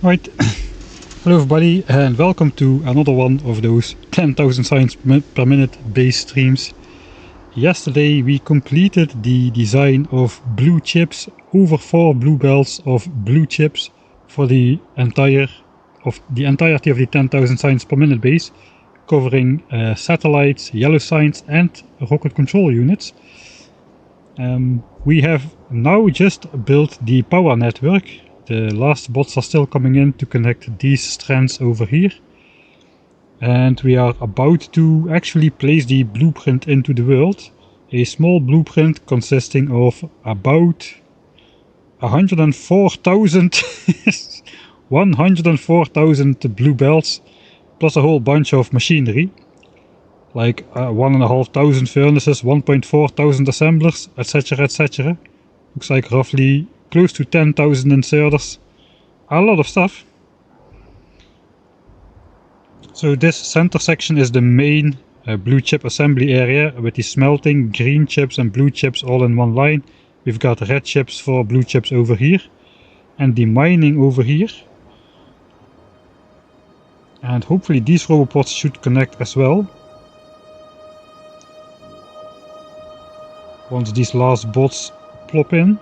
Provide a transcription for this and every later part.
Right, hello everybody and welcome to another one of those 10,000 signs per minute base streams. Yesterday we completed the design of blue chips, over 4 blue belts of blue chips for the entirety of the 10,000 signs per minute base, covering satellites, yellow signs and rocket control units. We have now just built the power network. The last bots are still coming in to connect these strands over here. And we are about to actually place the blueprint into the world. A small blueprint consisting of about 104,000 104,000 blue belts plus a whole bunch of machinery. Like 1,500 furnaces, 1,400 assemblers, etc, etc. Looks like roughly close to 10,000 inserters. A lot of stuff. So this center section is the main blue chip assembly area with the smelting, green chips and blue chips all in one line. We've got red chips for blue chips over here and the mining over here. And hopefully these roboports should connect as well. Once these last bots plop in.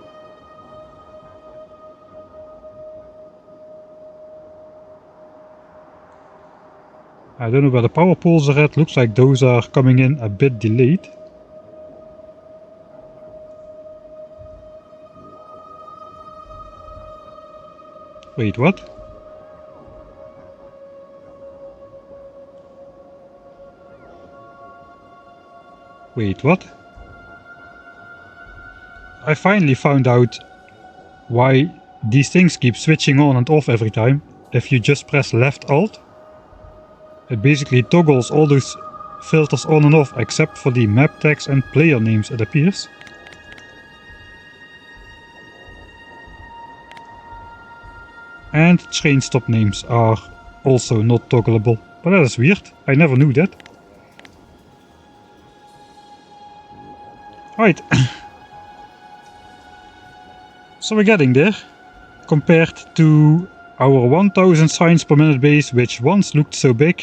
I don't know where the power poles are at, looks like those are coming in a bit delayed. Wait, what? Wait, what? I finally found out why these things keep switching on and off every time. If you just press left alt, it basically toggles all those filters on and off except for the map tags and player names, it appears. And train stop names are also not toggleable, but that is weird, I never knew that. Right. So we're getting there, compared to our 1000 signs per minute base, which once looked so big.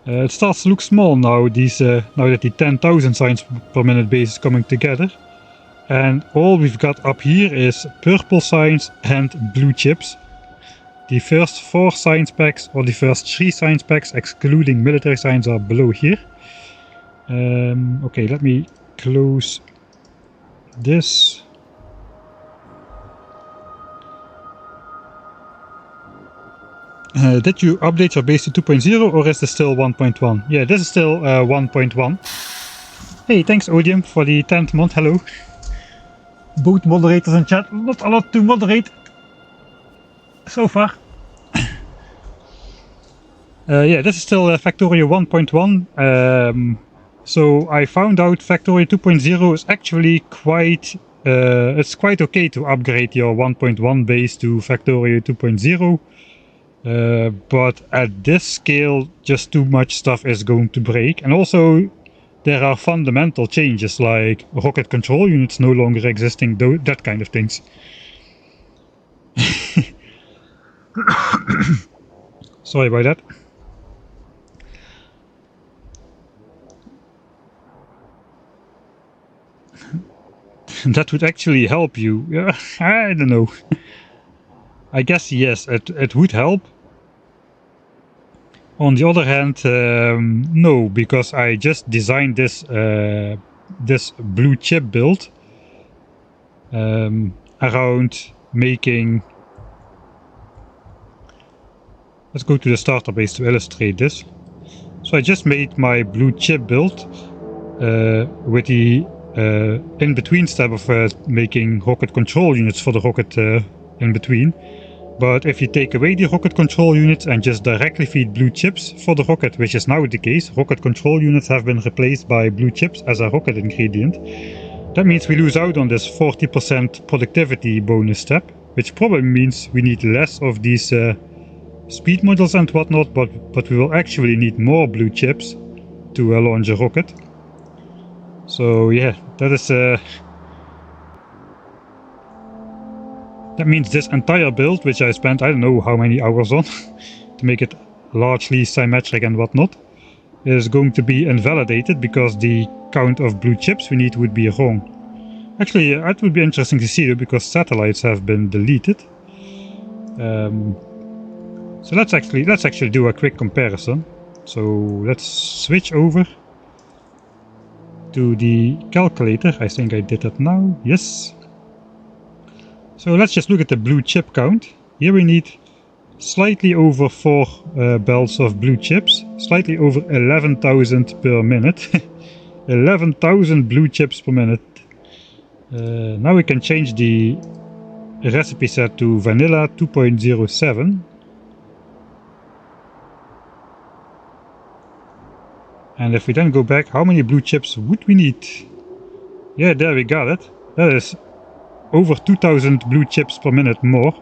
It starts to look small now, now that the 10,000 signs per minute base is coming together. And all we've got up here is purple signs and blue chips. The first 4 signs packs, or the first 3 signs packs, excluding military signs, are below here. Okay, let me close this. Did you update your base to 2.0 or is this still 1.1? Yeah, this is still 1.1. Hey, thanks Odium for the 10th month, hello. Both moderators in chat, not a lot to moderate so far. Yeah, this is still Factorio 1.1. So I found out Factorio 2.0 is actually quite... it's quite okay to upgrade your 1.1 base to Factorio 2.0. But at this scale, just too much stuff is going to break. And also, there are fundamental changes like rocket control units no longer existing, that kind of things. Sorry about that. That would actually help you. Yeah, I don't know. I guess yes, it would help. On the other hand, no, because I just designed this this blue chip build around making... Let's go to the starter base to illustrate this. So I just made my blue chip build with the in-between step of making rocket control units for the rocket in between. But if you take away the rocket control units and just directly feed blue chips for the rocket, which is now the case, rocket control units have been replaced by blue chips as a rocket ingredient. That means we lose out on this 40% productivity bonus step, which probably means we need less of these speed modules and whatnot, but we will actually need more blue chips to launch a rocket. So yeah, that is That means this entire build, which I spent I don't know how many hours on to make it largely symmetric and whatnot, is going to be invalidated because the count of blue chips we need would be wrong. Actually, that would be interesting to see because satellites have been deleted. So let's actually do a quick comparison. So let's switch over to the calculator. I think I did that now. Yes. So let's just look at the blue chip count. Here we need slightly over 4 belts of blue chips, slightly over 11,000 per minute. 11,000 blue chips per minute. Now we can change the recipe set to vanilla 2.07. And if we then go back, how many blue chips would we need? Yeah, there we got it. That is over 2,000 blue chips per minute more,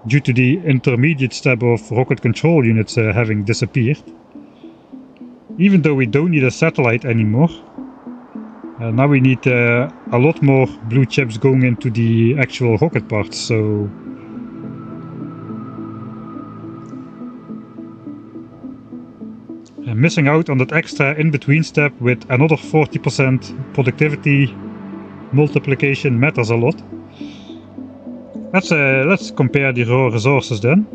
due to the intermediate step of rocket control units having disappeared. Even though we don't need a satellite anymore, now we need a lot more blue chips going into the actual rocket parts, so... missing out on that extra in-between step with another 40% productivity multiplication matters a lot. Let's compare the raw resources then.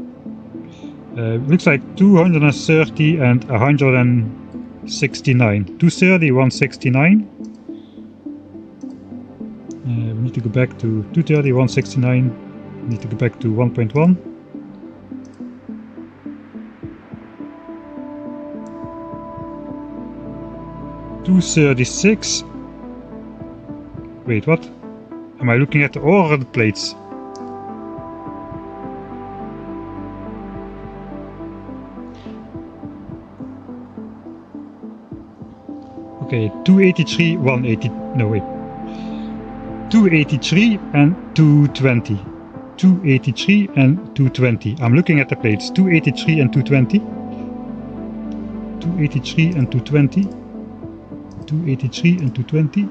Looks like 230 and 169. 230, 169. We need to go back to 230, 169. We need to go back to 1.1. 236. Wait, what? Am I looking at the ore or the plates? Okay, 283, 180. No, wait. 283 and 220. 283 and 220. I'm looking at the plates. 283 and 220. 283 and 220. 283 and 220.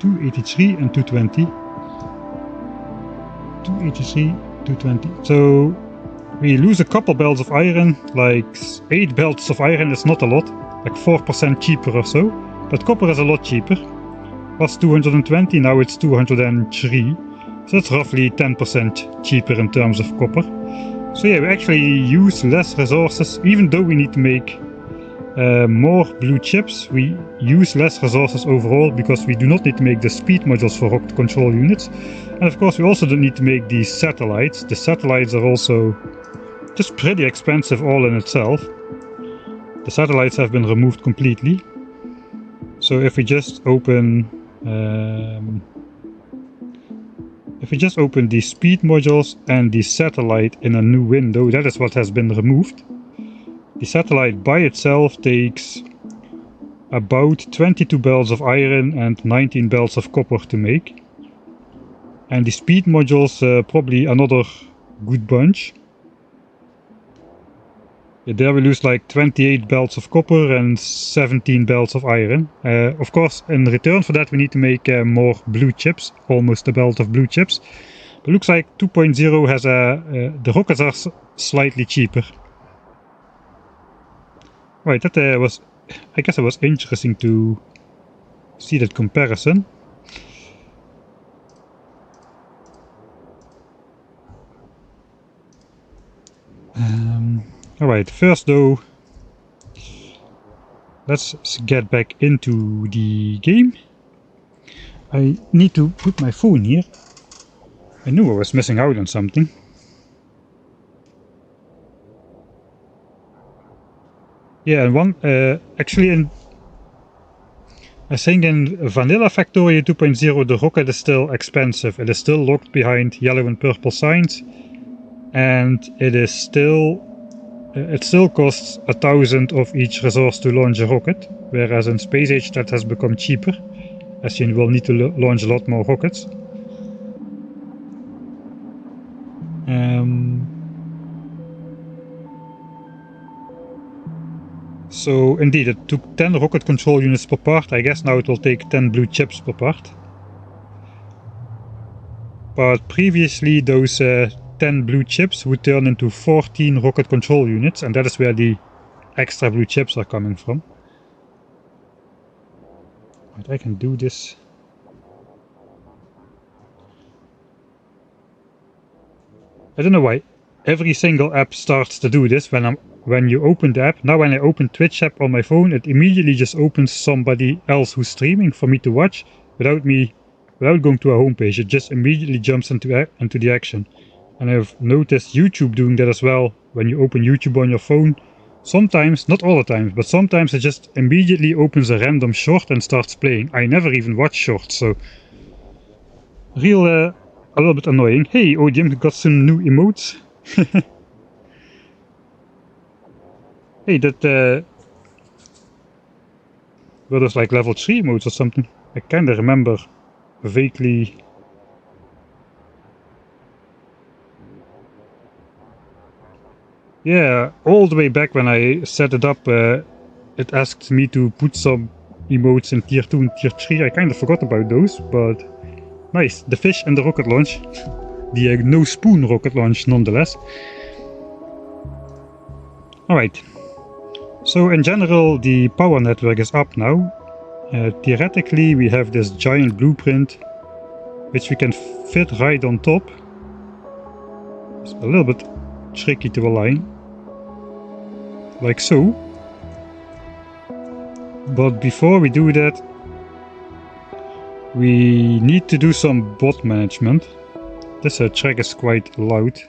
283 and 220. 283, 220. So we lose a couple belts of iron, like 8 belts of iron is not a lot, like 4% cheaper or so, but copper is a lot cheaper. Was 220, now it's 203, so that's roughly 10% cheaper in terms of copper. So yeah, we actually use less resources, even though we need to make more blue chips. We use less resources overall because we do not need to make the speed modules for rocket control units, and of course we also don't need to make these satellites. The satellites are also just pretty expensive all in itself. The satellites have been removed completely. So if we just open the speed modules and the satellite in a new window, that is what has been removed. The satellite by itself takes about 22 belts of iron and 19 belts of copper to make. And the speed modules probably another good bunch. Yeah, there we lose like 28 belts of copper and 17 belts of iron. Of course, in return for that we need to make more blue chips, almost a belt of blue chips. But looks like 2.0 has the rockets are slightly cheaper. Right, that was, I guess it was interesting to see that comparison. Alright, first though, let's get back into the game. I need to put my phone here. I knew I was missing out on something. Yeah, and one, actually I think in vanilla Factorio 2.0 the rocket is still expensive. It is still locked behind yellow and purple signs. And it is still, it still costs 1,000 of each resource to launch a rocket. Whereas in Space Age that has become cheaper, as you will need to launch a lot more rockets. So indeed, it took 10 rocket control units per part. I guess now it will take 10 blue chips per part. But previously those 10 blue chips would turn into 14 rocket control units, and that is where the extra blue chips are coming from. But I can do this. I don't know why every single app starts to do this when you open the app. Now when I open Twitch app on my phone, it immediately just opens somebody else who's streaming for me to watch without going to a homepage. It just immediately jumps into the action. And I've noticed YouTube doing that as well. When you open YouTube on your phone, sometimes, not all the time, but sometimes it just immediately opens a random short and starts playing. I never even watch shorts, so a little bit annoying. Hey, Odium got some new emotes. Hey, that were those like level 3 emotes or something? I kinda remember vaguely. Yeah, all the way back when I set it up, it asked me to put some emotes in tier 2 and tier 3. I kinda forgot about those, but nice. The fish and the rocket launch. The no spoon rocket launch nonetheless. Alright. So in general the power network is up now. Theoretically we have this giant blueprint which we can fit right on top. It's a little bit tricky to align. Like so. But before we do that, we need to do some bot management. This track is quite loud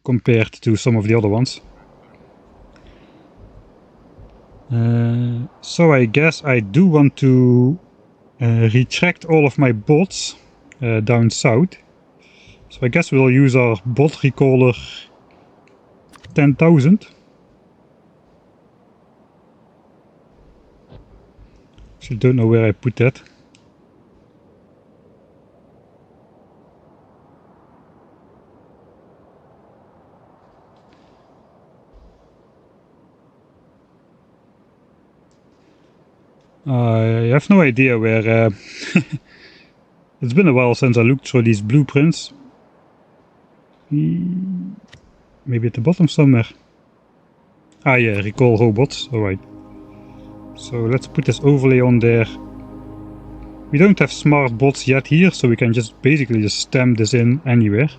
compared to some of the other ones. So I guess I do want to retract all of my bots down south. So I guess we'll use our bot recaller 10,000. I don't know where I put that. I have no idea where. It's been a while since I looked through these blueprints. Maybe at the bottom somewhere. Ah yeah, recall robots. Alright. So let's put this overlay on there. We don't have smart bots yet here, so we can just basically just stamp this in anywhere.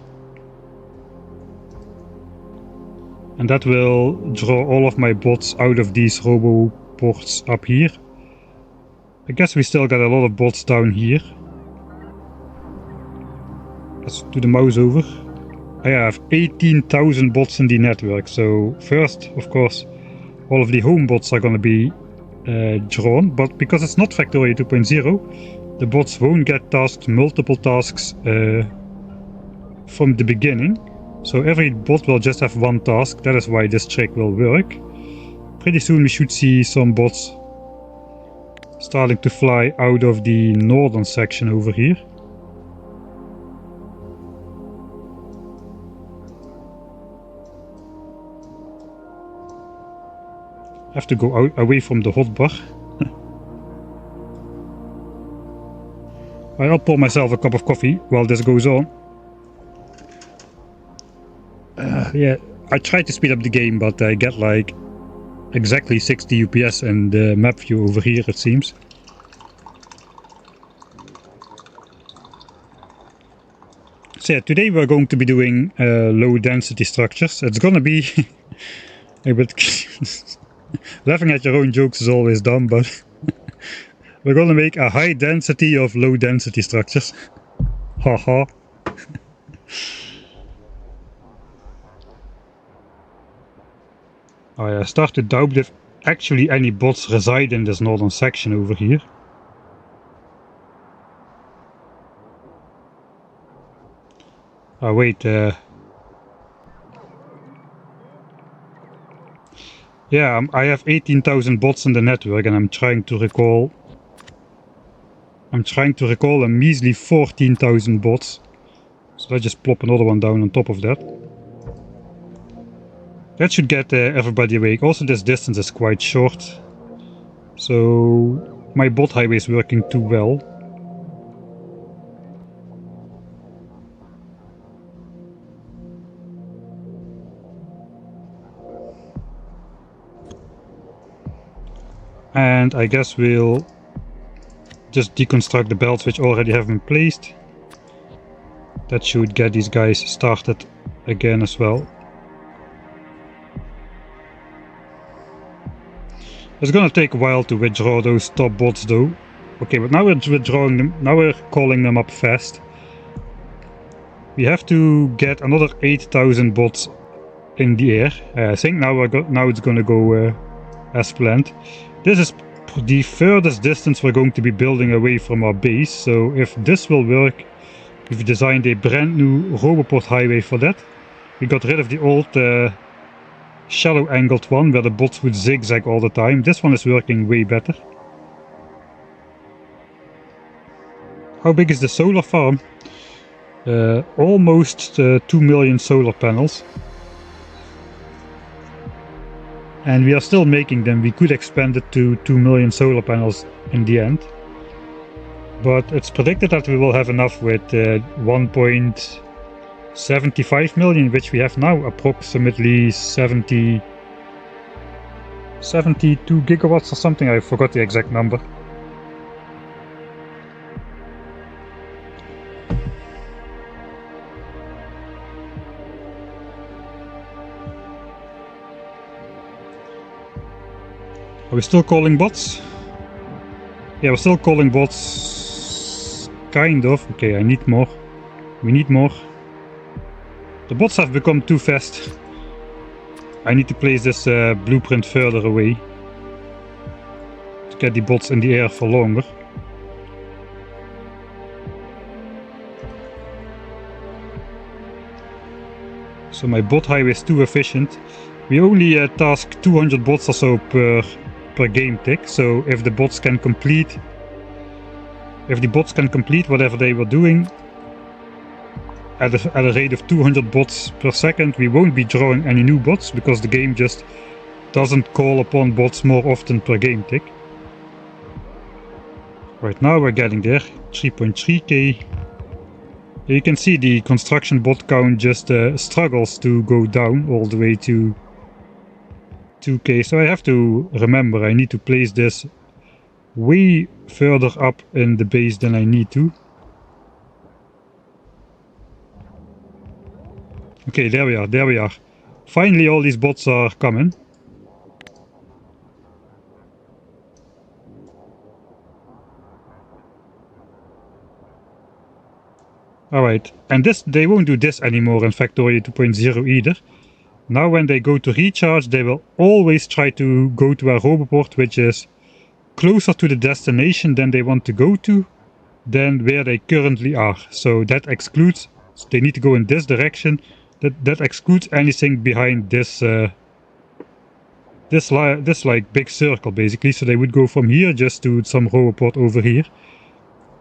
And that will draw all of my bots out of these roboports up here. I guess we still got a lot of bots down here. Let's do the mouse over. I have 18,000 bots in the network, so first, of course, all of the home bots are gonna be drawn, but because it's not Factorio 2.0, the bots won't get tasked multiple tasks from the beginning. So every bot will just have one task. That is why this trick will work. Pretty soon we should see some bots starting to fly out of the northern section over here. I have to go out, away from the hotbar. I'll pour myself a cup of coffee while this goes on. Yeah, I tried to speed up the game, but I get like exactly 60 UPS in the map view over here, it seems. So yeah, today we're going to be doing low density structures. It's gonna be a bit laughing at your own jokes is always dumb, but we're gonna make a high density of low density structures. Haha. I start to doubt if actually any bots reside in this northern section over here. Oh wait, yeah, I have 18,000 bots in the network and I'm trying to recall a measly 14,000 bots. So let's just plop another one down on top of that. That should get everybody awake. Also this distance is quite short. So my bot highway is working too well. And I guess we'll just deconstruct the belts which already have been placed. That should get these guys started again as well. It's gonna take a while to withdraw those top bots though. Okay, but now we're withdrawing them, now we're calling them up fast. We have to get another 8,000 bots in the air. I think now it's gonna go as planned. This is the furthest distance we're going to be building away from our base, so if this will work, we've designed a brand new roboport highway for that. We got rid of the old shallow angled one where the bots would zigzag all the time. This one is working way better. How big is the solar farm? Almost 2 million solar panels. And we are still making them. We could expand it to 2 million solar panels in the end. But it's predicted that we will have enough with 1.75 million, which we have now, approximately 72 gigawatts or something. I forgot the exact number. Are we still calling bots? Yeah, we're still calling bots. Kind of. Okay, I need more. We need more. The bots have become too fast. I need to place this blueprint further away to get the bots in the air for longer. So my bot highway is too efficient. We only task 200 bots or so per game tick. So if the bots can complete, whatever they were doing at a rate of 200 bots per second, we won't be drawing any new bots because the game just doesn't call upon bots more often per game tick. Right now we're getting there, 3.3k. You can see the construction bot count just struggles to go down all the way to 2k. So I have to remember I need to place this way further up in the base than I need to. Okay, there we are. Finally all these bots are coming. Alright, and they won't do this anymore in Factorio 2.0 either. Now when they go to recharge, they will always try to go to a roboport which is closer to the destination than they want to go to than where they currently are. So that excludes, they need to go in this direction. That excludes anything behind this this like big circle basically. So they would go from here just to some roboport over here,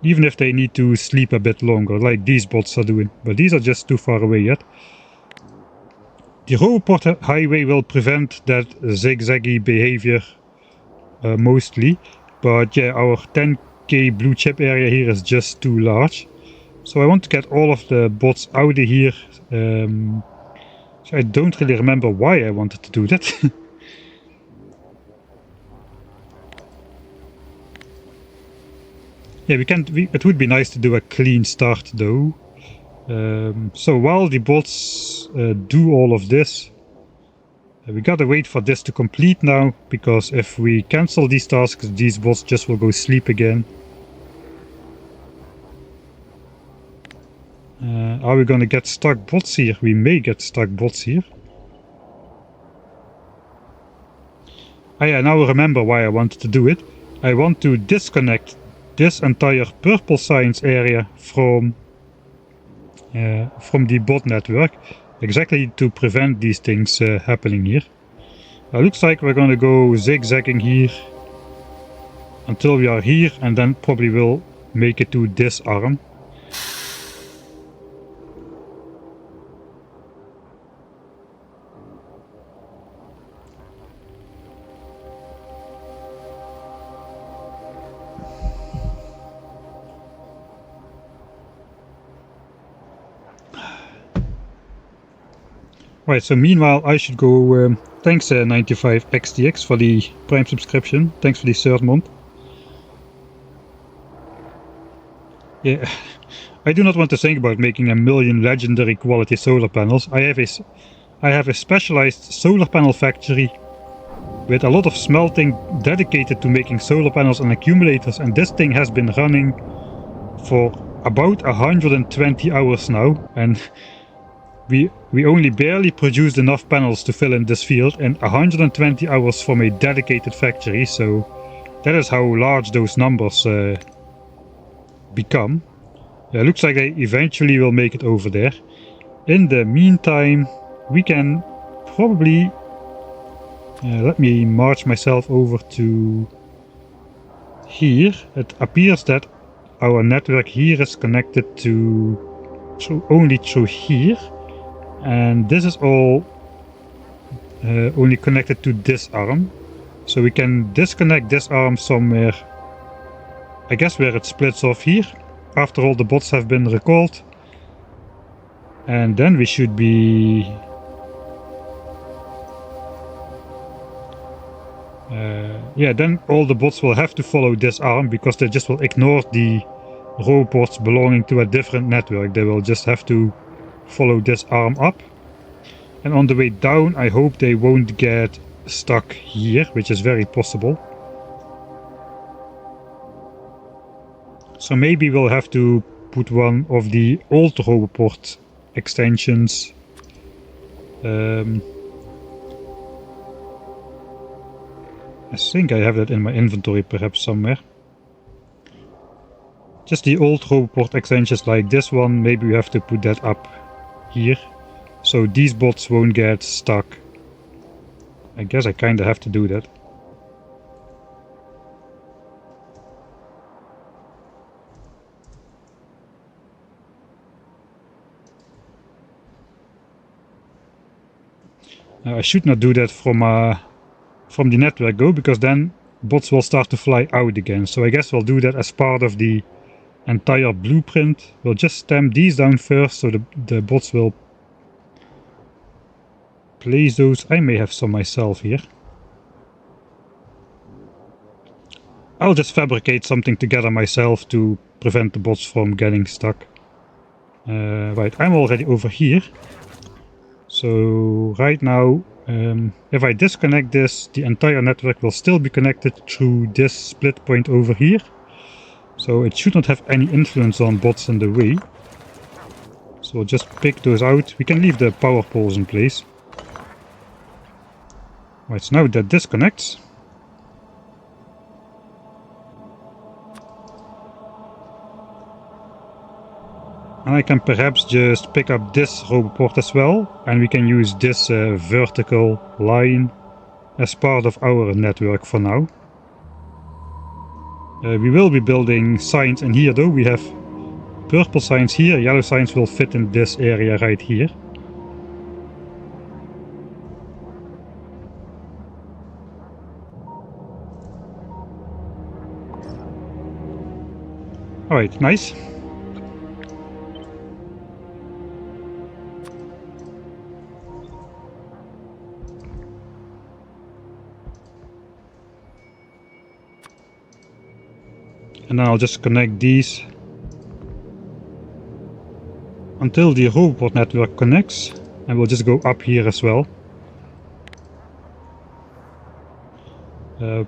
even if they need to sleep a bit longer, like these bots are doing. But these are just too far away yet. The roboport highway will prevent that zigzaggy behavior mostly, but yeah, our 10k blue chip area here is just too large. So I want to get all of the bots out of here. So I don't really remember why I wanted to do that. Yeah, it would be nice to do a clean start though. So while the bots do all of this, we gotta wait for this to complete now, because if we cancel these tasks, these bots just will go sleep again. Are we gonna get stuck bots here? We may get stuck bots here. Ah yeah, now I remember why I wanted to do it. I want to disconnect this entire purple science area from the bot network, exactly to prevent these things happening here. Looks like we're gonna go zigzagging here until we are here, and then probably we'll make it to this arm. Right, so meanwhile I should go, thanks 95XTX for the Prime subscription, thanks for the third month. Yeah, I do not want to think about making 1,000,000 legendary quality solar panels. I have a specialized solar panel factory with a lot of smelting dedicated to making solar panels and accumulators, and this thing has been running for about 120 hours now, and we only barely produced enough panels to fill in this field, and 120 hours from a dedicated factory, so that is how large those numbers become. Yeah, looks like I eventually will make it over there. In the meantime, we can probably... let me march myself over to here. It appears that our network here is connected to only through here, and this is all only connected to this arm. So we can disconnect this arm somewhere, I guess where it splits off here, after all the bots have been recalled. And then we should be... yeah, then all the bots will have to follow this arm, because they just will ignore the roboports belonging to a different network. They will just have to follow this arm up. And on the way down, I hope they won't get stuck here, which is very possible. So maybe we'll have to put one of the old roboport extensions. I think I have that in my inventory perhaps somewhere. Just the old roboport extensions like this one, maybe we have to put that up here, so these bots won't get stuck. I guess I kinda have to do that. I should not do that from the network though, because then bots will start to fly out again. So I guess we'll do that as part of the entire blueprint. We'll just stamp these down first, so the bots will place those. I may have some myself here. I'll just fabricate something together myself to prevent the bots from getting stuck. Right, I'm already over here. So right now, if I disconnect this, the entire network will still be connected through this split point over here. So it should not have any influence on bots in the way. So we'll just pick those out. We can leave the power poles in place. Right, so now that disconnects. And I can perhaps just pick up this roboport as well, and we can use this vertical line as part of our network for now. We will be building signs in here though. We have purple signs here, yellow signs will fit in this area right here. Alright, nice. And then I'll just connect these until the roboport network connects, and we'll just go up here as well.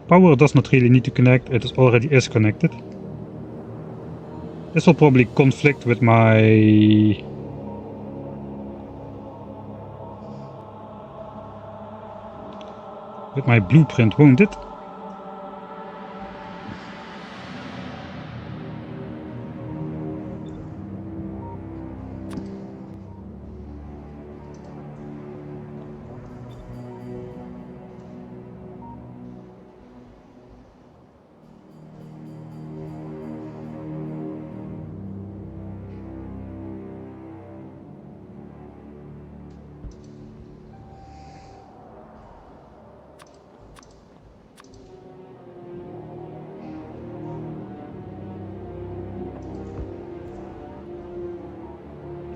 Power does not really need to connect, it already is connected. This will probably conflict with my blueprint, won't it?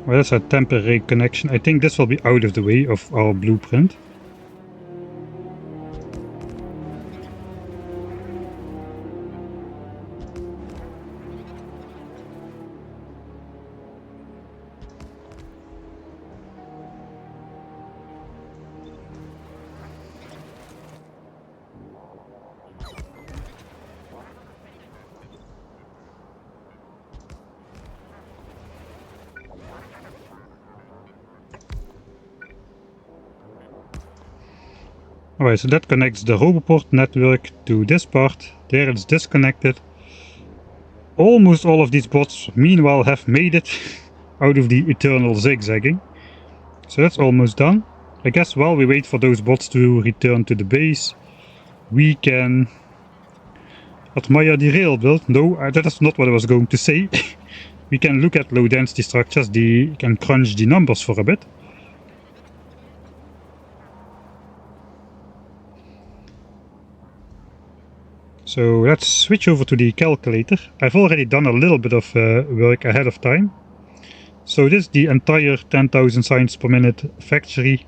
Well, that's a temporary connection. I think this will be out of the way of our blueprint. Alright, so that connects the roboport network to this part. There it's disconnected. Almost all of these bots, meanwhile, have made it out of the eternal zigzagging. So that's almost done. I guess while we wait for those bots to return to the base, we can admire the rail build. No, that is not what I was going to say. We can look at low density structures, can crunch the numbers for a bit. So let's switch over to the calculator. I've already done a little bit of work ahead of time. So this is the entire 10,000 signs per minute factory,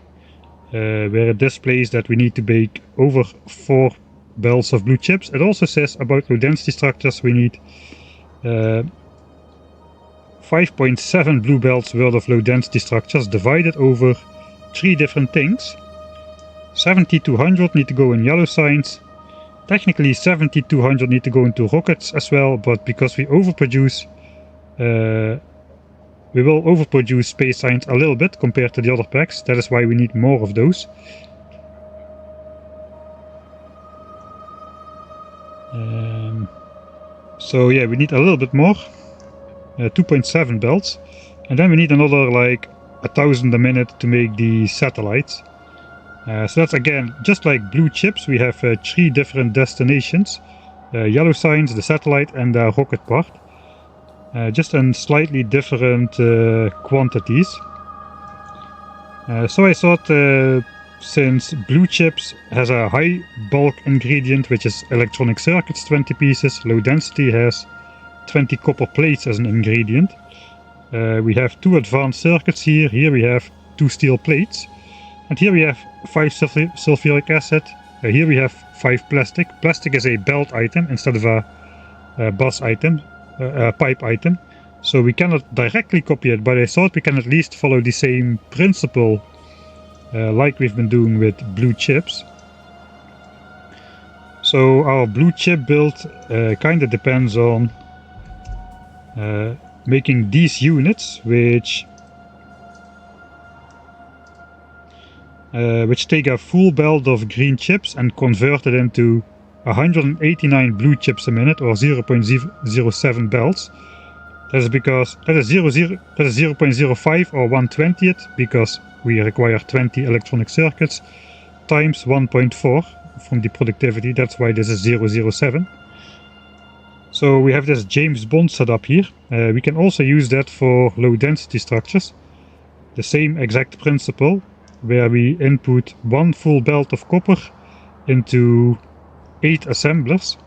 where it displays that we need to bake over 4 belts of blue chips. It also says about low density structures we need 5.7 blue belts worth of low density structures divided over 3 different things. 7,200 need to go in yellow signs. Technically 7,200 need to go into rockets as well, but because we overproduce, we will overproduce space signs a little bit compared to the other packs. That is why we need more of those. So yeah, we need a little bit more, 2.7 belts, and then we need another like 1,000 a minute to make the satellites. So that's again just like blue chips. We have 3 different destinations: yellow signs, the satellite, and the rocket part. Just in slightly different quantities. So I thought, since blue chips has a high bulk ingredient, which is electronic circuits, 20 pieces, low density has 20 copper plates as an ingredient. We have 2 advanced circuits here. Here we have 2 steel plates. And here we have 5 sulfuric acid. Here we have 5 plastic. Plastic is a belt item instead of a bus item, a pipe item. So we cannot directly copy it, but I thought we can at least follow the same principle like we've been doing with blue chips. So our blue chip build kind of depends on making these units, which take a full belt of green chips and convert it into 189 blue chips a minute, or 0.07 belts. That is because that is 0.05 or 1/20th, because we require 20 electronic circuits times 1.4 from the productivity. That's why this is 007. So we have this James Bond setup here. We can also use that for low density structures. The same exact principle, where we input 1 full belt of copper into 8 assemblers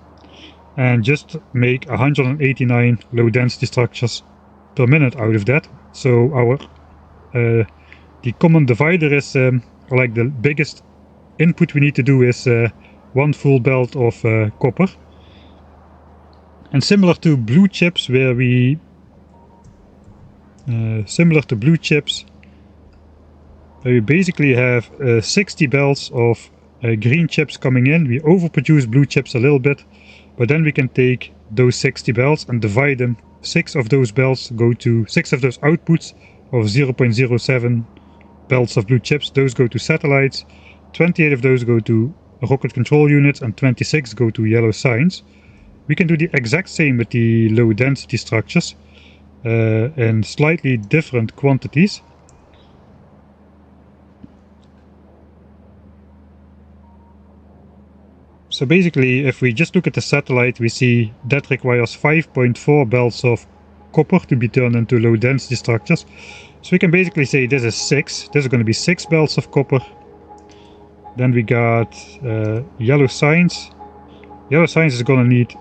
and just make 189 low density structures per minute out of that. So our the common divider is like the biggest input we need to do is 1 full belt of copper. And similar to blue chips, where we we basically have 60 belts of green chips coming in. We overproduce blue chips a little bit, but then we can take those 60 belts and divide them. 6 of those belts go to 6 of those outputs of 0.07 belts of blue chips. Those go to satellites. 28 of those go to rocket control units, and 26 go to yellow signs. We can do the exact same with the low density structures in slightly different quantities. So basically, if we just look at the satellite, we see that requires 5.4 belts of copper to be turned into low density structures. So we can basically say this is 6. This is going to be 6 belts of copper. Then we got yellow signs. Yellow signs is going to need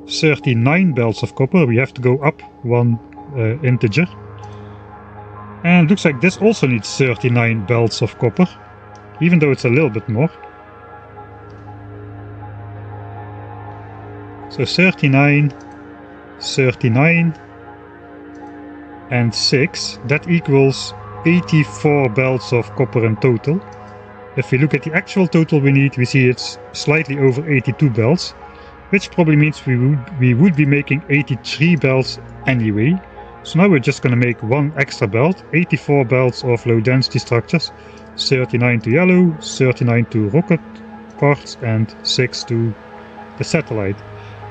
39 belts of copper. We have to go up 1 integer. And looks like this also needs 39 belts of copper, even though it's a little bit more. So 39, 39, and 6, that equals 84 belts of copper in total. If we look at the actual total we need, we see it's slightly over 82 belts, which probably means we would be making 83 belts anyway. So now we're just going to make one extra belt, 84 belts of low density structures, 39 to yellow, 39 to rocket parts, and 6 to the satellite.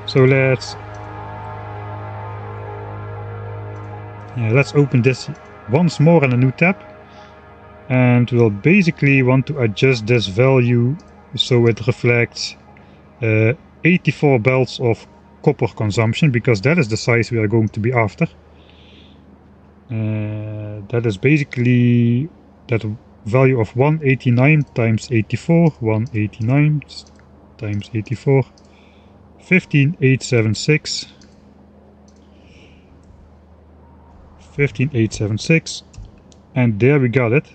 So let's open this once more in a new tab, and we'll basically want to adjust this value so it reflects 84 belts of copper consumption, because that is the size we are going to be after. That is basically that value of 189 times 84, 189 times 84, 15876, 15876, and there we got it.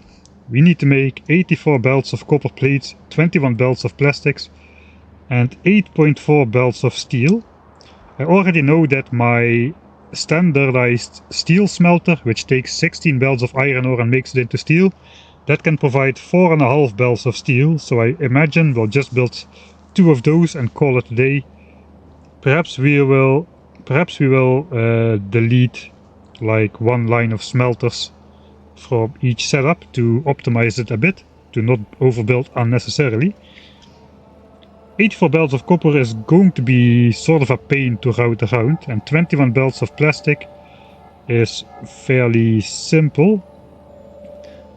We need to make 84 belts of copper plates, 21 belts of plastics, and 8.4 belts of steel. I already know that my standardized steel smelter, which takes 16 belts of iron ore and makes it into steel, that can provide 4.5 belts of steel, so I imagine we'll just build 2 of those and call it a day. Perhaps we will delete like one line of smelters from each setup to optimize it a bit, to not overbuild unnecessarily. 84 belts of copper is going to be sort of a pain to route around, and 21 belts of plastic is fairly simple.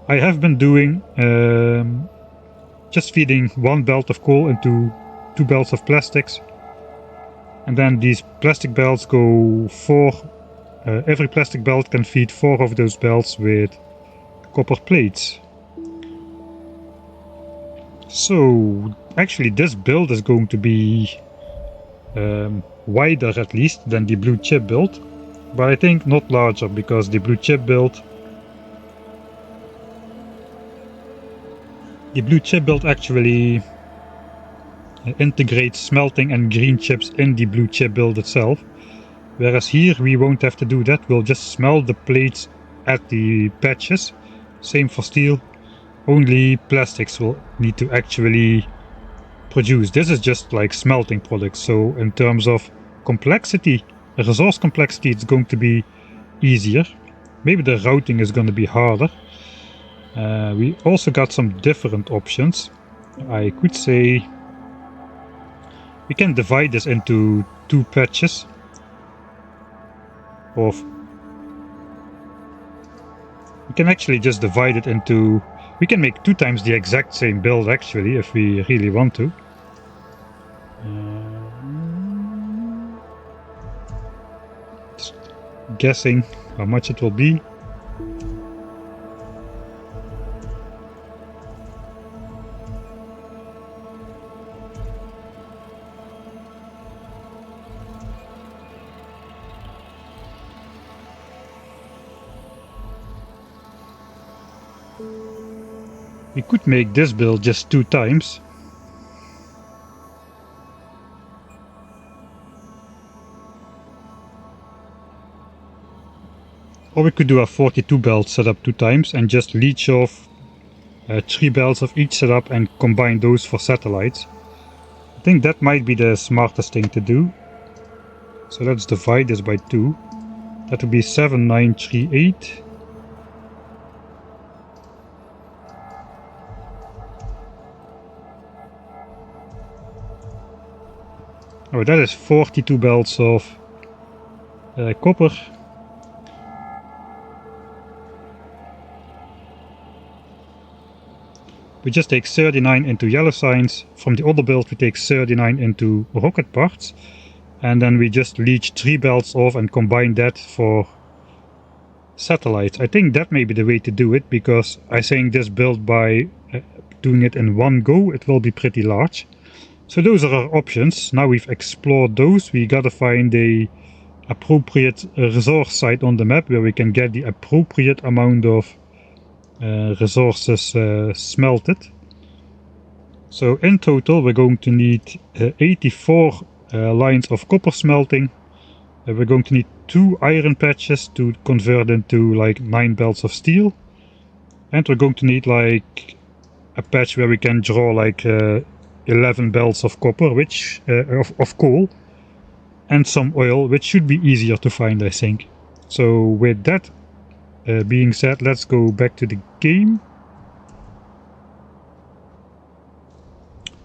I have been doing just feeding 1 belt of coal into 2 belts of plastics, and then these plastic belts go 4. Every plastic belt can feed 4 of those belts with copper plates. So actually this build is going to be wider at least than the blue chip build, but I think not larger, because the blue chip build actually integrates smelting and green chips in the blue chip build itself, whereas here we won't have to do that. We'll just smelt the plates at the patches. Same for steel, only plastics will need to actually produce. This is just like smelting products, so in terms of complexity, resource complexity, it's going to be easier. Maybe the routing is going to be harder. We also got some different options. I could say we can divide this into 2 patches of. We can actually just divide it into. We can make 2 times the exact same build actually, if we really want to. Just guessing how much it will be. We could make this build just 2 times. Or we could do a 42 belt setup 2 times and just leech off 3 belts of each setup and combine those for satellites. I think that might be the smartest thing to do. So let's divide this by 2. That would be 7938. Oh, that is 42 belts of copper. We just take 39 into yellow signs. From the other build we take 39 into rocket parts. And then we just leech 3 belts off and combine that for satellites. I think that may be the way to do it, because I think this build by doing it in one go, it will be pretty large. So those are our options. Now we've explored those, we gotta find a appropriate resource site on the map where we can get the appropriate amount of resources smelted. So in total we're going to need 84 lines of copper smelting. We're going to need 2 iron patches to convert into like 9 belts of steel. And we're going to need like a patch where we can draw like 11 belts of copper, which of coal, and some oil, which should be easier to find, I think. So with that being said, let's go back to the game.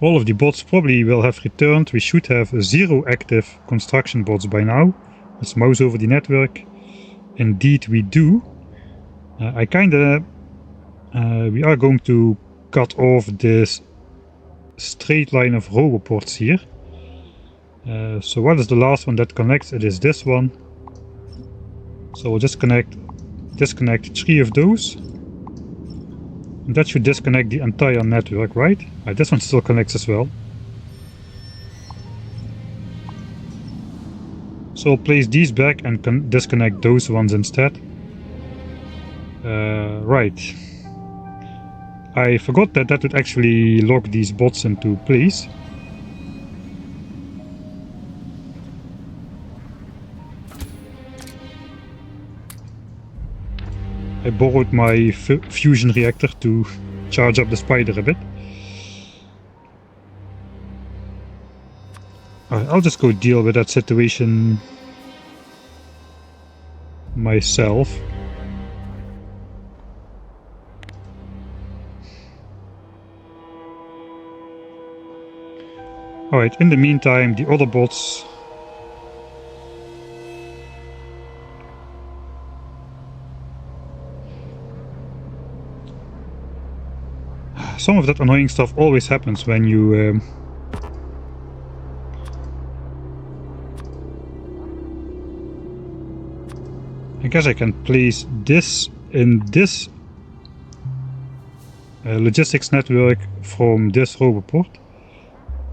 All of the bots probably will have returned. We should have 0 active construction bots by now. Let's mouse over the network. Indeed we do. We are going to cut off this straight line of roboports here. So what is the last one that connects? It is this one. So we'll just disconnect 3 of those. And that should disconnect the entire network, right? This one still connects as well. So I'll place these back and disconnect those ones instead. Right. I forgot that would actually lock these bots into place. I borrowed my fusion reactor to charge up the spider a bit. I'll just go deal with that situation myself. Alright, in the meantime, the other bots... Some of that annoying stuff always happens when you... I guess I can place this in this logistics network from this roboport.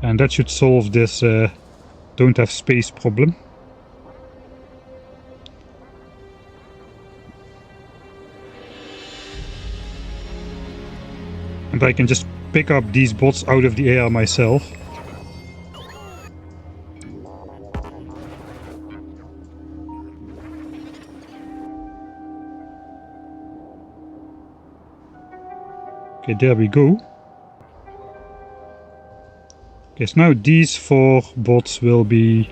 And that should solve this don't have space problem. And I can just pick up these bots out of the air myself. Okay, there we go. Okay, so now these 4 bots will be,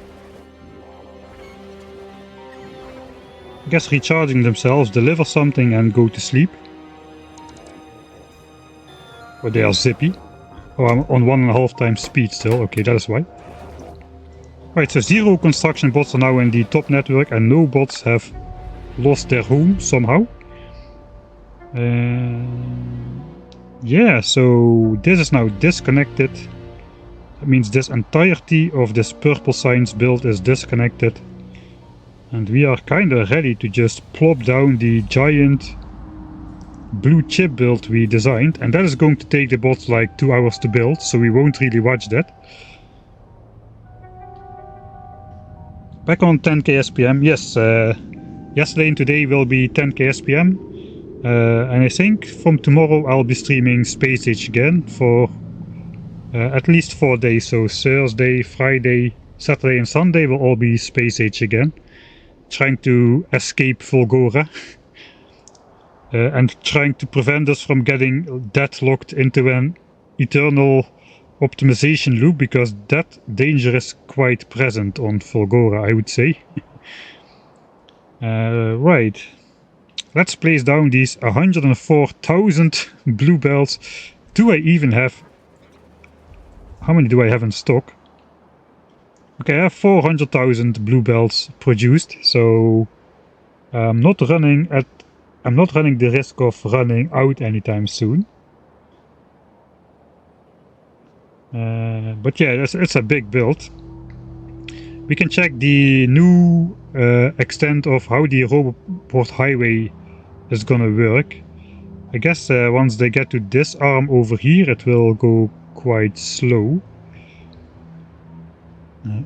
I guess, recharging themselves, deliver something and go to sleep. Or they are zippy. Oh, I'm on 1.5 times speed still. Okay, that is why. Right, so 0 construction bots are now in the top network and no bots have lost their home somehow. Yeah, so this is now disconnected. That means this entirety of this purple science build is disconnected. And we are kinda ready to just plop down the giant blue chip build we designed. And that is going to take the bots like 2 hours to build, so we won't really watch that. Back on 10k SPM, yes, yesterday and today will be 10k SPM. And I think from tomorrow I'll be streaming Space Age again for at least 4 days. So Thursday, Friday, Saturday and Sunday will all be Space Age again. Trying to escape Volgora. And trying to prevent us from getting deadlocked into an eternal optimization loop, because that danger is quite present on Volgora, I would say. Right. Let's place down these 104,000 blue belts. Do I even have... How many do I have in stock? Okay, I have 400,000 blue belts produced, so I'm not running the risk of running out anytime soon. But yeah, it's a big build. We can check the new extent of how the roboport highway is gonna work. I guess once they get to this arm over here, it will go quite slow.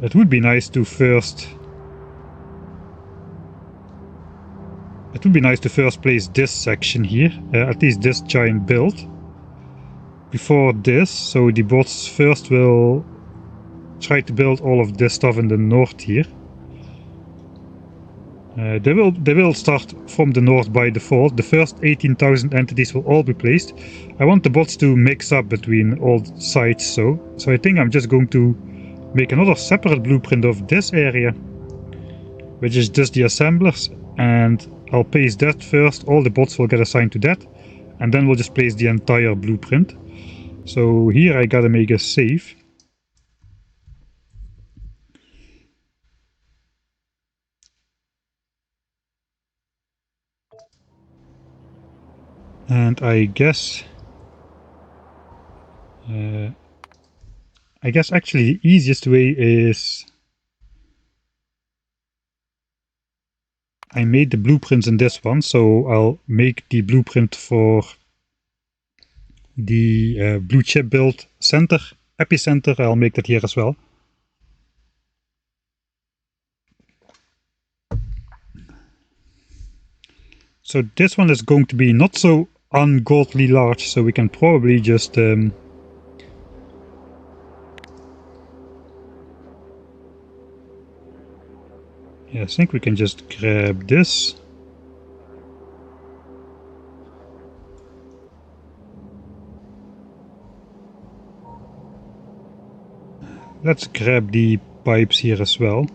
It would be nice to first it would be nice to first place this section here, at least this giant build, before this, so the bots first will try to build all of this stuff in the north here. They will start from the north by default. The first 18,000 entities will all be placed. I want the bots to mix up between all sites, so I think I'm just going to make another separate blueprint of this area, which is just the assemblers, and I'll place that first. All the bots will get assigned to that, and then we'll just place the entire blueprint. So here I gotta make a save. And I guess actually the easiest way is I made the blueprints in this one, so I'll make the blueprint for the blue chip build center, epicenter. I'll make that here as well. So this one is going to be not so ungodly large, so we can probably just yeah, I think we can just grab this. Let's grab the pipes here as well.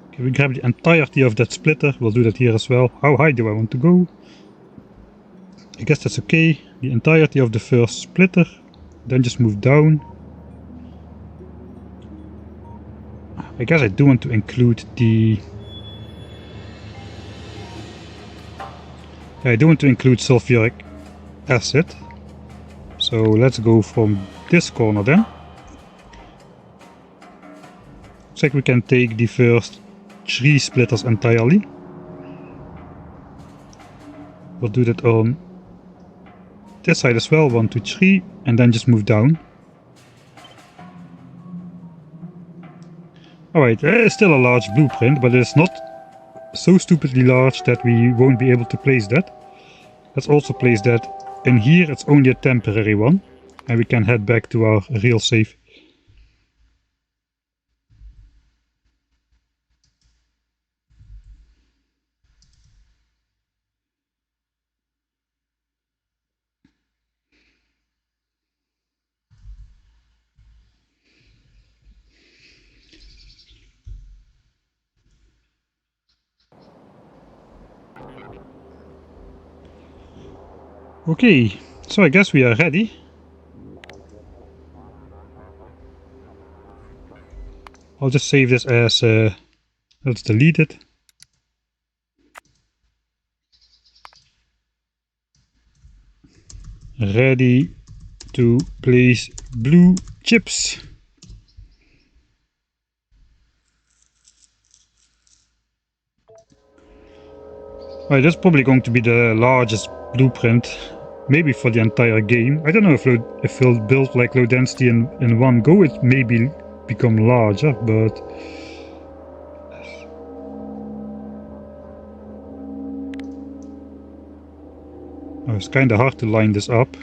Okay, we grab the entirety of that splitter. We'll do that here as well. How high do I want to go? I guess that's okay. The entirety of the first splitter. Then just move down. I guess I do want to include the... I do want to include sulfuric acid. So let's go from this corner then. Looks like we can take the first 3 splitters entirely. We'll do that on this side as well, 1, 2, 3, and then just move down. Alright, it's still a large blueprint, but it's not so stupidly large that we won't be able to place that. Let's also place that in here. It's only a temporary one, and we can head back to our real safe. Okay, so I guess we are ready. I'll just save this as, let's delete it. Ready to place blue chips. Right, that's probably going to be the largest blueprint, maybe for the entire game. I don't know if we'll build like low density in one go. It may become larger, but oh, it's kind of hard to line this up.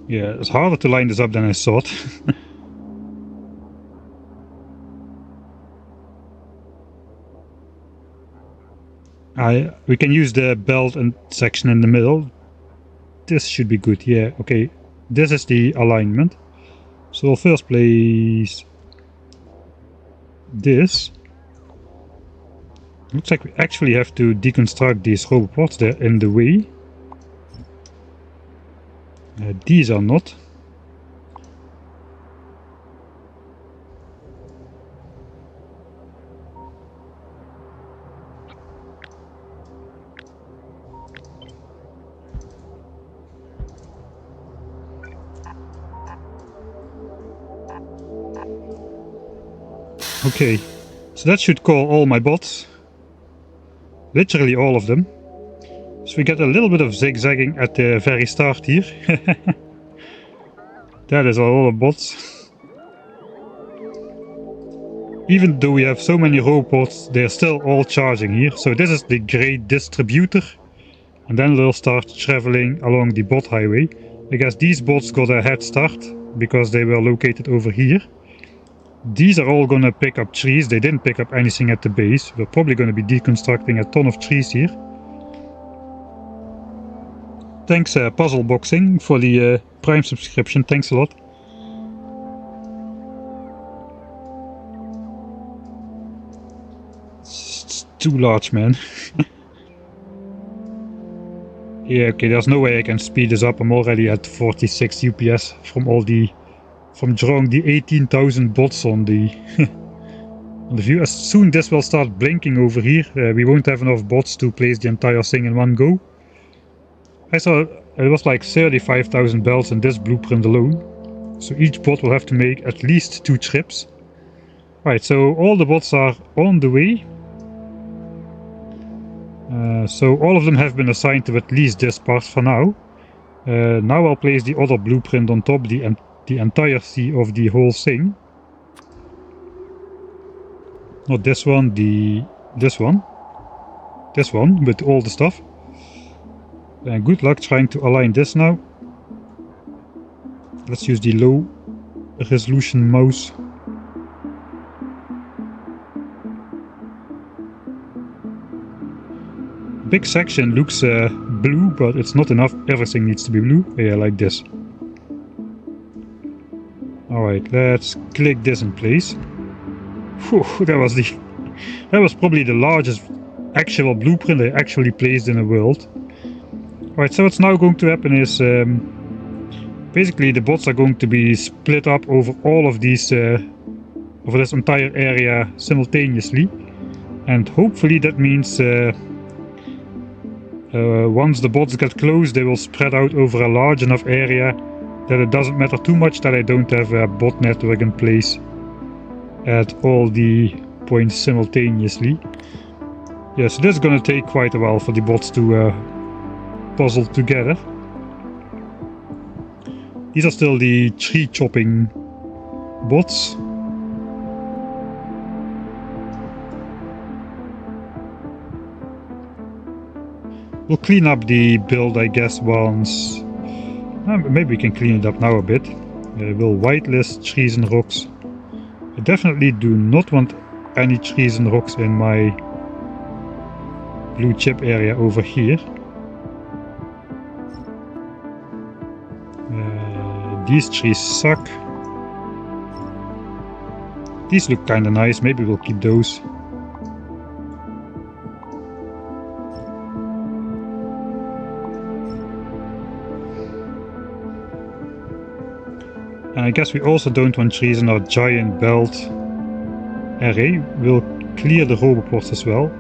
Yeah, it's harder to line this up than I thought. We can use the belt and section in the middle. This should be good. Yeah, okay. This is the alignment. So we'll first place this. Looks like we actually have to deconstruct these roboports. They're in the way. These are not. Okay, so that should call all my bots. Literally all of them. So we get a little bit of zigzagging at the very start here. That is a lot of bots. Even though we have so many roboports, they're still all charging here. So this is the great distributor. And then they'll start traveling along the bot highway. I guess these bots got a head start because they were located over here. These are all gonna pick up trees. They didn't pick up anything at the base. We're probably gonna be deconstructing a ton of trees here. Thanks Puzzle Boxing for the Prime subscription. Thanks a lot. It's too large, man. Yeah, okay, there's no way I can speed this up. I'm already at 46 UPS from drawing the 18,000 bots on the on the view. As soon as this will start blinking over here, we won't have enough bots to place the entire thing in one go. I saw it was like 35,000 belts in this blueprint alone. So each bot will have to make at least 2 trips. Right, so all the bots are on the way. So all of them have been assigned to at least this part for now. Now I'll place the other blueprint on top, the entirety of the whole thing. Not this one, this one. This one with all the stuff. And good luck trying to align this now. Let's use the low resolution mouse. Big section looks blue, but it's not enough. Everything needs to be blue. Yeah, like this. Alright, let's click this in place. Whew, that was probably the largest actual blueprint I actually placed in the world. Alright, so what's now going to happen is basically the bots are going to be split up over all of these over this entire area simultaneously, and hopefully that means once the bots get close, they will spread out over a large enough area that it doesn't matter too much that I don't have a bot network in place at all the points simultaneously. Yeah, so this is gonna take quite a while for the bots to puzzle together. These are still the tree chopping bots. We'll clean up the build, I guess, once... maybe we can clean it up now a bit. We'll whitelist trees and rocks. I definitely do not want any trees and rocks in my blue chip area over here. These trees suck. These look kinda nice, maybe we'll keep those. And I guess we also don't want trees in our giant belt array. We'll clear the roboports as well.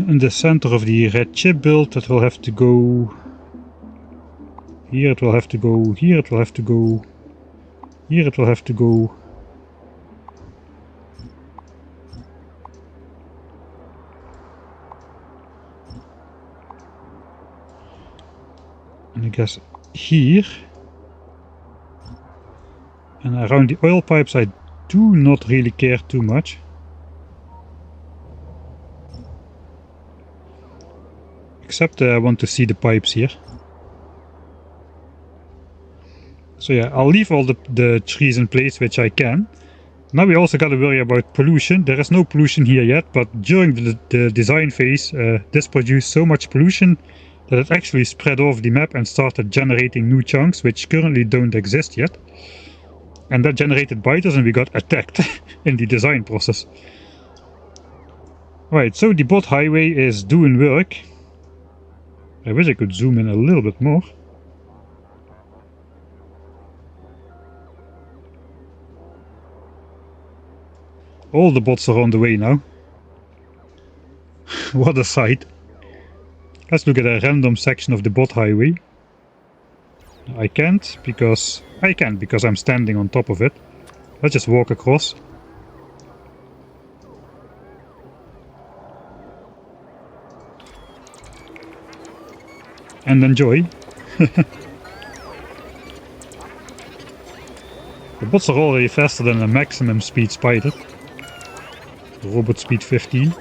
In the center of the red chip build, that will have to go here, it will have to go here, it will have to go here, it will have to go. And I guess here. And around the oil pipes I do not really care too much. Except I want to see the pipes here. So yeah, I'll leave all the trees in place which I can. Now we also gotta worry about pollution. There is no pollution here yet, but during the design phase this produced so much pollution that it actually spread off the map and started generating new chunks which currently don't exist yet. And that generated biters and we got attacked in the design process. Right, so the bot highway is doing work. I wish I could zoom in a little bit more. All the bots are on the way now. What a sight. Let's look at a random section of the bot highway. I can't because I'm standing on top of it. Let's just walk across. And enjoy. The bots are already faster than a maximum speed spider. Robot speed 15.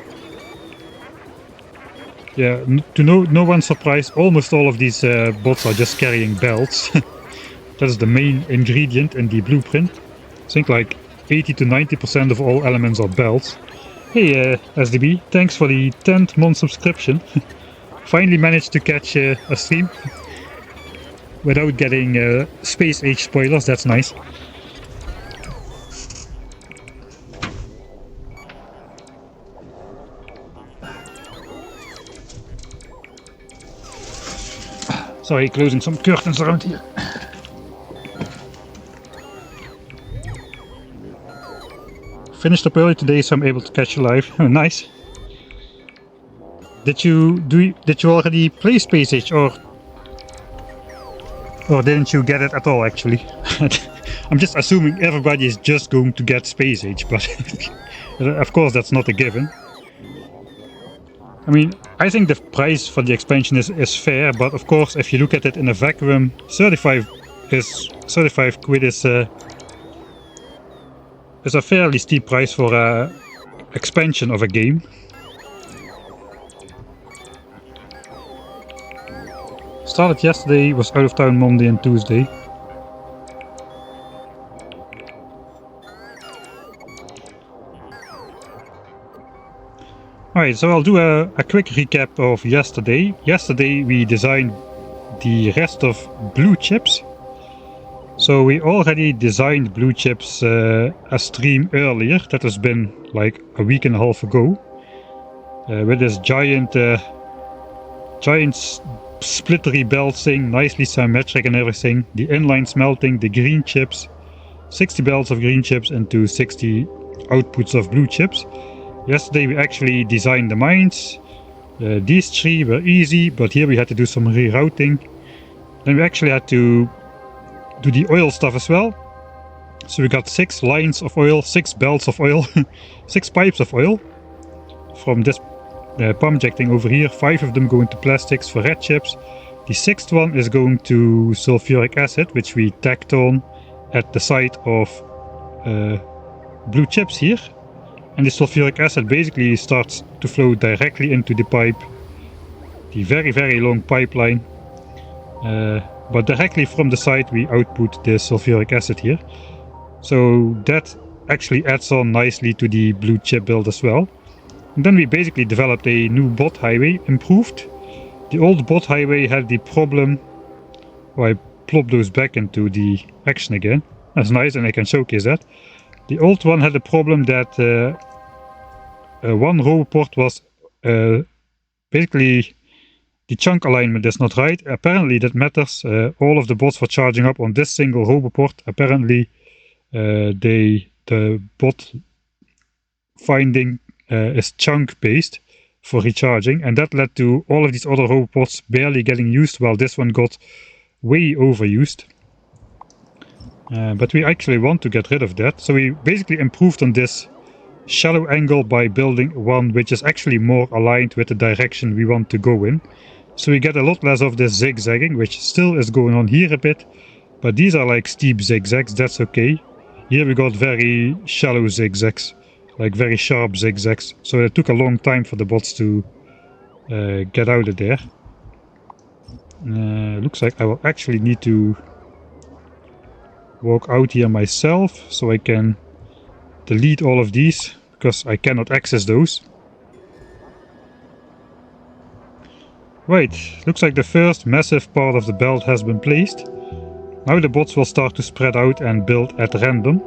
Yeah, to no one's surprise, almost all of these bots are just carrying belts. That is the main ingredient in the blueprint. I think like 80 to 90% of all elements are belts. Hey SDB, thanks for the 10th month subscription. Finally managed to catch a stream without getting space age spoilers, that's nice. Sorry, closing some curtains around here. Finished up early today, so I'm able to catch you live. Oh, nice. Did you already play Space Age, or didn't you get it at all? Actually, I'm just assuming everybody is just going to get Space Age, but of course that's not a given. I mean, I think the price for the expansion is fair, but of course, if you look at it in a vacuum, 35 quid is a fairly steep price for a expansion of a game. Started yesterday, was out of town Monday and Tuesday. Alright, so I'll do a quick recap of yesterday. Yesterday we designed the rest of blue chips. So we already designed blue chips a stream earlier. That has been like a week and a half ago. With this giant splittery belt thing, nicely symmetric and everything. The inline smelting, the green chips, 60 belts of green chips into 60 outputs of blue chips. Yesterday we actually designed the mines. These three were easy, but here we had to do some rerouting. Then we actually had to do the oil stuff as well. So we got 6 lines of oil, 6 belts of oil, 6 pipes of oil from this pump injecting over here. 5 of them go into plastics for red chips. The 6th one is going to sulfuric acid, which we tacked on at the site of blue chips here. And the sulfuric acid basically starts to flow directly into the pipe, the very long pipeline. But directly from the site we output the sulfuric acid here. So that actually adds on nicely to the blue chip build as well. And then we basically developed a new bot highway, improved. The old bot highway had the problem, I plop those back into the action again. That's nice, and I can showcase that. The old one had the problem that one roboport was basically the chunk alignment is not right. Apparently that matters. All of the bots were charging up on this single roboport. Apparently the bot finding is chunk based for recharging, and that led to all of these other roboports barely getting used, while this one got way overused. But we actually want to get rid of that, so we basically improved on this shallow angle by building one which is actually more aligned with the direction we want to go in. So we get a lot less of this zigzagging, which still is going on here a bit, but these are like steep zigzags, that's okay. Here we got very shallow zigzags, like very sharp zigzags, so it took a long time for the bots to get out of there. Looks like I will actually need to walk out here myself so I can delete all of these, because I cannot access those. Right, looks like the first massive part of the belt has been placed. Now the bots will start to spread out and build at random.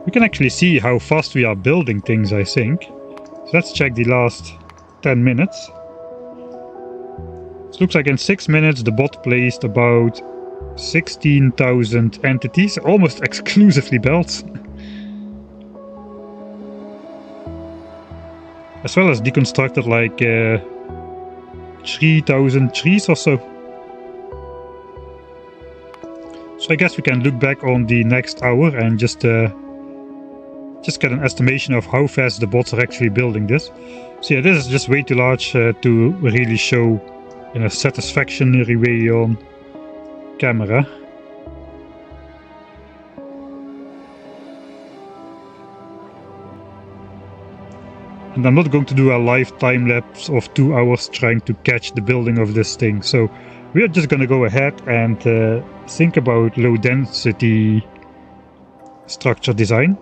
We can actually see how fast we are building things, I think. So let's check the last 10 minutes. It looks like in 6 minutes the bot placed about 16,000 entities, almost exclusively belts. As well as deconstructed like 3,000 trees or so. So I guess we can look back on the next hour and just get an estimation of how fast the bots are actually building this. So yeah, this is just way too large to really show in a satisfactory way on camera. And I'm not going to do a live time lapse of 2 hours trying to catch the building of this thing. So we are just going to go ahead and think about low density structure design.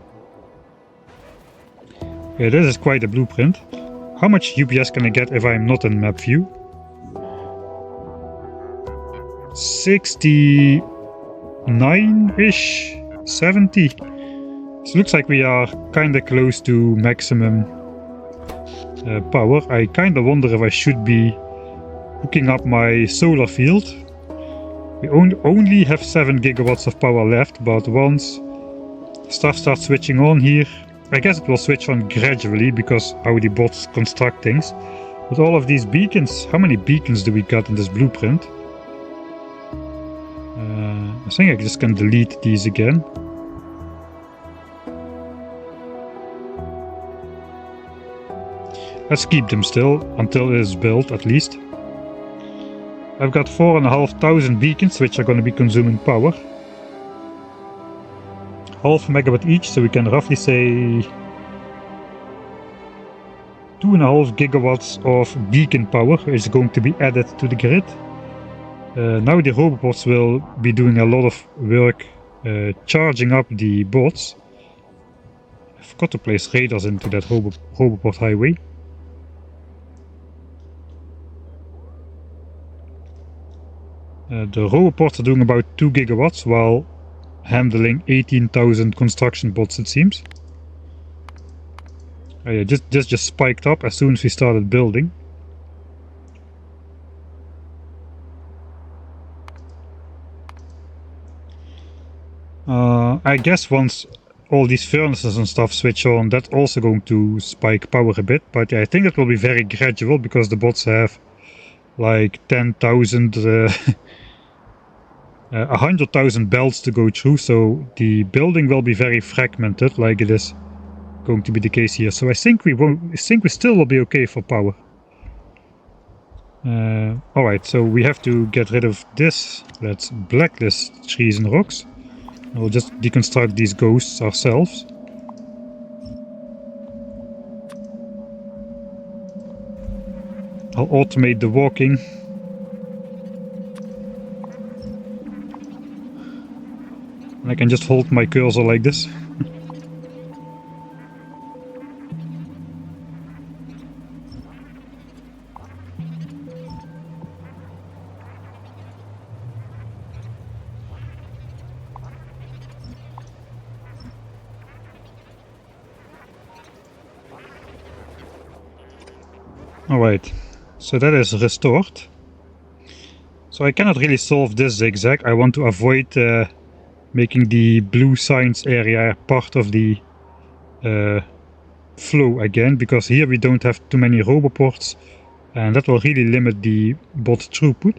Yeah, this is quite a blueprint. How much UPS can I get if I'm not in map view? 69-ish, 70. So it looks like we are kinda close to maximum power. I kinda wonder if I should be hooking up my solar field. We only have 7 gigawatts of power left, but once stuff starts switching on here, I guess it will switch on gradually because how the bots construct things. But all of these beacons, how many beacons do we got in this blueprint? I think I just can delete these again. Let's keep them still until it is built at least. I've got 4,500 beacons which are going to be consuming power. Half megawatt each, so we can roughly say 2.5 gigawatts of beacon power is going to be added to the grid. Now the roboports will be doing a lot of work charging up the bots. I forgot to place radars into that roboport highway. The roboports are doing about 2 gigawatts while handling 18,000 construction bots, it seems. Oh yeah, this just spiked up as soon as we started building. I guess once all these furnaces and stuff switch on, that's also going to spike power a bit. But yeah, I think it will be very gradual because the bots have like 10,000, 100,000 belts to go through. So the building will be very fragmented, like it is going to be the case here. So I think we still will be okay for power. Alright, so we have to get rid of this. Let's blacklist trees and rocks. We'll just deconstruct these ghosts ourselves. I'll automate the walking. And I can just hold my cursor like this. Alright, so that is restored. So I cannot really solve this zigzag. I want to avoid making the blue signs area part of the flow again, because here we don't have too many roboports and that will really limit the bot throughput.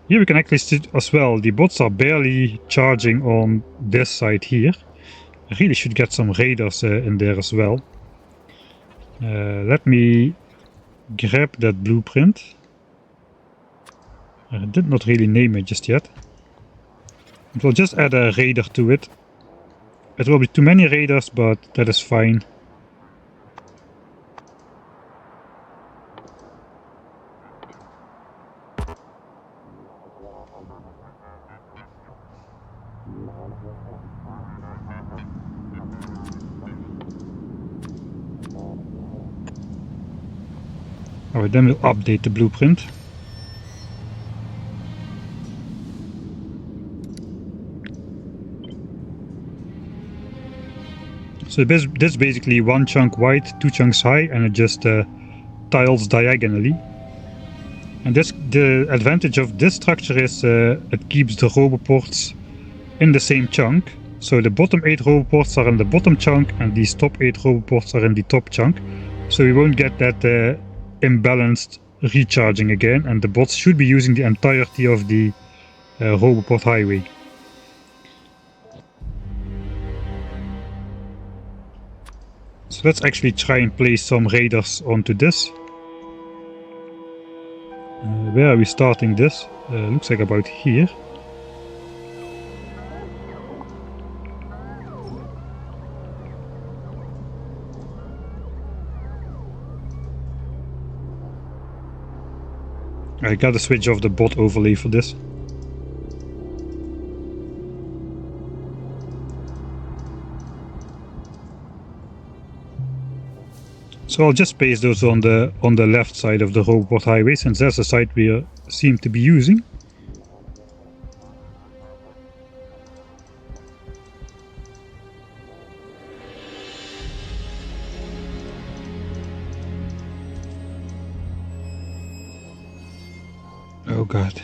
Here we can actually see as well, the bots are barely charging on this side here. I really should get some radars in there as well. Let me grab that blueprint. I did not really name it just yet. It will just add a radar to it. It will be too many radars, but that is fine. Alright, then we'll update the blueprint. So this is basically one chunk wide, 2 chunks high, and it just tiles diagonally. And the advantage of this structure is it keeps the roboports in the same chunk. So the bottom 8 roboports are in the bottom chunk and these top 8 roboports are in the top chunk. So we won't get that imbalanced recharging again, and the bots should be using the entirety of the roboport highway. So let's actually try and place some radars onto this. Where are we starting this? Looks like about here. I gotta switch off the bot overlay for this. So I'll just paste those on the left side of the roboport highway, since that's the side we seem to be using. Oh god.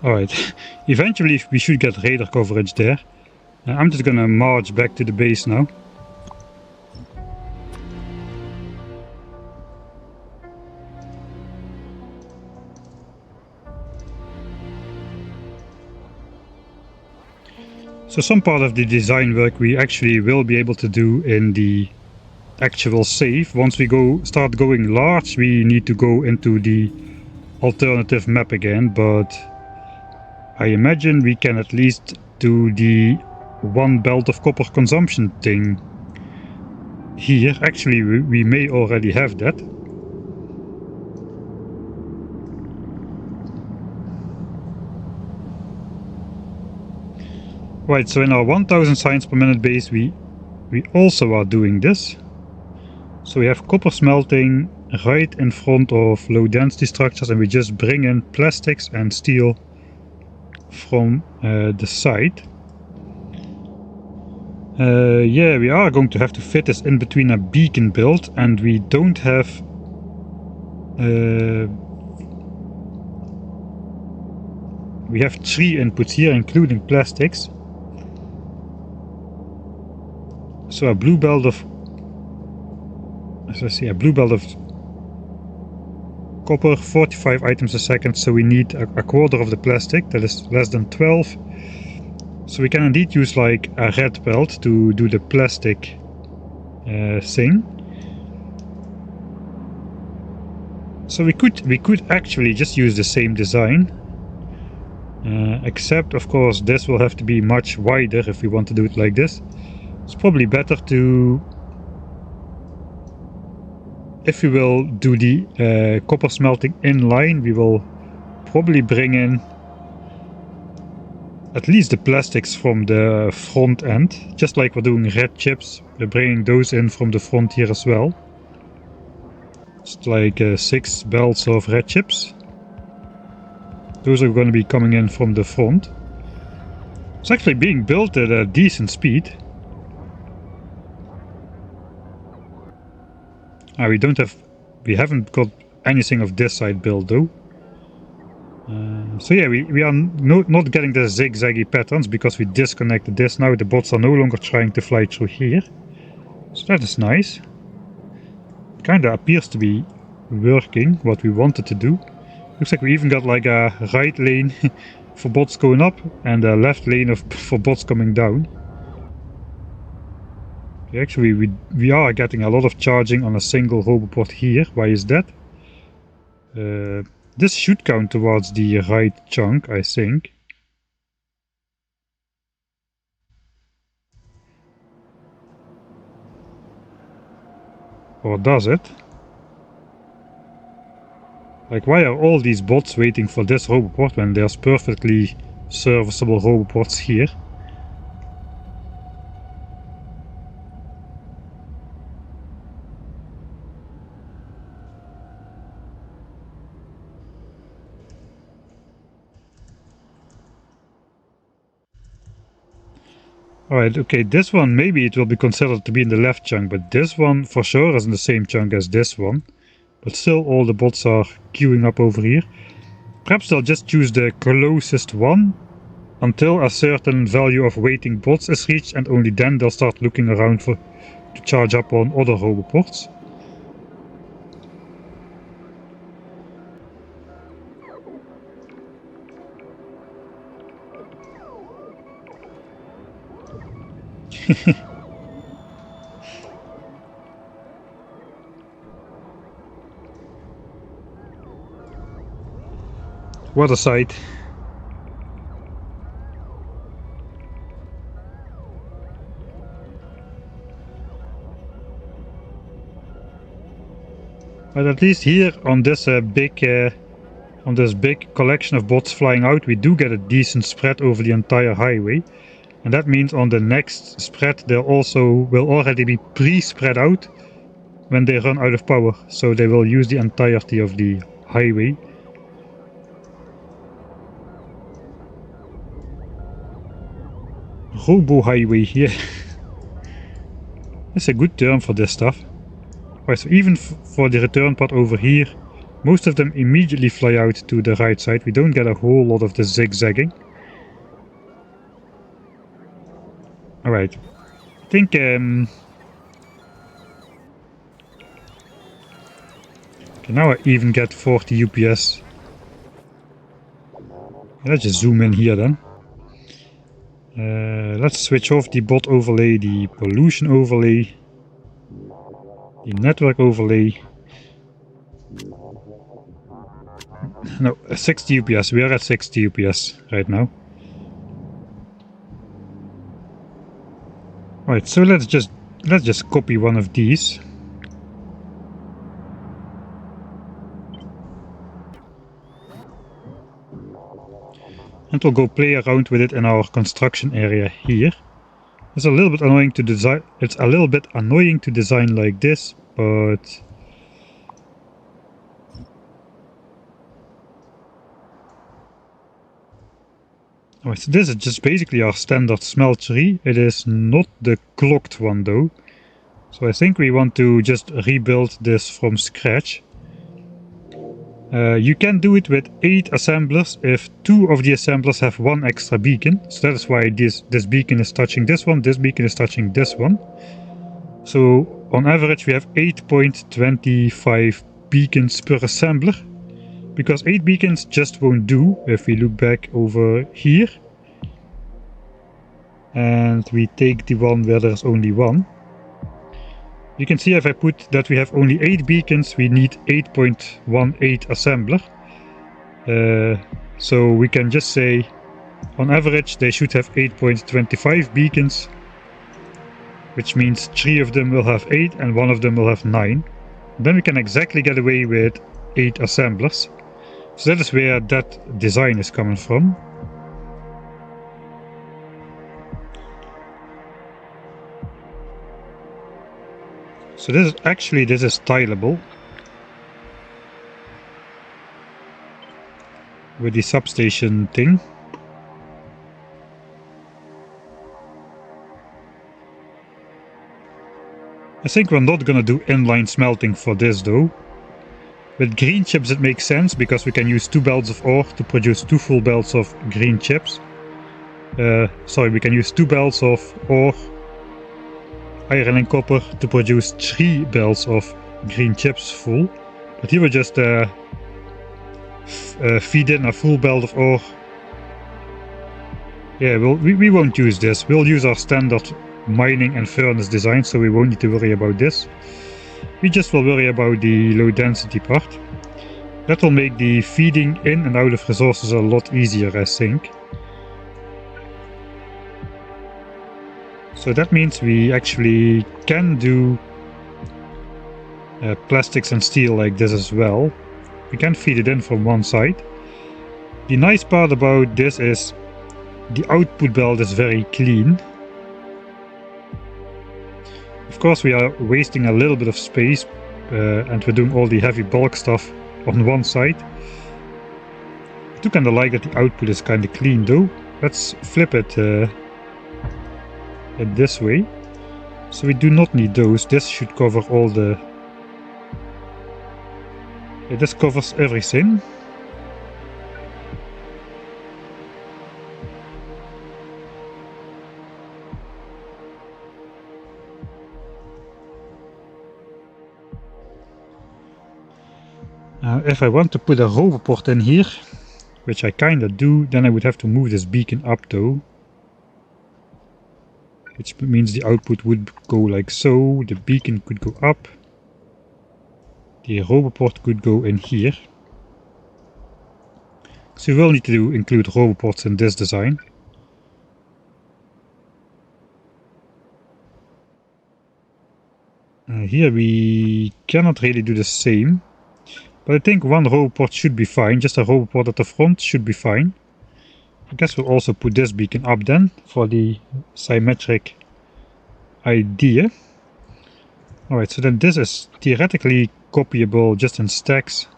Alright, eventually we should get radar coverage there. I'm just gonna march back to the base now. So some part of the design work we actually will be able to do in the actual save. Once we start going large, we need to go into the alternative map again, but I imagine we can at least do the one belt of copper consumption thing here. Actually, we may already have that. Right, so in our 1000 signs per minute base we also are doing this. So we have copper smelting right in front of low density structures, and we just bring in plastics and steel from the side. Yeah, we are going to have to fit this in between a beacon build, and we don't have we have 3 inputs here, including plastics. So a blue belt of, as I see, a blue belt of copper, 45 items a second, so we need a quarter of the plastic, that is less than 12. So we can indeed use like a red belt to do the plastic thing. So we could actually just use the same design, except of course this will have to be much wider if we want to do it like this. It's probably better to, if we will do the copper smelting in line, we will probably bring in at least the plastics from the front end, just like we're doing red chips. We're bringing those in from the front here as well. It's like 6 belts of red chips. Those are going to be coming in from the front. It's actually being built at a decent speed. We haven't got anything of this side built though. So yeah, we are not getting the zigzaggy patterns because we disconnected this. Now the bots are no longer trying to fly through here. So that is nice. Kinda appears to be working what we wanted to do. Looks like we even got like a right lane for bots going up and a left lane for bots coming down. Actually, we are getting a lot of charging on a single roboport here. Why is that? This should count towards the right chunk, I think. Or does it? Like, why are all these bots waiting for this roboport when there's perfectly serviceable roboports here. Alright, okay, this one maybe it will be considered to be in the left chunk, but this one for sure is in the same chunk as this one. But still all the bots are queuing up over here. Perhaps they'll just choose the closest one until a certain value of waiting bots is reached, and only then they'll start looking around to charge up on other roboports. What a sight. But at least here on this big collection of bots flying out, we do get a decent spread over the entire highway. And that means on the next spread they also will already be pre-spread out when they run out of power. So they will use the entirety of the highway. Robo-highway here. That's a good term for this stuff. Right, so even for the return part over here, most of them immediately fly out to the right side. We don't get a whole lot of the zigzagging. Alright, I think okay, now I even get 40 UPS. Let's just zoom in here then. Let's switch off the bot overlay, the pollution overlay, the network overlay. No, 60 UPS. We are at 60 UPS right now. Right, so let's just copy one of these. And we'll go play around with it in our construction area here. It's a little bit annoying to design. It's a little bit annoying to design like this, but alright, so this is just basically our standard smeltery. It is not the clocked one though. So I think we want to just rebuild this from scratch. You can do it with 8 assemblers if 2 of the assemblers have 1 extra beacon. So that is why this beacon is touching this one, this beacon is touching this one. So on average we have 8.25 beacons per assembler. Because 8 beacons just won't do if we look back over here. And we take the one where there's only 1. You can see if I put that we have only 8 beacons, we need 8.18 assembler. So we can just say, on average, they should have 8.25 beacons, which means 3 of them will have 8 and 1 of them will have 9. Then we can exactly get away with 8 assemblers. So that is where that design is coming from. So this is stylable with the substation thing. I think we're not gonna do inline smelting for this though. With green chips it makes sense because we can use 2 belts of ore to produce 2 full belts of green chips. We can use 2 belts of ore, iron and copper to produce 3 belts of green chips full. But here we just feed in a full belt of ore. Yeah, we won't use this. We'll use our standard mining and furnace design, so we won't need to worry about this. We just will worry about the low density part. That will make the feeding in and out of resources a lot easier, I think. So that means we actually can do plastics and steel like this as well. We can feed it in from one side. The nice part about this is the output belt is very clean. Of course we are wasting a little bit of space and we're doing all the heavy bulk stuff on one side. I do kind of like that the output is kind of clean though. Let's flip it in this way. So we do not need those. This should cover all the... Yeah, this covers everything. If I want to put a roboport in here, which I kinda do, then I would have to move this beacon up though. Which means the output would go like so, the beacon could go up. The roboport could go in here. So we will need to include roboports in this design. Here we cannot really do the same. But I think one roboport should be fine, just a roboport at the front should be fine. I guess we'll also put this beacon up then, for the symmetric idea. Alright, so then this is theoretically copyable just in stacks,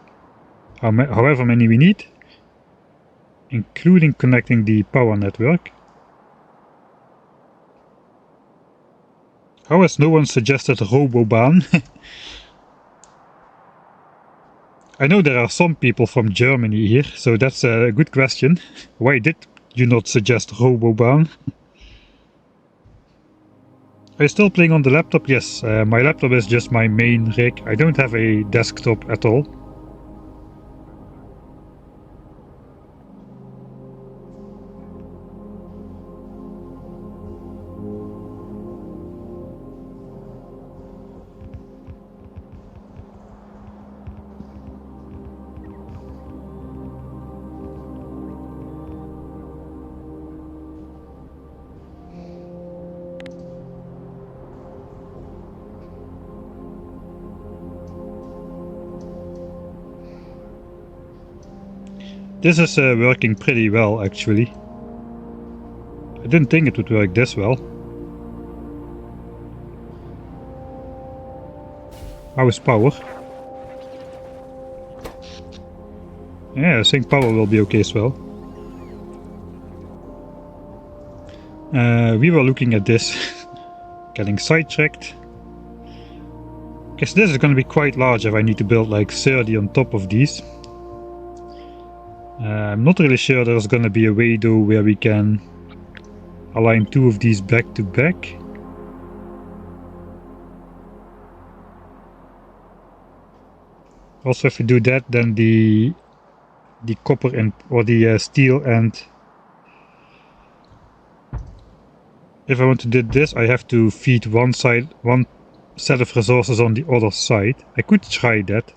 however many we need, including connecting the power network. How has no one suggested Robobahn? I know there are some people from Germany here, so that's a good question. Why did you not suggest Robobahn? Are you still playing on the laptop? Yes, my laptop is just my main rig. I don't have a desktop at all. This is working pretty well, actually. I didn't think it would work this well. How is power? Yeah, I think power will be okay as well. We were looking at this, getting sidetracked. Guess this is going to be quite large if I need to build like 30 on top of these. I'm not really sure there's going to be a way though where we can align two of these back to back. Also, if we do that, then the copper and or the steel end. If I want to do this, I have to feed one set of resources on the other side. I could try that.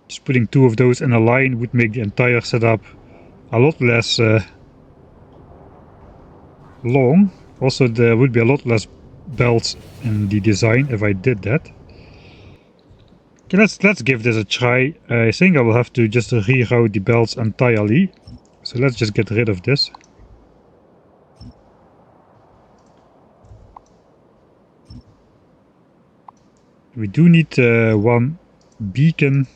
Just putting two of those in a line would make the entire setup a lot less long. Also, there would be a lot less belts in the design if I did that. Okay, let's give this a try. I think I will have to just reroute the belts entirely. So let's just get rid of this. We do need one beacon.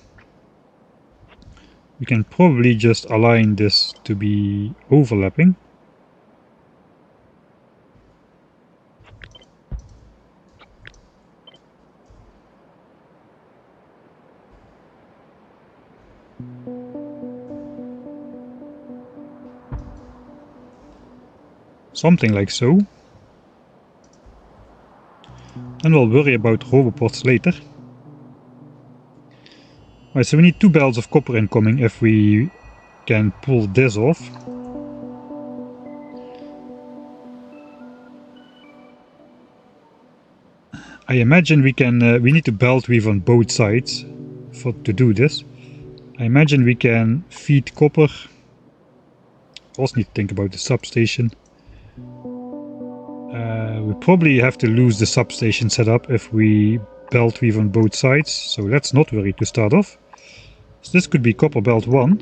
We can probably just align this to be overlapping. Something like so. And we'll worry about roboports later. Alright, so we need 2 belts of copper incoming if we can pull this off. I imagine we can, we need to belt weave on both sides to do this. I imagine we can feed copper. Also need to think about the substation. We probably have to lose the substation setup if we belt weave on both sides, so let's not worry to start off. So this could be copper belt 1.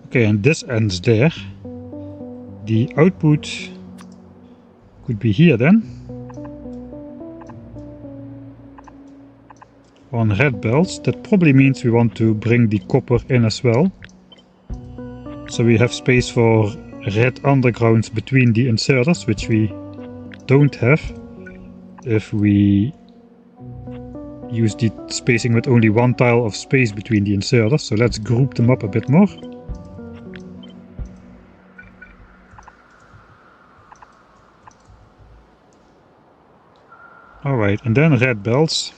Okay, and this ends there. The output could be here then. On red belts. That probably means we want to bring the copper in as well. So we have space for red undergrounds between the inserters, which we don't have if we use the spacing with only one tile of space between the inserters. So let's group them up a bit more. Alright, and then red belts.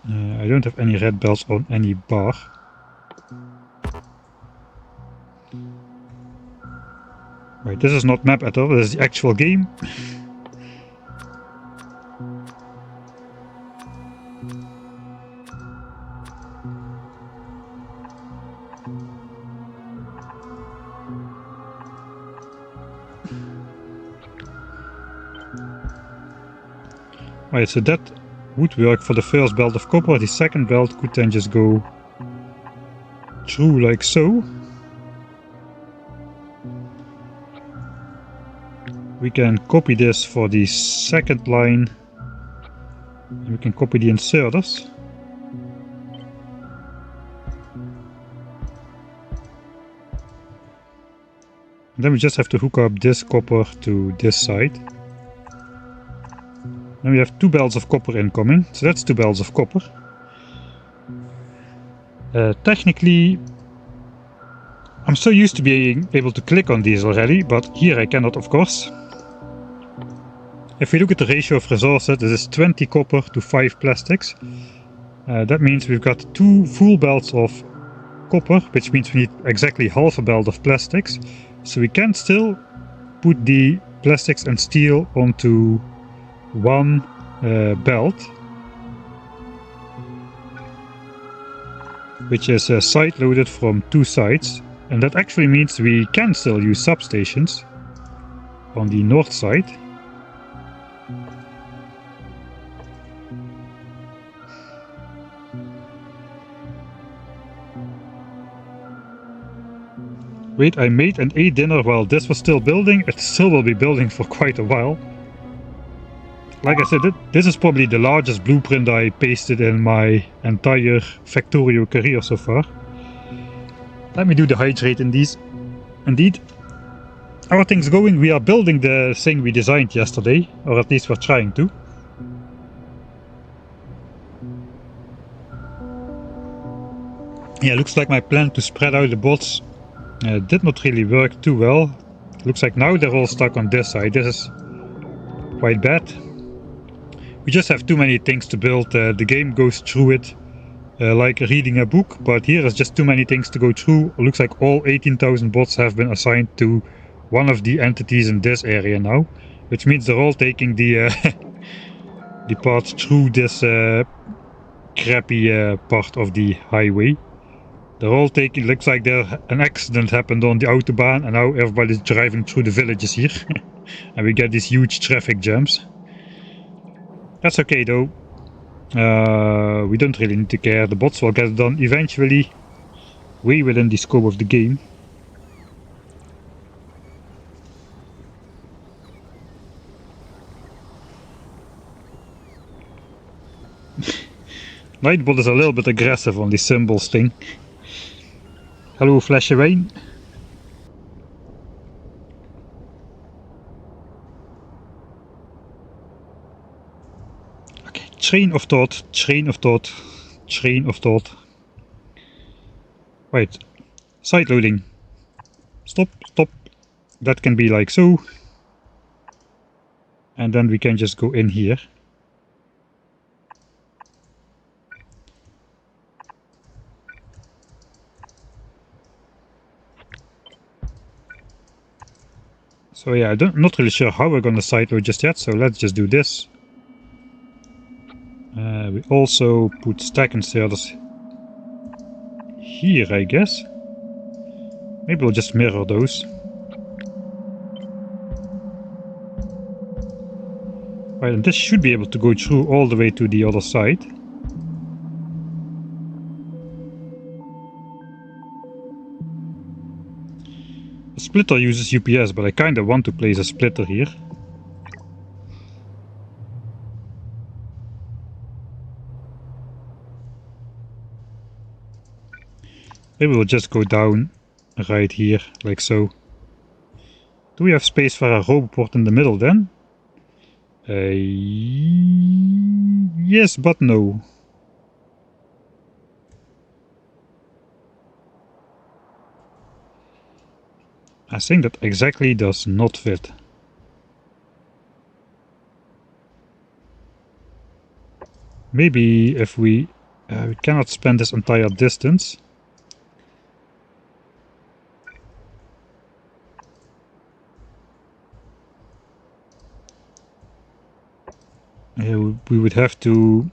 I don't have any red belts on any bar. Right, this is not map at all, this is the actual game. Right, so that would work for the first belt of copper. The second belt could then just go through like so. We can copy this for the second line. We can copy the inserters. And then we just have to hook up this copper to this side. Then we have 2 belts of copper incoming, so that's 2 belts of copper. Technically, I'm so used to being able to click on these already, but here I cannot, of course. If we look at the ratio of resources, this is 20 copper to 5 plastics. That means we've got 2 full belts of copper, which means we need exactly half a belt of plastics. So we can still put the plastics and steel onto one belt, which is side loaded from 2 sides, and that actually means we can still use substations on the north side. Wait, I made and ate dinner while this was still building. It still will be building for quite a while. Like I said, this is probably the largest blueprint I pasted in my entire Factorio career so far. Let me do the hydrate in these. Indeed, how are things going? We are building the thing we designed yesterday, or at least we're trying to. Yeah, looks like my plan to spread out the bots did not really work too well. Looks like now they're all stuck on this side. This is quite bad. We just have too many things to build. The game goes through it like reading a book, but here is just too many things to go through. It looks like all 18,000 bots have been assigned to one of the entities in this area now, which means they're all taking the the path through this crappy part of the highway. They're all taking, looks like an accident happened on the autobahn and now everybody's driving through the villages here. And we get these huge traffic jams. That's okay though. We don't really need to care. The bots will get it done eventually, way within the scope of the game. Nightbot is a little bit aggressive on the symbols thing. Hello, Flash of Rain. Okay, train of thought, train of thought, train of thought. Right, side loading. Stop, stop. That can be like so. And then we can just go in here. So yeah, I'm not really sure how we're gonna sideload just yet, so let's just do this. We also put stack inserters here, I guess. Maybe we'll just mirror those. Right, and this should be able to go through all the way to the other side. The splitter uses UPS, but I kinda want to place a splitter here. Maybe we'll just go down right here, like so. Do we have space for a roboport in the middle then? Yes, but no. I think that exactly does not fit. Maybe if we cannot spend this entire distance. We would have to...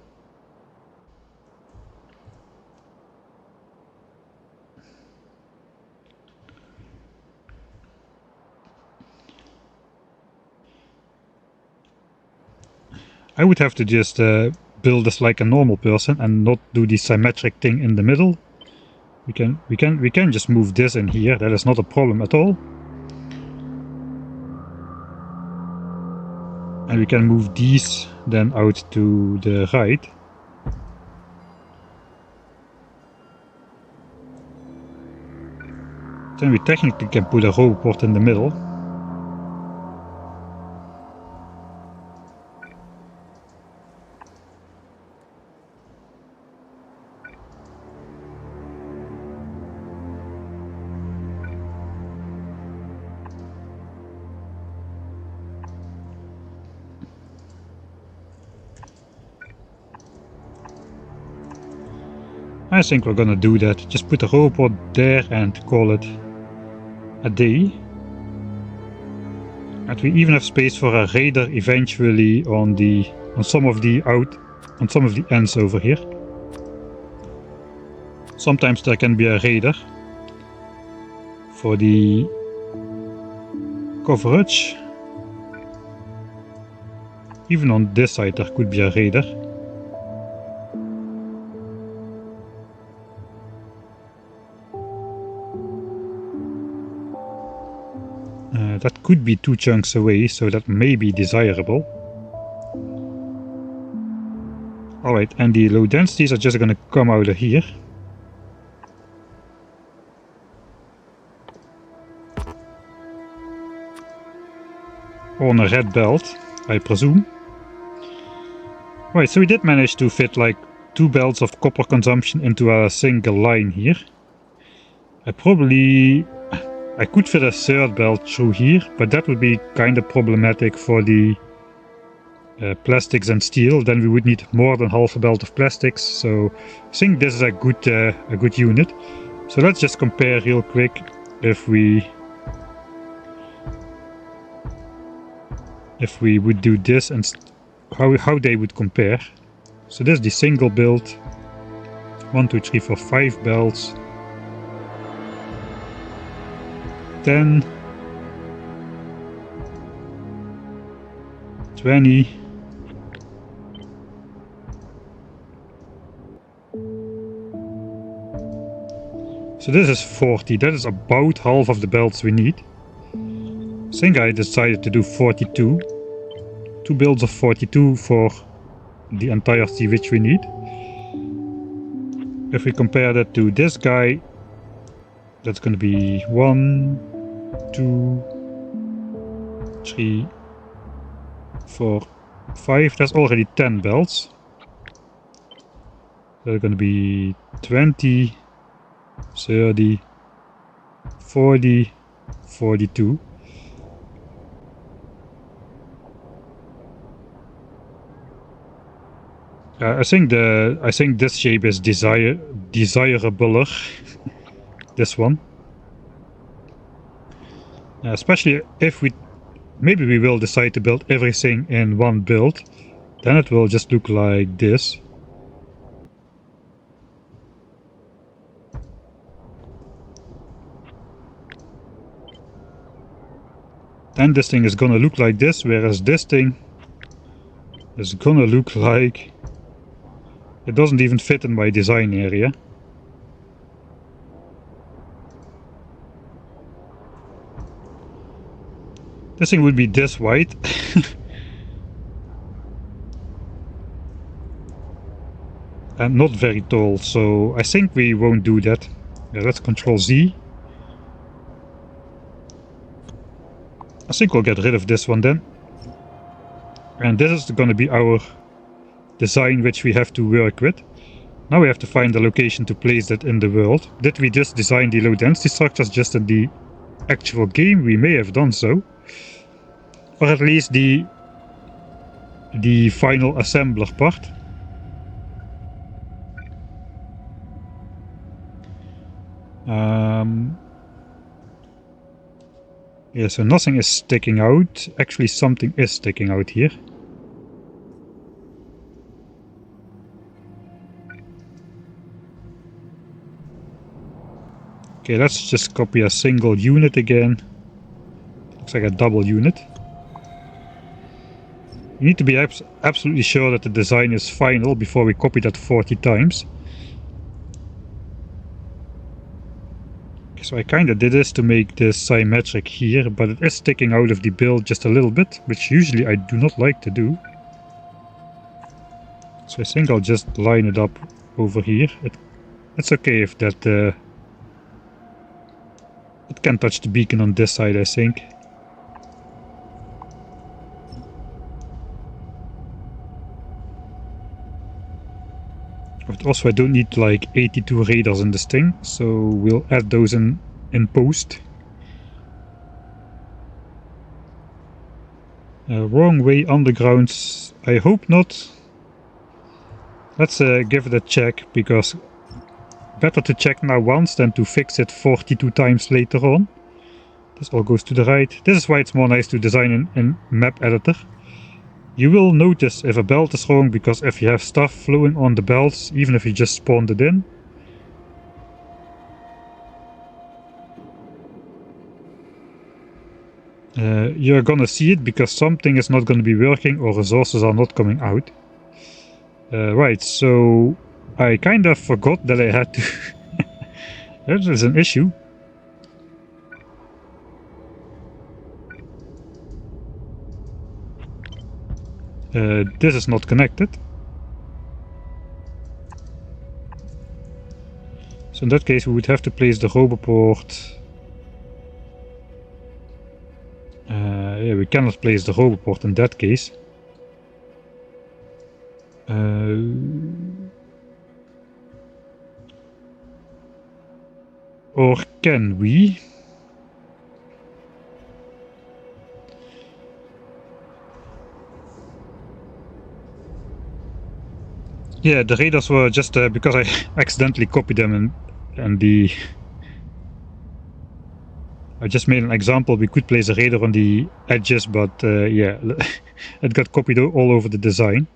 I would have to just build this like a normal person and not do the symmetric thing in the middle. We can just move this in here. That is not a problem at all. And we can move these then out to the right. Then we technically can put a roboport in the middle. I think we're gonna do that. Just put a roboport there and call it a day. And we even have space for a radar eventually on some of the ends over here. Sometimes there can be a radar for the coverage. Even on this side there could be a radar. That could be 2 chunks away, so that may be desirable. Alright, and the low densities are just gonna come out of here. On a red belt, I presume. Right, so we did manage to fit like 2 belts of copper consumption into a single line here. I could fit a 3rd belt through here, but that would be kind of problematic for the plastics and steel. Then we would need more than half a belt of plastics, so I think this is a good unit. So let's just compare real quick if we would do this and how they would compare. So this is the single build. 1, 2, 3, 4, 5 belts. 10, 20, so this is 40. That is about half of the belts we need. I think I decided to do 42. 2 builds of 42 for the entirety which we need. If we compare that to this guy, that's going to be 1, 2, 3, 4, 5. That's already 10 belts. They're going to be 20, 30, 40, 42. I think this shape is desirabler. This one. Especially if maybe we will decide to build everything in one build. Then it will just look like this. Then this thing is gonna look like this, whereas this thing It's gonna look like it doesn't even fit in my design area. This thing would be this wide. And not very tall, so I think we won't do that. Yeah, let's Control Z. I think we'll get rid of this one then. And this is going to be our design which we have to work with. Now we have to find a location to place that in the world. Did we just design the low density structures just in the actual game? We may have done so. Or at least the final assembler part. Yeah, so nothing is sticking out. Actually, something is sticking out here. Okay, let's just copy a single unit again. Looks like a double unit. You need to be absolutely sure that the design is final before we copy that 40 times. So I kinda did this to make this symmetric here, but it is sticking out of the build just a little bit, which usually I do not like to do. So I think I'll just line it up over here. It's okay if that... it can touch the beacon on this side, I think. But also I don't need like 82 radars in this thing, so we'll add those in post. Wrong way undergrounds, I hope not. Let's give it a check, because better to check now once than to fix it 42 times later on. This all goes to the right. This is why it's more nice to design in map editor. You will notice if a belt is wrong, because if you have stuff flowing on the belts, even if you just spawned it in, you're gonna see it because something is not gonna be working or resources are not coming out. Right, so I kind of forgot that I had to... That is an issue. This is not connected. So in that case we would have to place the roboport. Yeah, we cannot place the roboport in that case. Or can we? Yeah, the radars were just because I accidentally copied them and I just made an example. We could place a radar on the edges, but yeah, it got copied all over the design.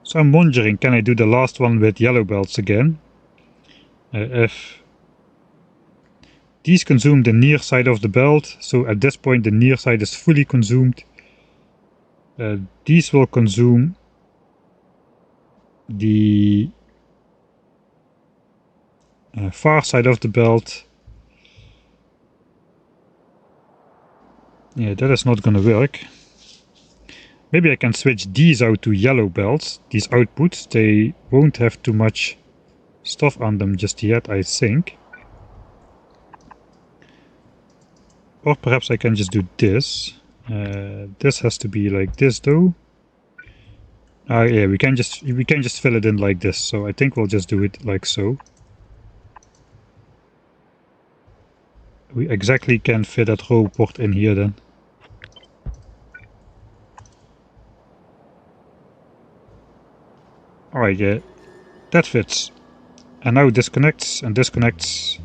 So I'm wondering, can I do the last one with yellow belts again? If these consume the near side of the belt, so at this point the near side is fully consumed. These will consume the far side of the belt. Yeah, that is not gonna work. Maybe I can switch these out to yellow belts, these outputs. They won't have too much stuff on them just yet, I think. Or perhaps I can just do this. This has to be like this though. Yeah, we can just fill it in like this, so I think we'll just do it like so. We exactly can fit that roboport in here then. Alright, yeah, that fits. And now disconnects and disconnects.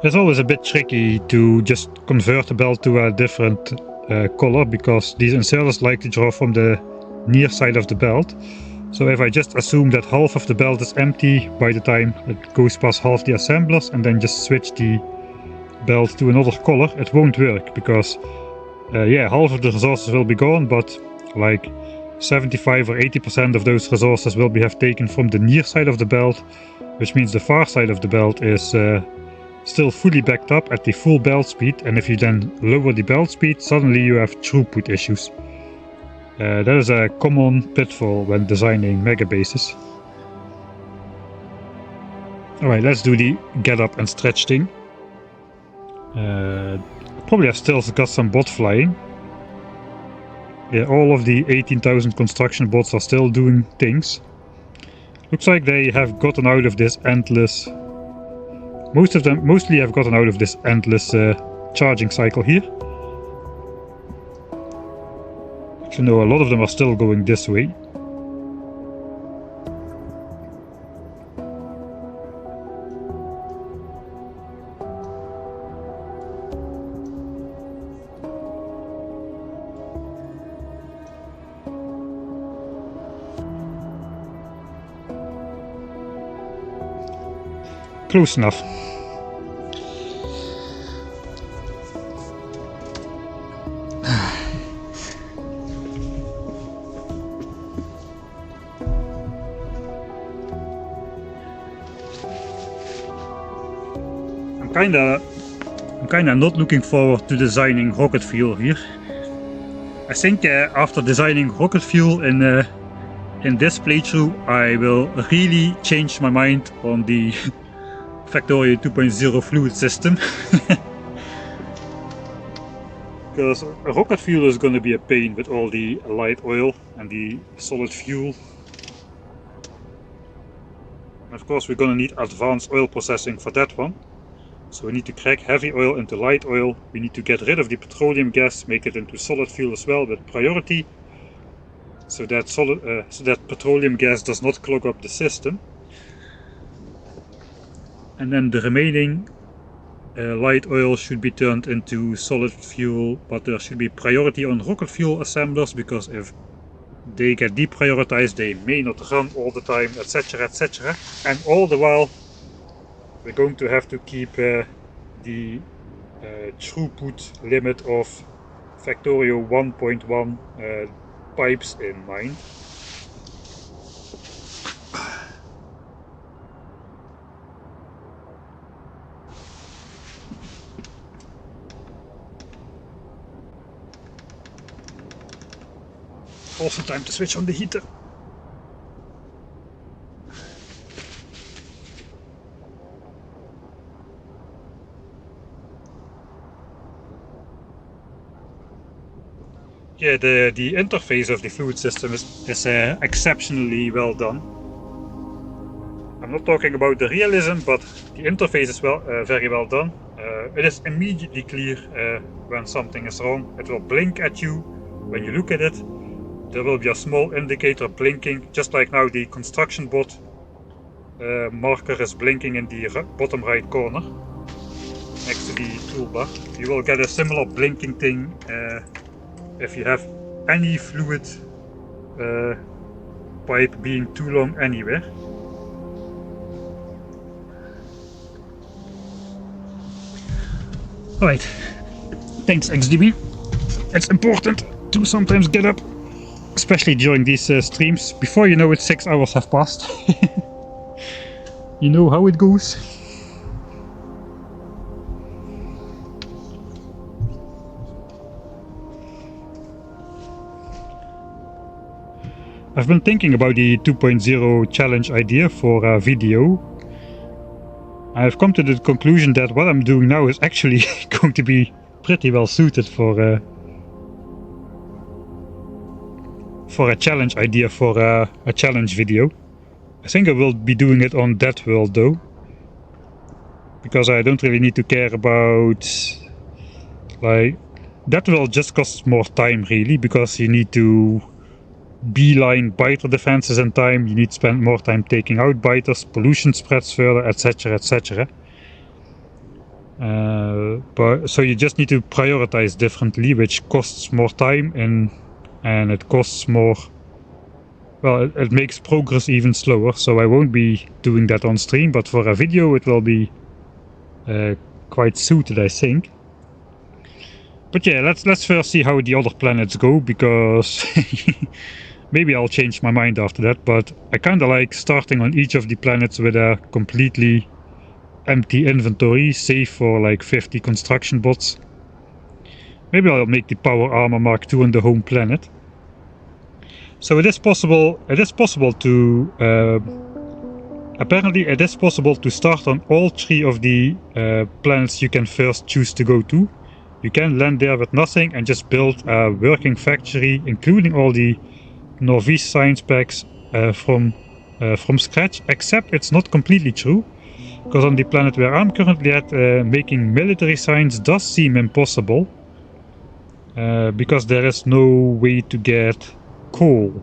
It's always a bit tricky to just convert a belt to a different color, because these inserters like to draw from the near side of the belt. So if I just assume that half of the belt is empty by the time it goes past half the assemblers and then just switch the belt to another color, it won't work, because yeah, half of the resources will be gone, but like 75 or 80% of those resources will have taken from the near side of the belt, which means the far side of the belt is still fully backed up at the full belt speed, and if you then lower the belt speed, suddenly you have throughput issues. That is a common pitfall when designing megabases. Alright, let's do the get up and stretch thing. Probably have still got some bot flying. Yeah, all of the 18,000 construction bots are still doing things. Looks like they have gotten out of this endless... Most of them mostly have gotten out of this endless charging cycle here. Actually no, a lot of them are still going this way. Close enough. I'm kinda not looking forward to designing rocket fuel here. I think after designing rocket fuel in this playthrough, I will really change my mind on the Factorio 2.0 fluid system. Because rocket fuel is going to be a pain with all the light oil and the solid fuel. And of course we're going to need advanced oil processing for that one. So we need to crack heavy oil into light oil. We need to get rid of the petroleum gas, make it into solid fuel as well with priority, so that petroleum gas does not clog up the system. And then the remaining light oil should be turned into solid fuel, but there should be priority on rocket fuel assemblers, because if they get deprioritized, they may not run all the time, etc, etc. And all the while we're going to have to keep the throughput limit of Factorio 1.1 pipes in mind. Also time to switch on the heater. Yeah, the interface of the fluid system is exceptionally well done. I'm not talking about the realism, but the interface is very well done. It is immediately clear when something is wrong. It will blink at you when you look at it. There will be a small indicator blinking, just like now the construction bot marker is blinking in the bottom right corner next to the toolbar. You will get a similar blinking thing if you have any fluid pipe being too long anywhere. Alright, thanks XDB. It's important to sometimes get up, especially during these streams. Before you know it, 6 hours have passed. You know how it goes. I've been thinking about the 2.0 challenge idea for a video. I've come to the conclusion that what I'm doing now is actually going to be pretty well suited for a challenge idea for a challenge video. I think I will be doing it on that world though, because I don't really need to care about, like, that world just costs more time really, because you need to beeline biter defenses in time, you need to spend more time taking out biters, pollution spreads further, etc, etc. But so you just need to prioritize differently, which costs more time and it costs more. Well, it makes progress even slower. So I won't be doing that on stream, but for a video it will be quite suited, I think. But yeah, let's first see how the other planets go, because maybe I'll change my mind after that. But I kind of like starting on each of the planets with a completely empty inventory, save for like 50 construction bots. Maybe I'll make the power armor Mark II on the home planet. So it is possible. It is possible to. Apparently, it is possible to start on all 3 of the planets you can first choose to go to. You can land there with nothing and just build a working factory, including all the Norvège science packs from scratch. Except it's not completely true, because on the planet where I'm currently at, making military science does seem impossible, because there is no way to get coal,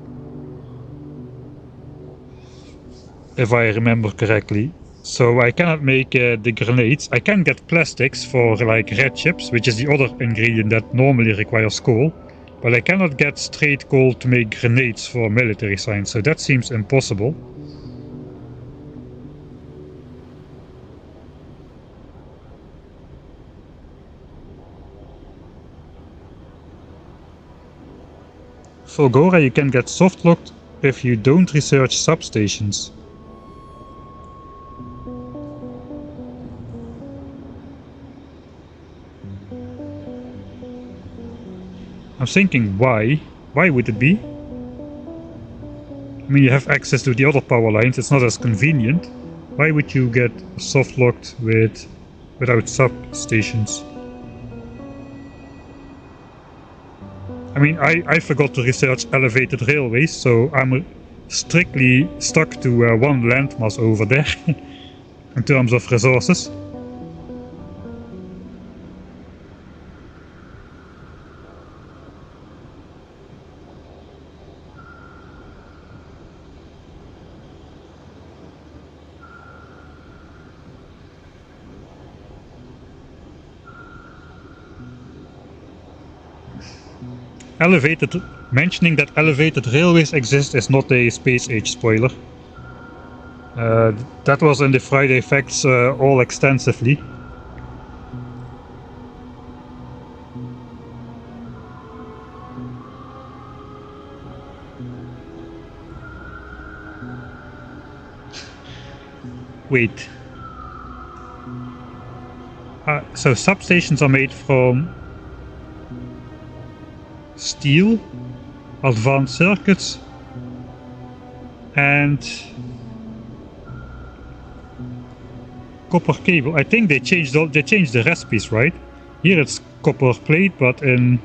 if I remember correctly. So I cannot make the grenades. I can get plastics for like red chips, which is the other ingredient that normally requires coal, but I cannot get straight coal to make grenades for military science, so that seems impossible. For Gora you can get soft locked if you don't research substations. I'm thinking why? Why would it be? I mean, you have access to the other power lines, it's not as convenient. Why would you get soft locked without substations? I mean, I forgot to research elevated railways, so I'm strictly stuck to one landmass over there in terms of resources. Mentioning that elevated railways exist is not a space age spoiler. That was in the Friday Facts all extensively. Wait. So substations are made from steel, advanced circuits, and copper cable. I think they changed the recipes, right? Here it's copper plate, but in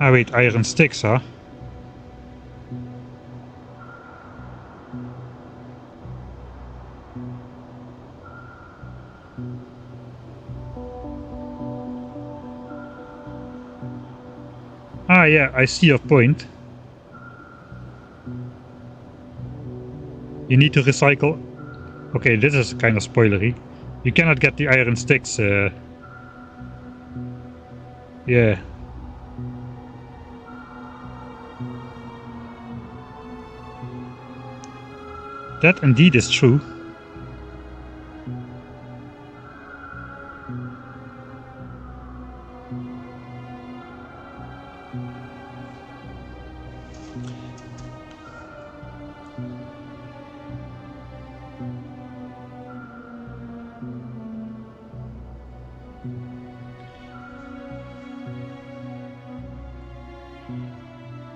wait, iron sticks, huh? Yeah, I see your point. You need to recycle. Okay, this is kind of spoilery. You cannot get the iron sticks. Yeah. That indeed is true.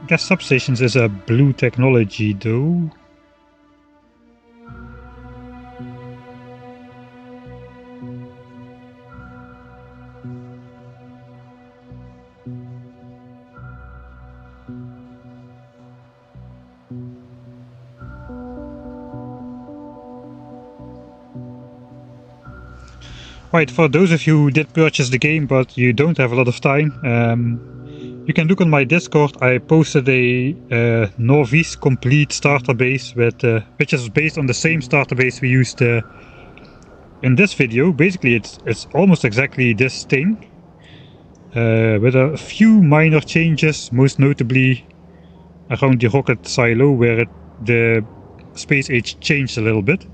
Gas substations is a blue technology though. Right, for those of you who did purchase the game but you don't have a lot of time, You can look on my Discord. I posted a Norvis complete starter base with, which is based on the same starter base we used in this video. Basically, it's almost exactly this thing, with a few minor changes, most notably around the rocket silo, where the space age changed a little bit.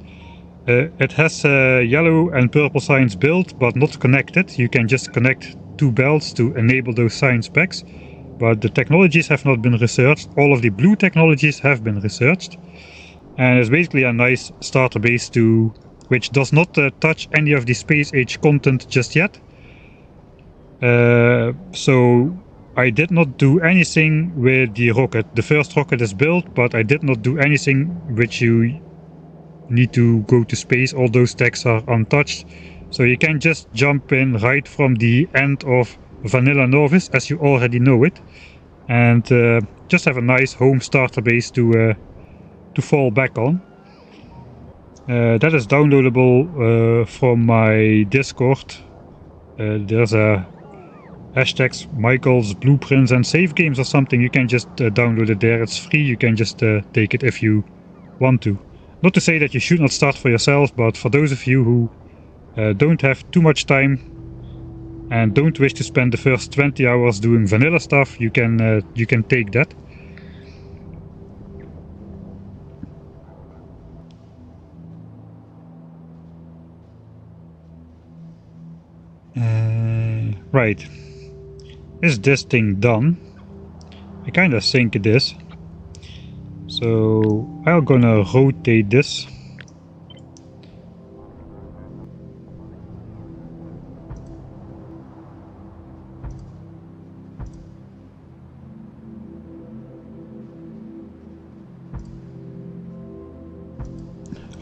It has yellow and purple signs built, but not connected. You can just connect two belts to enable those sign specs, but the technologies have not been researched. All of the blue technologies have been researched, and it's basically a nice starter base which does not touch any of the space age content just yet. So I did not do anything with the rocket. The first rocket is built, but I did not do anything which you need to go to space. All those techs are untouched, so you can just jump in right from the end of Vanilla Norvis, as you already know it, and just have a nice home starter base to fall back on. That is downloadable from my Discord. There's a hashtags Michael's Blueprints and Save Games or something. You can just download it there. It's free. You can just take it if you want to. Not to say that you should not start for yourself, but for those of you who don't have too much time and don't wish to spend the first 20 hours doing vanilla stuff, you can take that. Right. Is this thing done? I kind of think it is. So I'm gonna rotate this.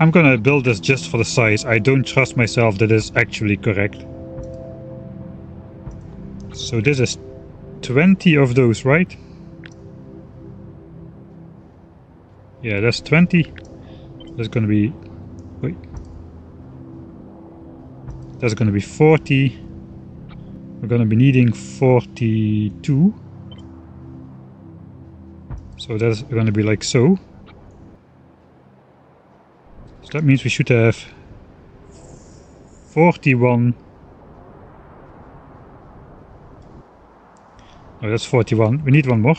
I'm gonna build this just for the size. I don't trust myself that is actually correct. So this is 20 of those, right? Yeah, that's 20. That's gonna be... wait. That's gonna be 40. We're gonna be needing 42. So that's gonna be like so. So that means we should have 41. Oh, that's 41. We need one more.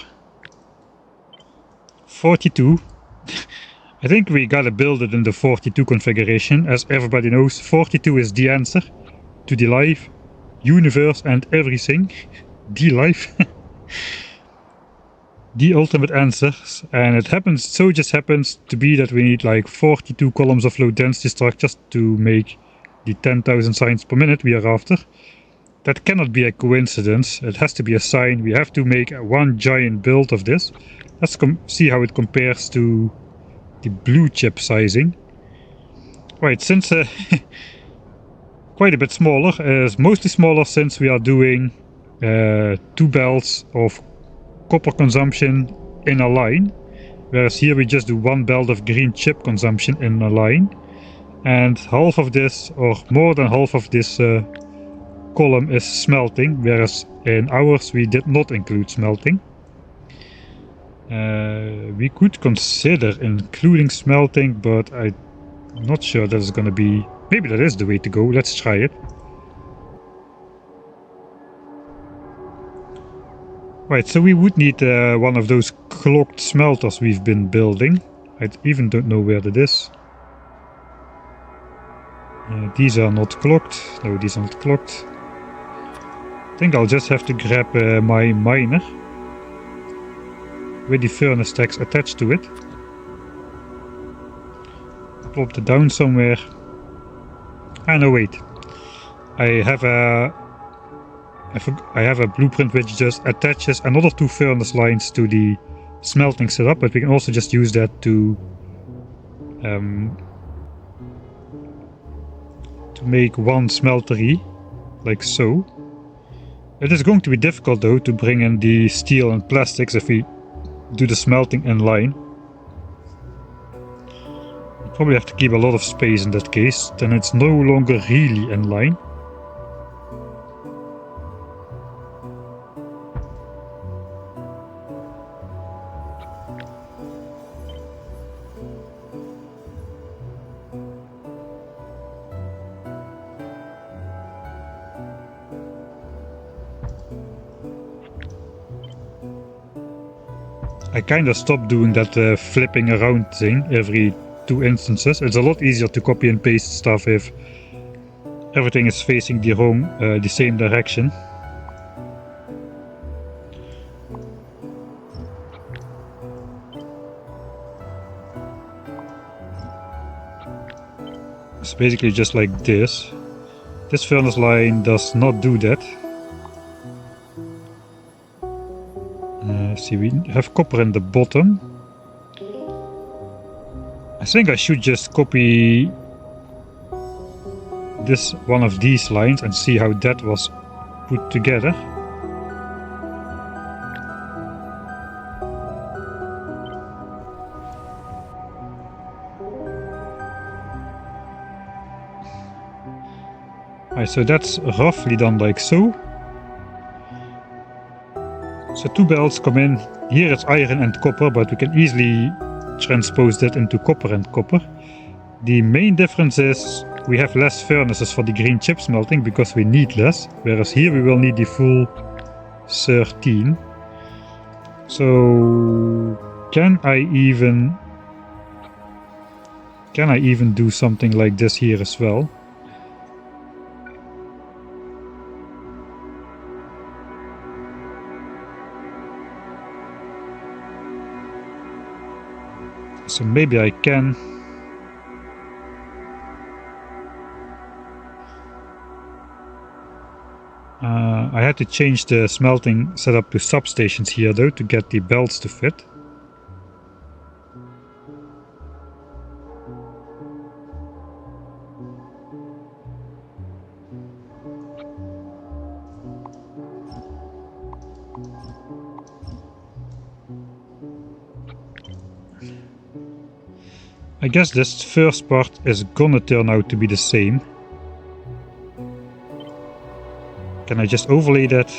42. I think we gotta build it in the 42 configuration. As everybody knows, 42 is the answer to the life, universe and everything. The life. The ultimate answers. And it just happens to be that we need like 42 columns of low density structures to make the 10,000 signs per minute we are after. That cannot be a coincidence. It has to be a sign. We have to make one giant build of this. Let's see how it compares to the blue chip sizing. Right, since quite a bit smaller, mostly smaller since we are doing 2 belts of copper consumption in a line, whereas here we just do 1 belt of green chip consumption in a line, and half of this, or more than half of this column is smelting, whereas in ours we did not include smelting. We could consider including smelting, but I'm not sure that is going to be... maybe that is the way to go. Let's try it. Right, so we would need one of those clocked smelters we've been building. I even don't know where that is. These are not clocked. No, these are not clocked. I think I'll just have to grab my miner with the furnace stacks attached to it. Plop it down somewhere. Ah, no, wait. I have a blueprint which just attaches another 2 furnace lines to the smelting setup, but we can also just use that to make one smeltery, like so. It is going to be difficult though to bring in the steel and plastics if we do the smelting in line. We probably have to keep a lot of space in that case, then it's no longer really in line. I kind of stopped doing that flipping around thing every 2 instances. It's a lot easier to copy and paste stuff if everything is facing the same direction. It's basically just like this. This furnace line does not do that. See, we have copper in the bottom. I think I should just copy this one of these lines and see how that was put together. Alright, so that's roughly done like so. So 2 belts come in. Here it's iron and copper, but we can easily transpose that into copper and copper. The main difference is we have less furnaces for the green chip smelting because we need less, whereas here we will need the full 13. So can I even do something like this here as well? So maybe I can. I had to change the smelting setup to substations here though to get the belts to fit. I guess this first part is gonna turn out to be the same. Can I just overlay that?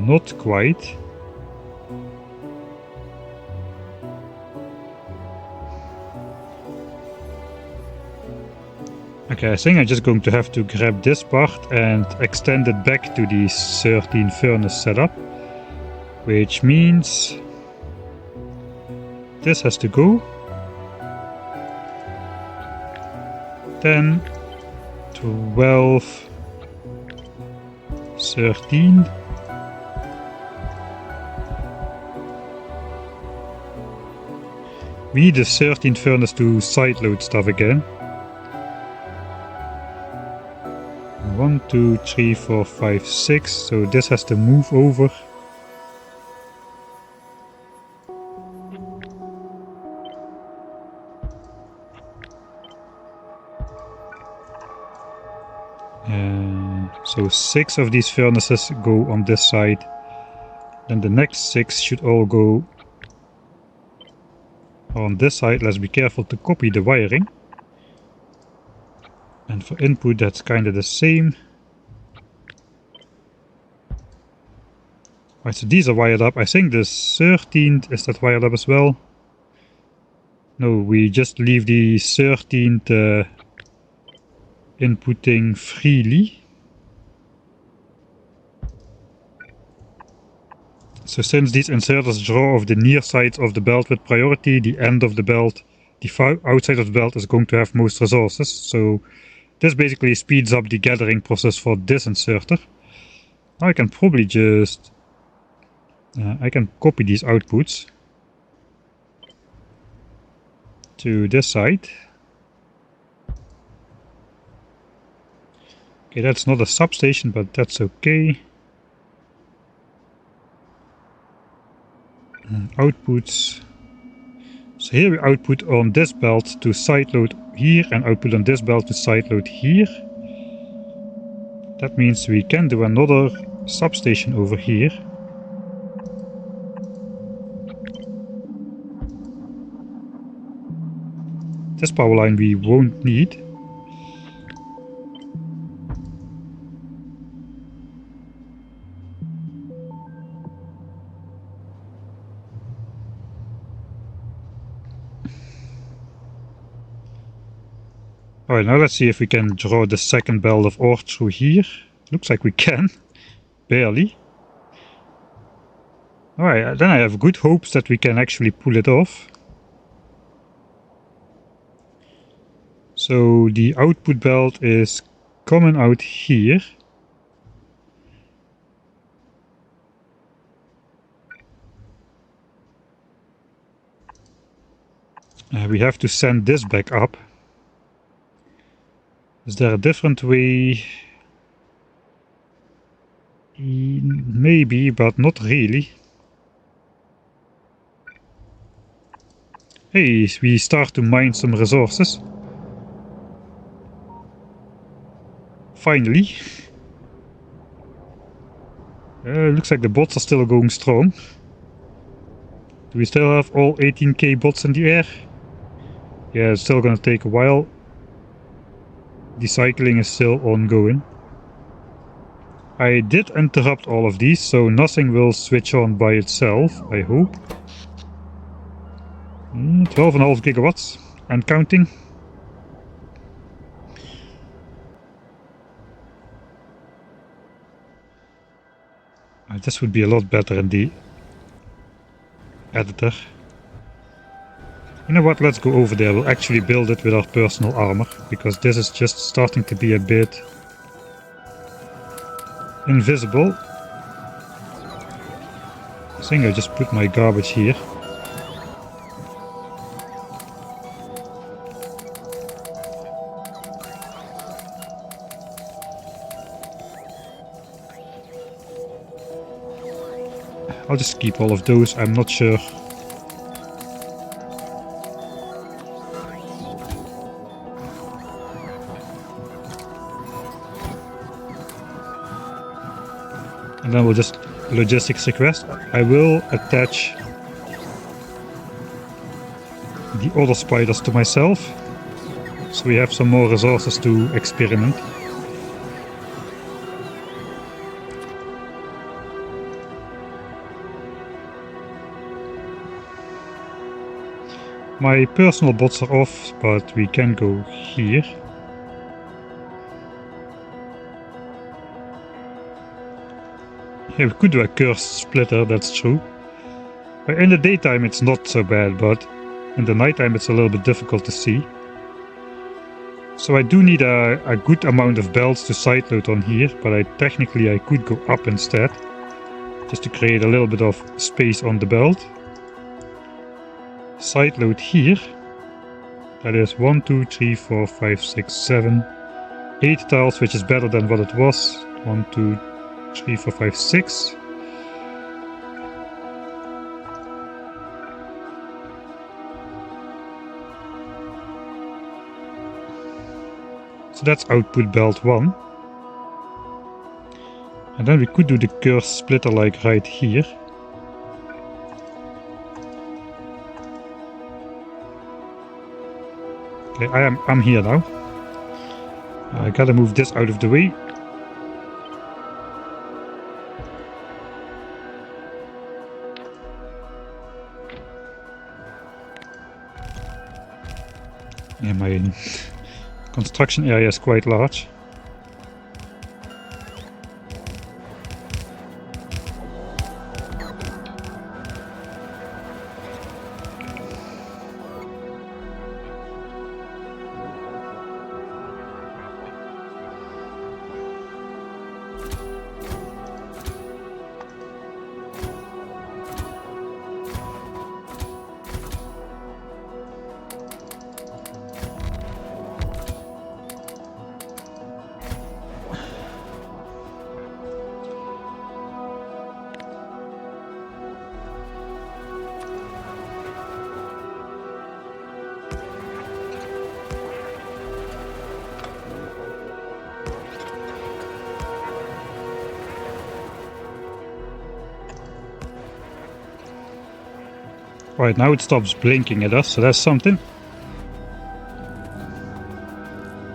Not quite. Okay, I think I'm just going to have to grab this part and extend it back to the 13 furnace setup, which means this has to go. Then 12, 13. We need the 13th furnace to sideload stuff again. 1, 2, 3, 4, 5, 6. So this has to move over. So 6 of these furnaces go on this side. Then the next 6 should all go on this side. Let's be careful to copy the wiring. And for input that's kind of the same. Right, so these are wired up. I think the 13th, is that wired up as well? No, we just leave the 13th inputting freely. So since these inserters draw off the near sides of the belt with priority, the end of the belt, the outside of the belt is going to have most resources. So this basically speeds up the gathering process for this inserter. I can probably just I can copy these outputs to this side. Okay, that's not a substation, but that's okay. Outputs. So here we output on this belt to sideload here and output on this belt to sideload here. That means we can do another substation over here. This power line we won't need. Alright, now let's see if we can draw the second belt of ore through here. Looks like we can. Barely. Alright, then I have good hopes that we can actually pull it off. So the output belt is coming out here. We have to send this back up. Is there a different way? Maybe, but not really. Hey, we start to mine some resources. Finally. Looks like the bots are still going strong. Do we still have all 18k bots in the air? Yeah, it's still gonna take a while. The cycling is still ongoing. I did interrupt all of these, so nothing will switch on by itself, I hope. 12.5 gigawatts and counting. This would be a lot better in the editor. You know what, let's go over there. We'll actually build it with our personal armor, because this is just starting to be a bit invisible. I think I just put my garbage here. I'll just keep all of those, I'm not sure. And then we'll just logistics request. I will attach the other spiders to myself, so we have some more resources to experiment. My personal bots are off, but we can go here. Yeah, we could do a cursed splitter, that's true. In the daytime it's not so bad, but in the nighttime it's a little bit difficult to see. So I do need a good amount of belts to sideload on here, but technically I could go up instead, just to create a little bit of space on the belt. Sideload here. That is 1, 2, 3, 4, 5, 6, 7, 8 tiles, which is better than what it was. 1, 2, 3, 4, 5, 6. So that's output belt 1. And then we could do the cursed splitter like right here. Okay, I'm here now. I gotta move this out of the way. Yeah, my construction area is quite large. Right, now it stops blinking at us, so that's something.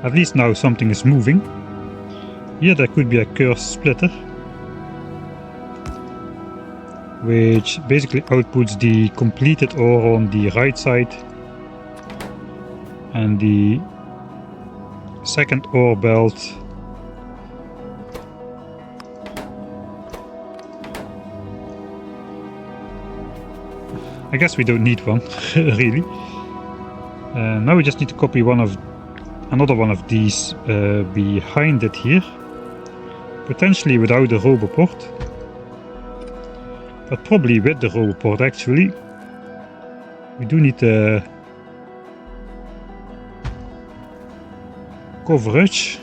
At least now something is moving. Here there could be a cursed splitter, which basically outputs the completed ore on the right side, and the second ore belt I guess we don't need one, really. Now we just need to copy another one of these behind it here. Potentially without the roboport. But probably with the roboport actually. We do need the coverage.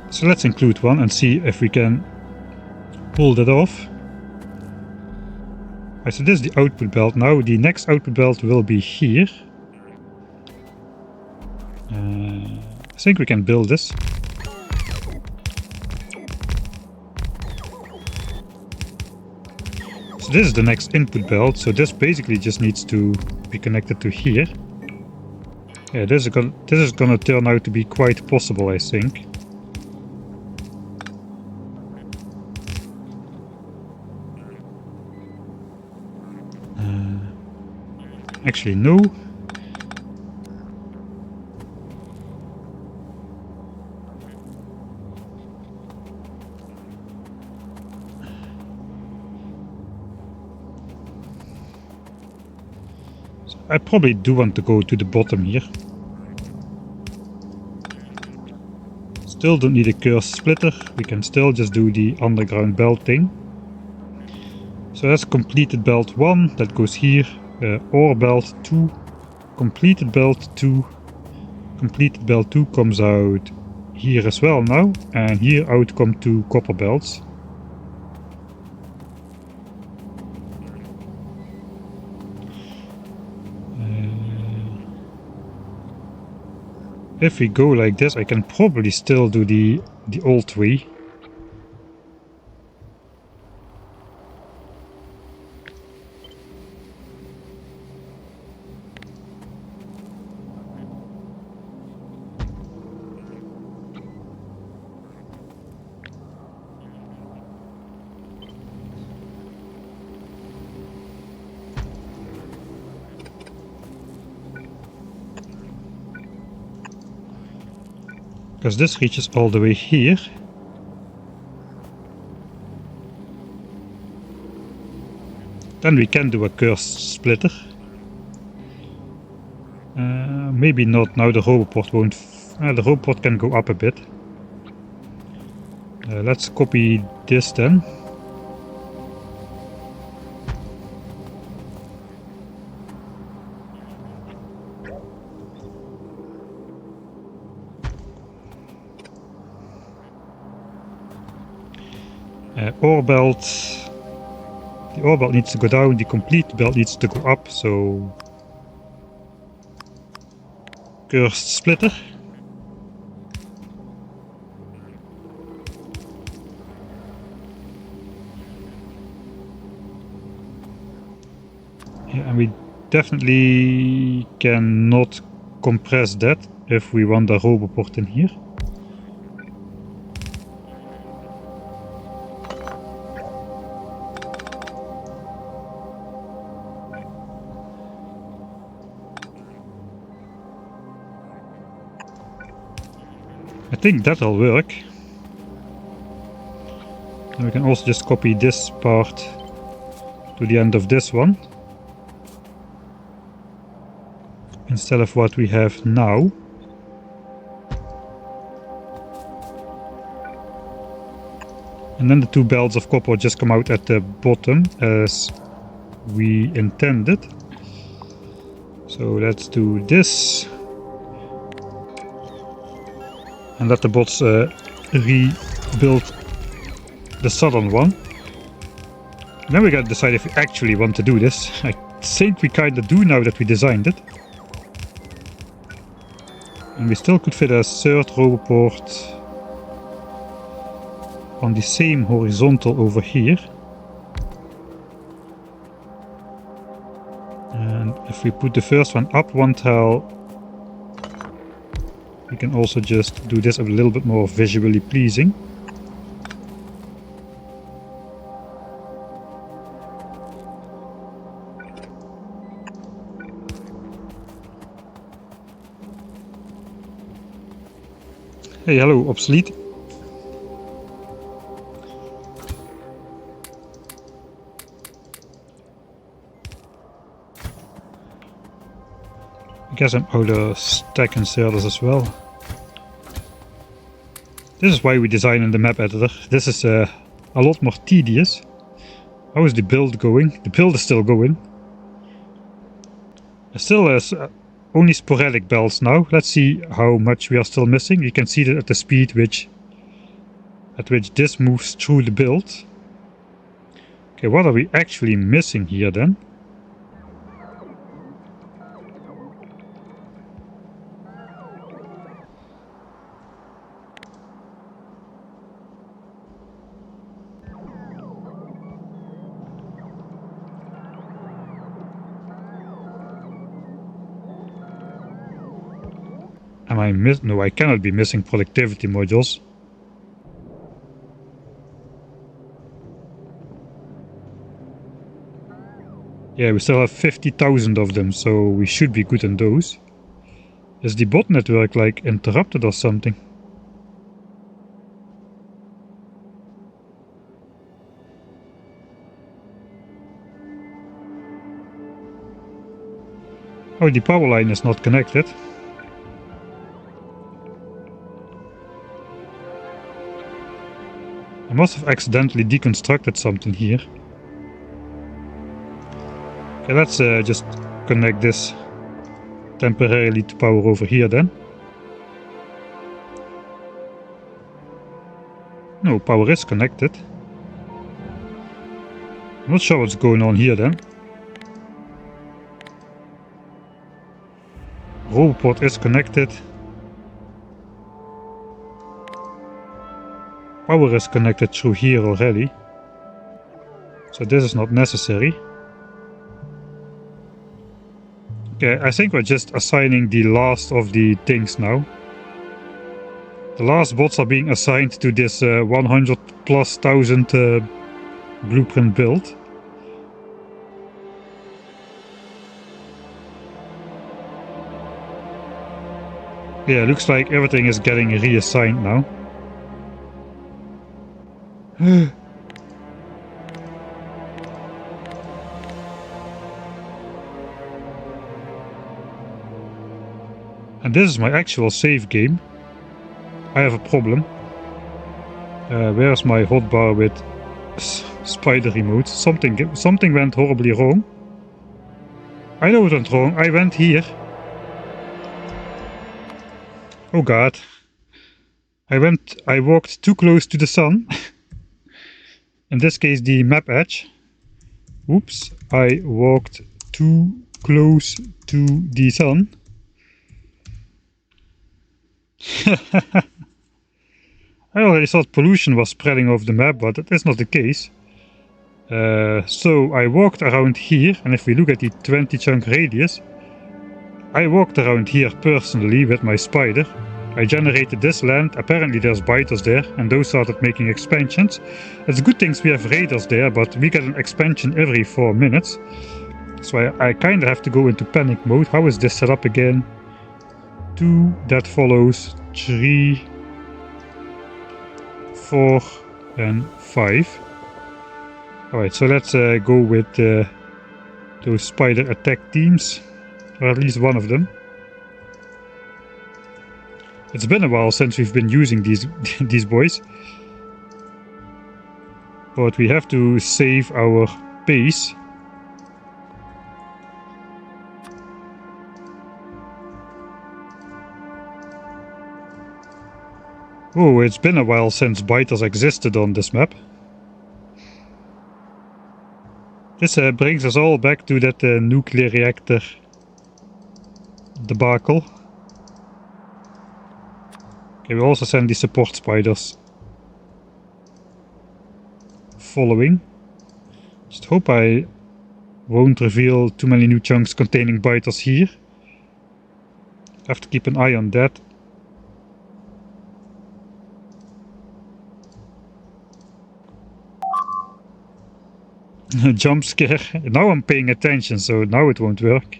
So let's include one and see if we can pull that off. Right, so this is the output belt. Now the next output belt will be here. I think we can build this. So this is the next input belt, so this basically just needs to be connected to here. Yeah, this is gonna turn out to be quite possible, I think. Actually, no. I probably do want to go to the bottom here. Still don't need a curse splitter. We can still just do the underground belt thing. So that's completed belt 1. That goes here. Ore belt 2. Completed belt 2. Completed belt 2 comes out here as well now. And here out come 2 copper belts. If we go like this, I can probably still do the old way. Because this reaches all the way here. Then we can do a curse splitter. Maybe not now, the roboport won't. The roboport can go up a bit. Let's copy this then. Ore belt. The ore belt needs to go down, the complete belt needs to go up, so cursed splitter. Yeah, and we definitely cannot compress that if we want a roboport in here. I think that'll work. And we can also just copy this part to the end of this one. Instead of what we have now. And then the 2 belts of copper just come out at the bottom as we intended. So let's do this. And let the bots rebuild the southern one. Then we gotta decide if we actually want to do this. I think we kinda do now that we designed it. And we still could fit a 3rd roboport on the same horizontal over here. And if we put the first one up 1 tile, we can also just do this a little bit more visually pleasing. Hey, hello, obsolete. Get some other stack inserters as well. This is why we design in the map editor. This is a lot more tedious. How is the build going? The build is still going. Still has only sporadic bells now. Let's see how much we are still missing. You can see that at the speed at which this moves through the build. Okay, what are we actually missing here then? Am I No, I cannot be missing productivity modules. Yeah, we still have 50,000 of them, so we should be good on those. Is the bot network like interrupted or something? Oh, the power line is not connected. I must have accidentally deconstructed something here. Okay, let's just connect this temporarily to power over here then. No, power is connected. I'm not sure what's going on here then. Roboport is connected. Power is connected through here already. So this is not necessary. Okay, I think we're just assigning the last of the things now. The last bots are being assigned to this 100 plus thousand blueprint build. Yeah, looks like everything is getting reassigned now. And this is my actual save game. I have a problem. Where's my hotbar with spider remote? Something went horribly wrong. I know it went wrong. I went here. Oh god. I walked too close to the sun. In this case, the map edge. Oops, I walked too close to the sun. I already thought pollution was spreading over the map, but that is not the case. So I walked around here, and if we look at the 20 chunk radius, I walked around here personally with my spider. I generated this land. Apparently there's biters there, and those started making expansions. It's a good thing we have raiders there, but we get an expansion every 4 minutes. So I kind of have to go into panic mode. How is this set up again? 2, that follows 3, 4 and 5. Alright, so let's go with those spider attack teams, or at least one of them. It's been a while since we've been using these boys. But we have to save our base. Oh, it's been a while since biters existed on this map. This brings us all back to that nuclear reactor debacle. Okay, we also send the support spiders following. Just hope I won't reveal too many new chunks containing biters here. Have to keep an eye on that. Jump scare. Now I'm paying attention, so now it won't work.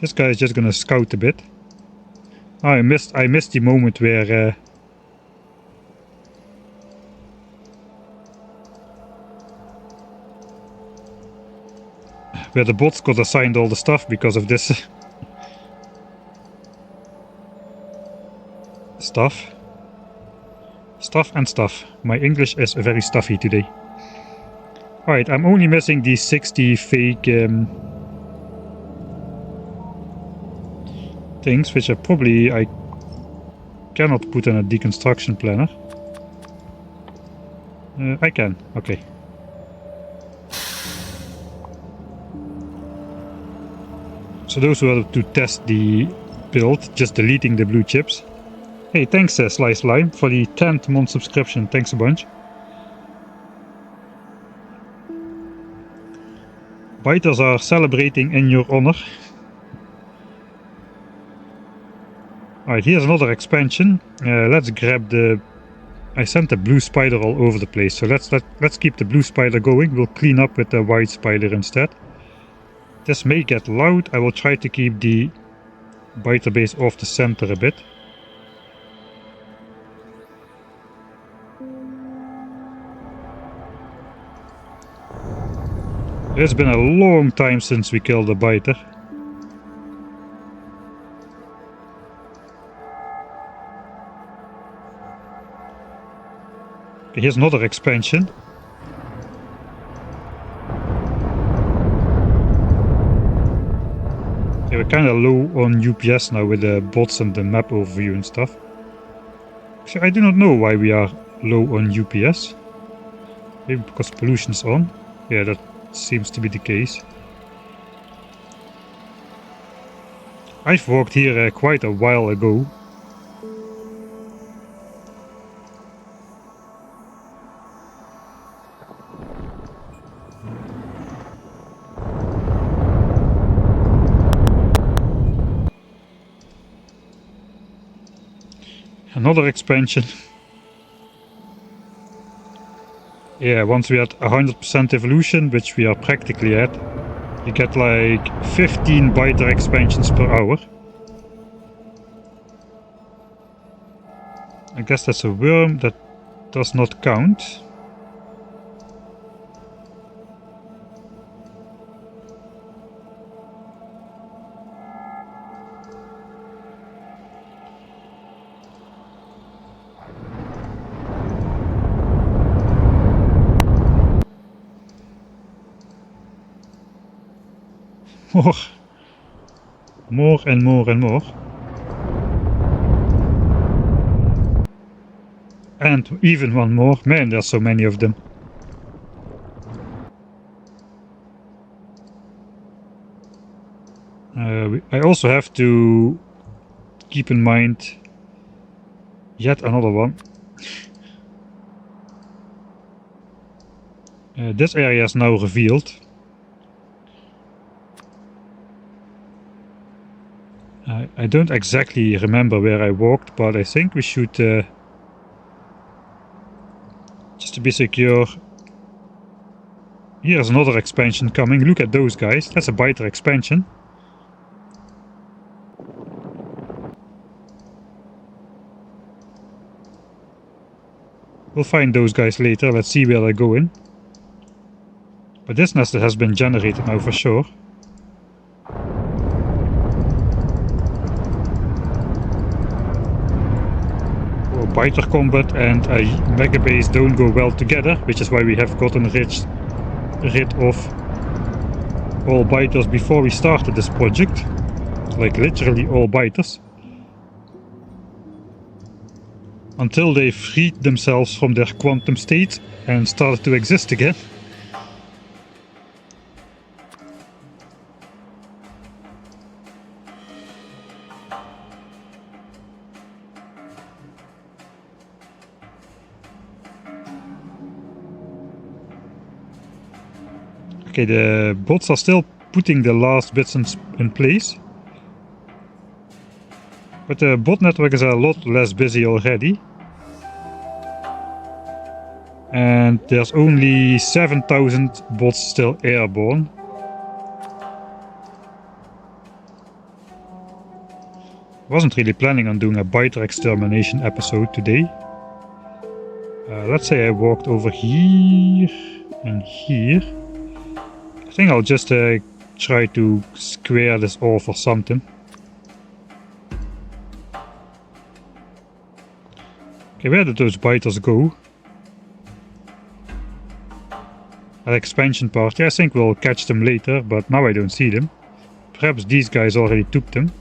This guy is just gonna scout a bit. Oh, I missed the moment where the bots got assigned all the stuff because of this stuff. Stuff and stuff. My English is very stuffy today. Alright, I'm only missing these 60 fake things, which I cannot put in a deconstruction planner. I can, okay. So those were to test the build, just deleting the blue chips. Hey, thanks Slice Lime for the 10th month subscription, thanks a bunch. Biters are celebrating in your honor. Alright, here's another expansion. Let's grab the... I sent the blue spider all over the place, so let's keep the blue spider going. We'll clean up with the white spider instead. This may get loud. I will try to keep the biter base off the center a bit. It's been a long time since we killed a biter. Okay, here's another expansion. Okay, we're kind of low on UPS now with the bots and the map overview and stuff. Actually, I do not know why we are low on UPS. Maybe because pollution's on. Yeah, that seems to be the case. I've walked here quite a while ago. Another expansion. Yeah, once we had 100% evolution, which we are practically at, you get like 15 biter expansions per hour. I guess that's a worm that does not count. More and more and more. And even one more. Man, there's so many of them. I also have to keep in mind yet another one. This area is now revealed. I don't exactly remember where I walked, but I think we should, just to be secure. Here's another expansion coming. Look at those guys. That's a biter expansion. We'll find those guys later. Let's see where they're going. But this nest has been generated now for sure. Biter combat and a megabase don't go well together, which is why we have gotten rid of all biters before we started this project. Like literally all biters. Until they freed themselves from their quantum state and started to exist again. Okay, the bots are still putting the last bits in place. But the bot network is a lot less busy already. And there's only 7,000 bots still airborne. Wasn't really planning on doing a biter extermination episode today. Let's say I walked over here and here. I think I'll just try to square this off or something. Okay, where did those biters go? That expansion part, yeah, I think we'll catch them later, but now I don't see them. Perhaps these guys already took them.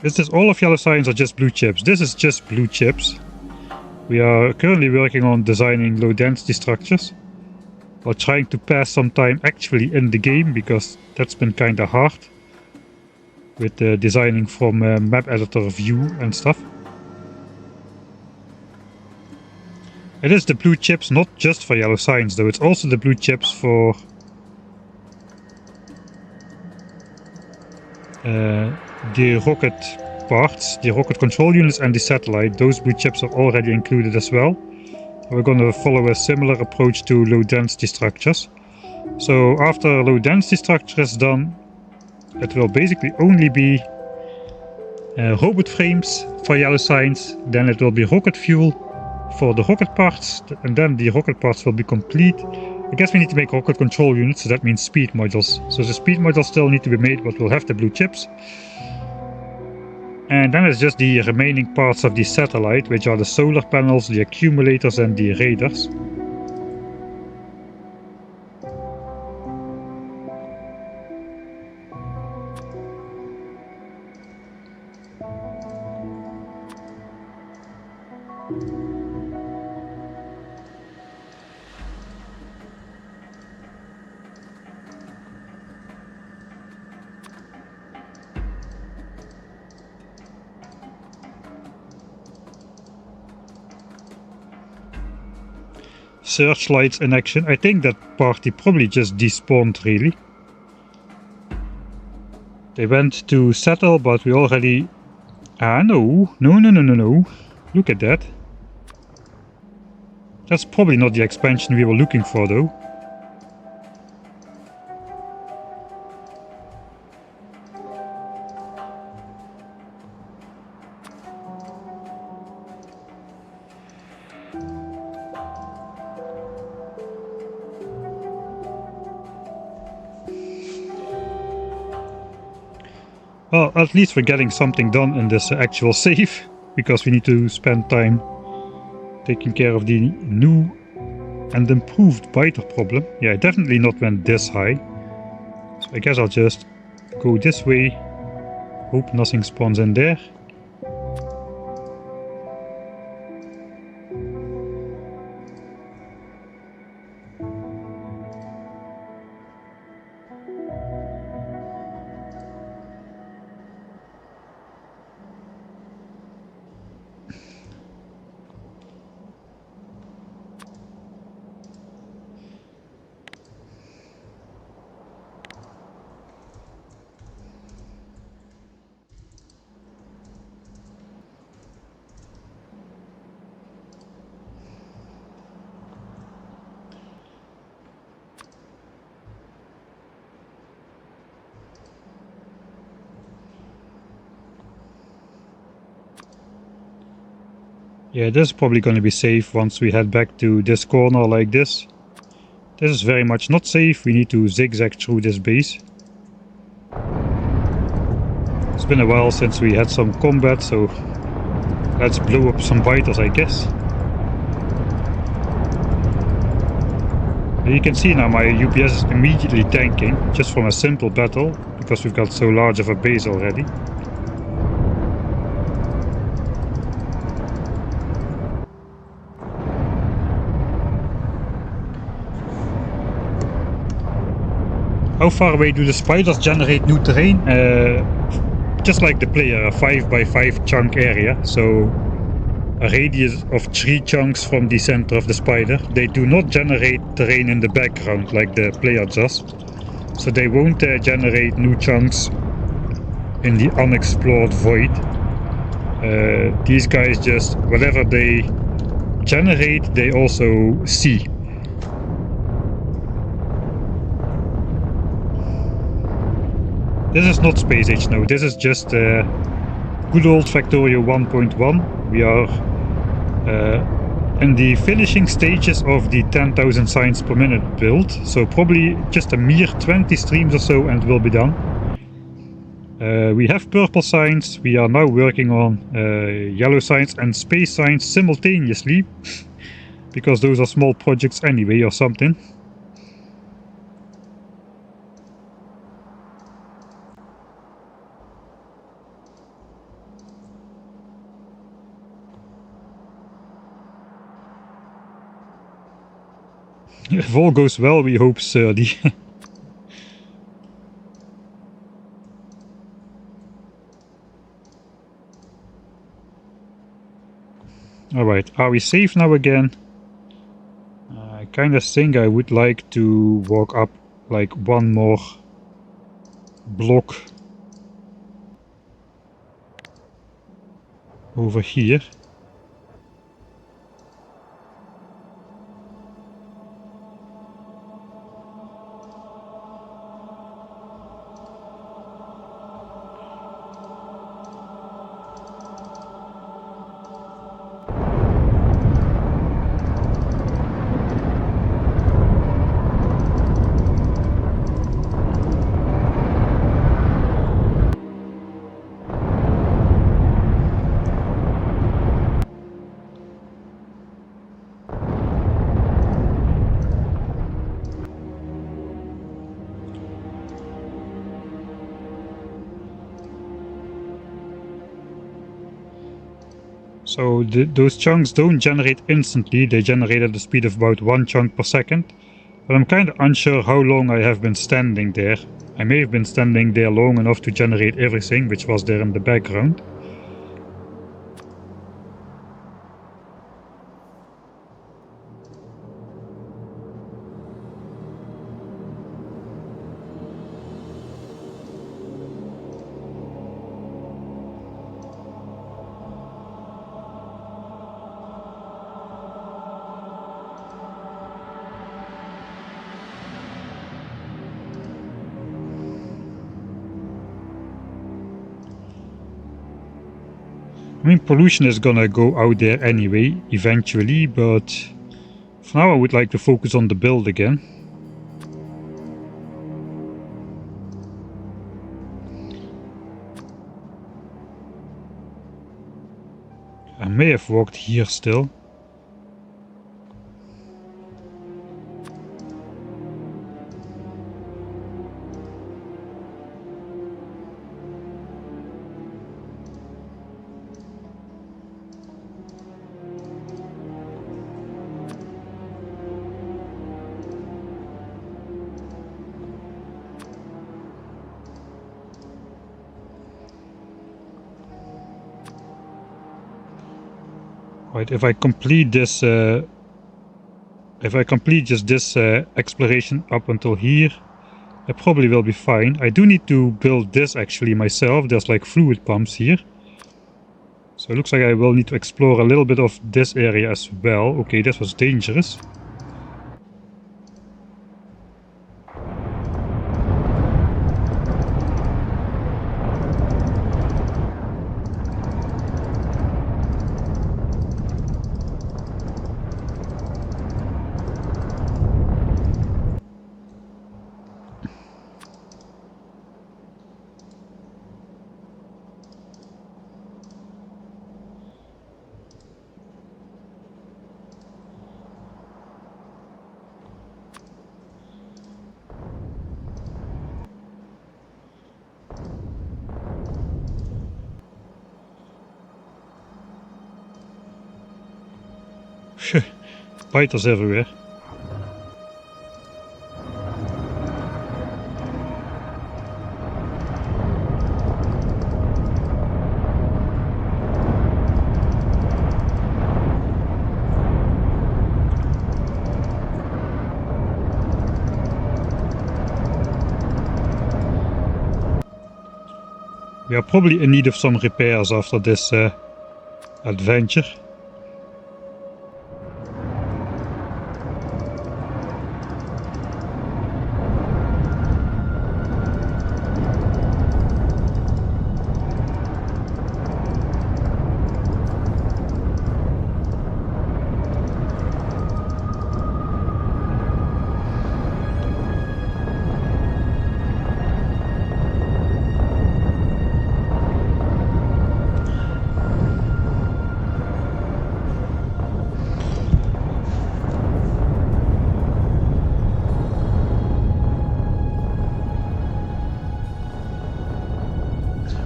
Is this all of yellow signs or just blue chips? This is just blue chips. We are currently working on designing low density structures. We're trying to pass some time actually in the game, because that's been kinda hard. With designing from map editor view and stuff. It is the blue chips not just for yellow signs though, it's also the blue chips for the rocket parts, the rocket control units and the satellite. Those blue chips are already included as well. We're going to follow a similar approach to low density structures. So after low density structure is done, it will basically only be robot frames for yellow signs, then it will be rocket fuel for the rocket parts, and then the rocket parts will be complete. I guess we need to make rocket control units, so that means speed modules. So the speed modules still need to be made, but we'll have the blue chips. And then it's just the remaining parts of the satellite, which are the solar panels, the accumulators and the radars. Searchlights in action. I think that party probably just despawned, really. They went to settle, but we already... No. Look at that. That's probably not the expansion we were looking for, though. Well, at least we're getting something done in this actual save, because we need to spend time taking care of the new and improved biter problem. Yeah, I definitely not went this high. So I guess I'll just go this way, hope nothing spawns in there. Yeah, this is probably going to be safe once we head back to this corner like this. This is very much not safe. We need to zigzag through this base. It's been a while since we had some combat, so let's blow up some biters, I guess. You can see now my UPS is immediately tanking, just from a simple battle, because we've got so large of a base already. How far away do the spiders generate new terrain? Just like the player, a 5x5 chunk area, so a radius of 3 chunks from the center of the spider. They do not generate terrain in the background like the player does, so they won't generate new chunks in the unexplored void. These guys just, whatever they generate, they also see. This is not Space Age now, this is just good old Factorio 1.1. We are in the finishing stages of the 10,000 signs per minute build, so probably just a mere 20 streams or so and it will be done. We have purple signs, we are now working on yellow signs and space signs simultaneously, because those are small projects anyway or something. If all goes well, we hope 30. Alright, are we safe now again? I kinda think I would like to walk up like one more block over here. So those chunks don't generate instantly, they generate at the speed of about 1 chunk per second. But I'm kinda unsure how long I have been standing there. I may have been standing there long enough to generate everything which was there in the background. I mean, pollution is gonna go out there anyway, eventually, but for now I would like to focus on the build again. I may have walked here still. Right, if I complete this, just this exploration up until here, I probably will be fine. I do need to build this actually myself. There's like fluid pumps here. So it looks like I will need to explore a little bit of this area as well. Okay, this was dangerous. Biters everywhere. We are probably in need of some repairs after this adventure.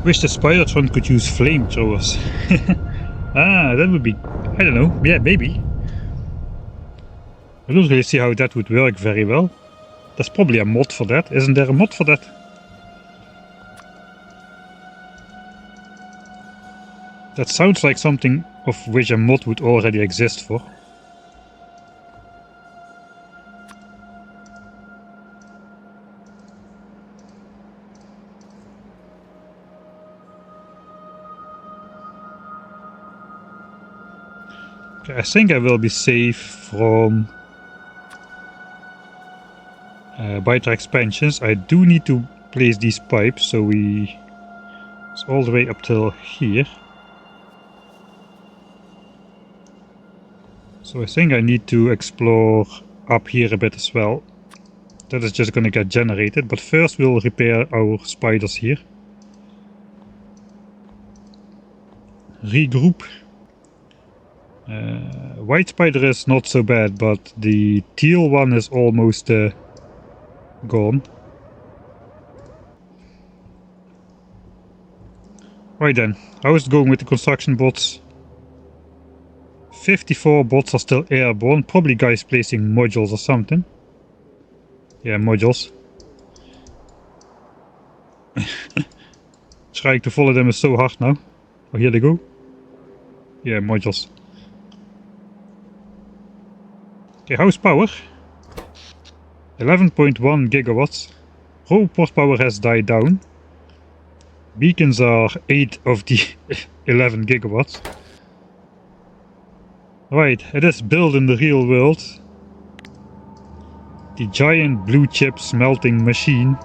Wish the Spidertron could use flamethrowers. Ah, that would be... I don't know. Yeah, maybe. I don't really see how that would work very well. There's probably a mod for that. Isn't there a mod for that? That sounds like something of which a mod would already exist for. Okay, I think I will be safe from biter expansions. I do need to place these pipes, so it's all the way up till here. So I think I need to explore up here a bit as well. That is just gonna get generated, but first we'll repair our spiders here. Regroup. White spider is not so bad, but the teal one is almost gone. Right then, how is it going with the construction bots? 54 bots are still airborne, probably guys placing modules or something. Yeah, modules. Trying to follow them is so hard now. Oh, here they go. Yeah, modules. Okay, how's power? 11.1 gigawatts. Roboport power has died down. Beacons are 8 of the 11 gigawatts. Right, it is built in the real world. The giant blue chip smelting machine.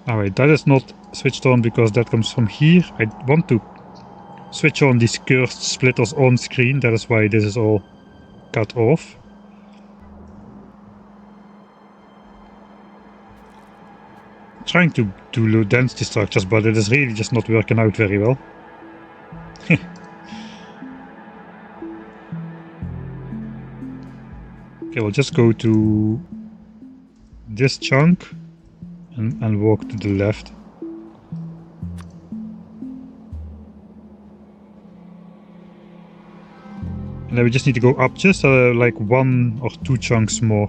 Alright, that is not switched on because that comes from here. I want to switch on these cursed splitters on screen, that is why this is all cut off. Trying to do low density structures, but it is really just not working out very well. Okay, we'll just go to this chunk and walk to the left. And then we just need to go up just like 1 or 2 chunks more.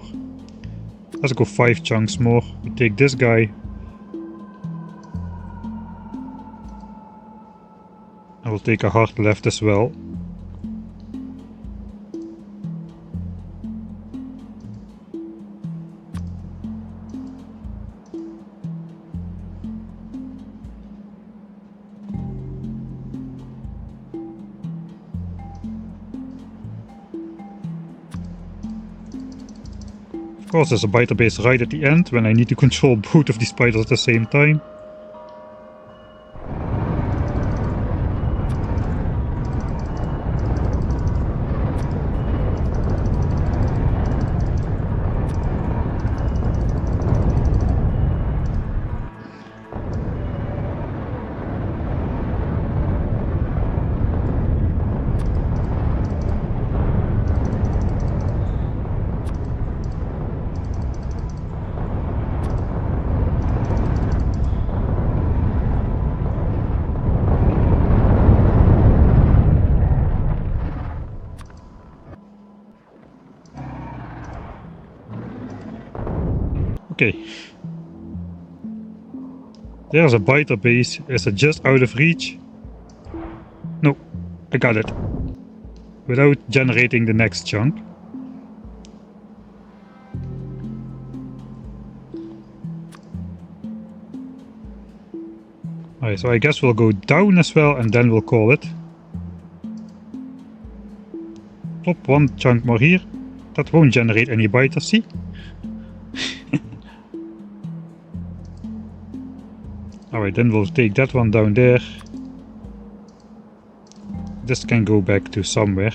Let's go 5 chunks more. We take this guy. I will take a hard left as well. Of course, there's a biter base right at the end when I need to control both of these spiders at the same time. Okay. There's a biter base. Is it just out of reach? No, I got it. Without generating the next chunk. Alright, so I guess we'll go down as well and then we'll call it. Plop 1 chunk more here. That won't generate any biters, see? Alright, then we'll take that one down there. This can go back to somewhere.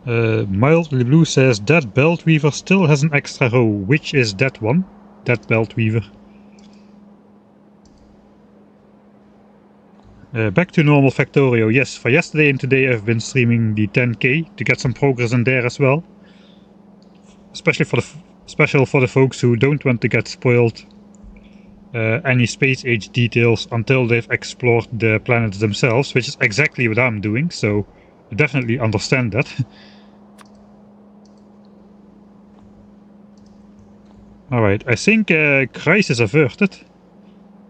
Mildly Blue says that belt weaver still has an extra row. Which is that one? That belt weaver. Back to normal Factorio. Yes, for yesterday and today I've been streaming the 10K to get some progress in there as well. Especially for the folks who don't want to get spoiled any space age details until they've explored the planets themselves, which is exactly what I'm doing, so I definitely understand that. Alright, I think crisis averted.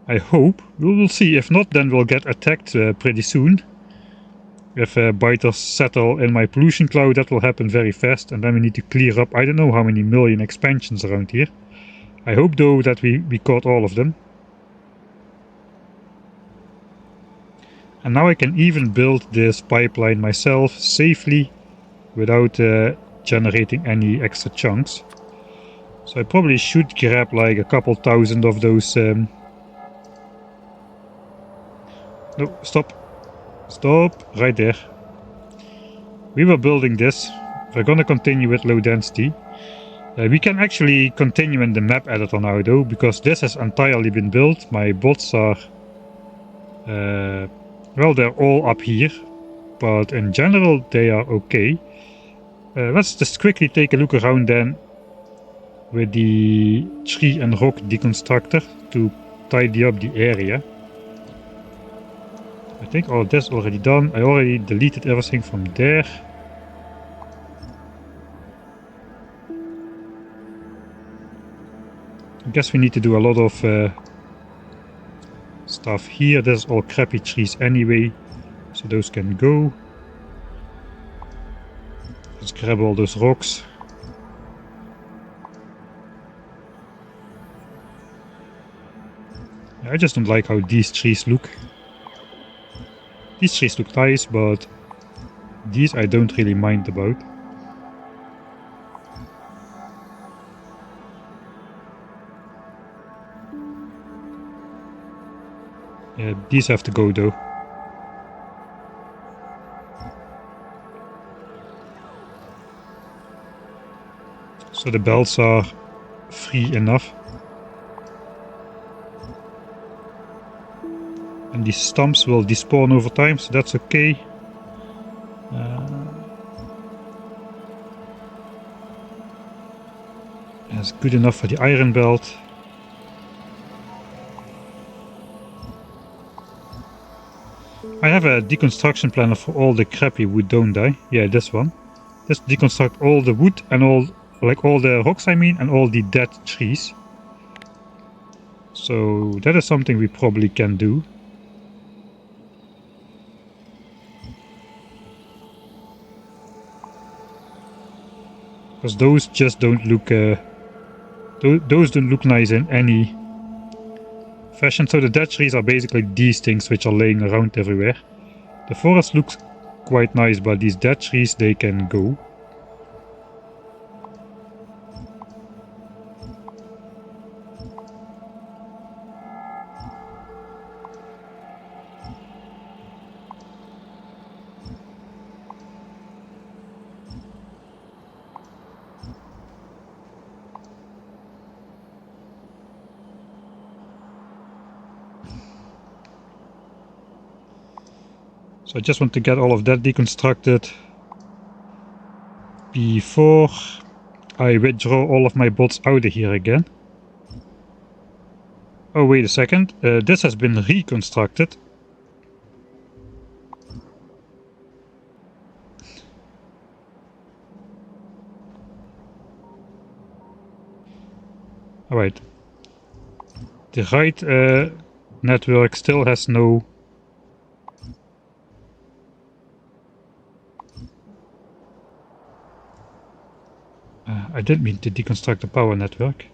I hope. We will see. If not, then we'll get attacked pretty soon. If biters settle in my pollution cloud, that will happen very fast, and then we need to clear up I don't know how many million expansions around here. I hope though that we caught all of them. And now I can even build this pipeline myself safely without generating any extra chunks. So I probably should grab like a couple thousand of those... No, stop. Stop. Right there. We were building this. We're gonna continue with low density. We can actually continue in the map editor now though, because this has entirely been built. My bots are... well, they're all up here. But in general, they are okay. Let's just quickly take a look around then with the tree and rock deconstructor to tidy up the area. I think all that's already done. I already deleted everything from there. I guess we need to do a lot of stuff here. There's all crappy trees anyway, so those can go. Let's grab all those rocks. I just don't like how these trees look. These trees look nice, but these I don't really mind about. Yeah, these have to go though. So the belts are free enough. And these stumps will despawn over time, so that's okay. That's good enough for the iron belt. I have a deconstruction planner for all the crappy wood, don't I? Yeah, this one. Just deconstruct all the wood and all the rocks I mean, and all the dead trees. So that is something we probably can do. Because those just don't look... those don't look nice in any fashion. So the dead trees are basically these things which are laying around everywhere. The forest looks quite nice, but these dead trees, they can go. So I just want to get all of that deconstructed before I withdraw all of my bots out of here again. Oh, wait a second. This has been reconstructed. Alright. The right network still has no... I didn't mean to deconstruct the power network.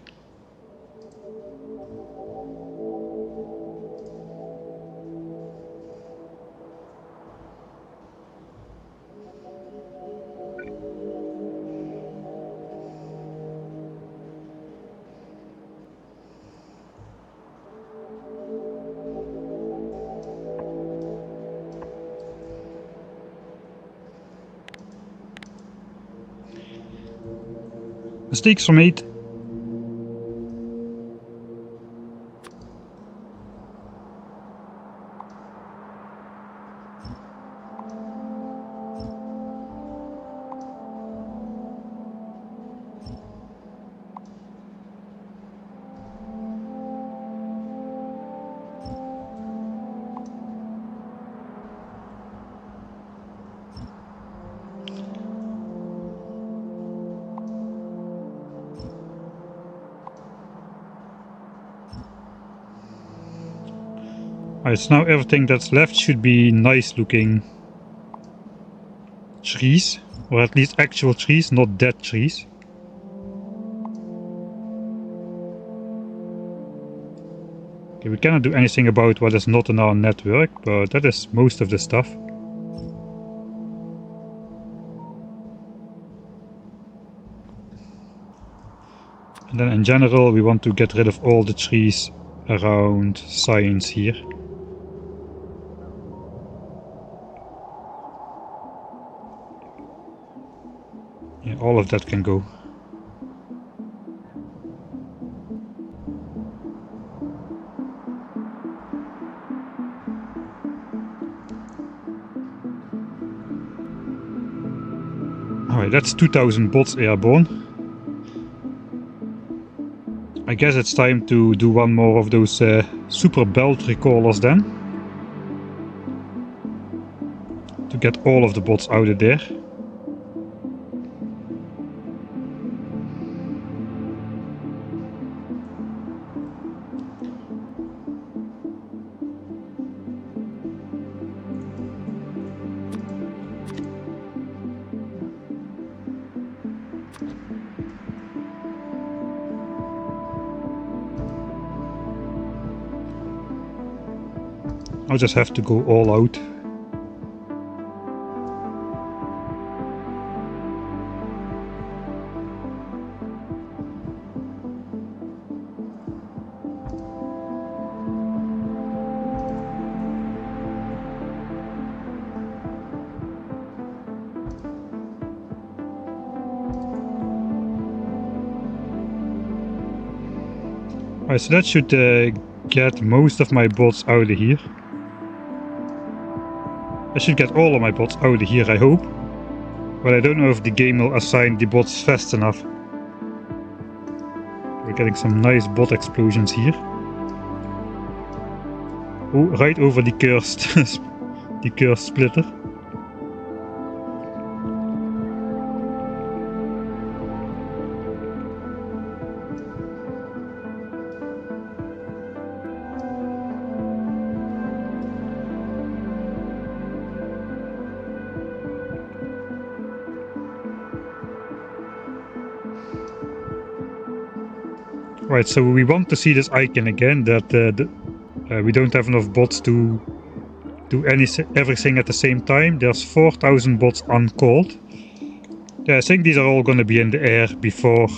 Mistakes were made. Alright, so now everything that's left should be nice looking trees, or at least actual trees, not dead trees. Okay, we cannot do anything about what is not in our network, but that is most of the stuff. And then in general we want to get rid of all the trees around science here. Yeah, all of that can go. Alright, that's 2000 bots airborne. I guess it's time to do one more of those super belt recallers then. To get all of the bots out of there. I'll just have to go all out. Alright, so that should get most of my bots out of here. I should get all of my bots out of here, I hope. But I don't know if the game will assign the bots fast enough. We're getting some nice bot explosions here. Oh, right over the cursed, the cursed splitter. Right, so we want to see this icon again, that we don't have enough bots to do everything at the same time. There's 4000 bots uncalled. Yeah, I think these are all going to be in the air before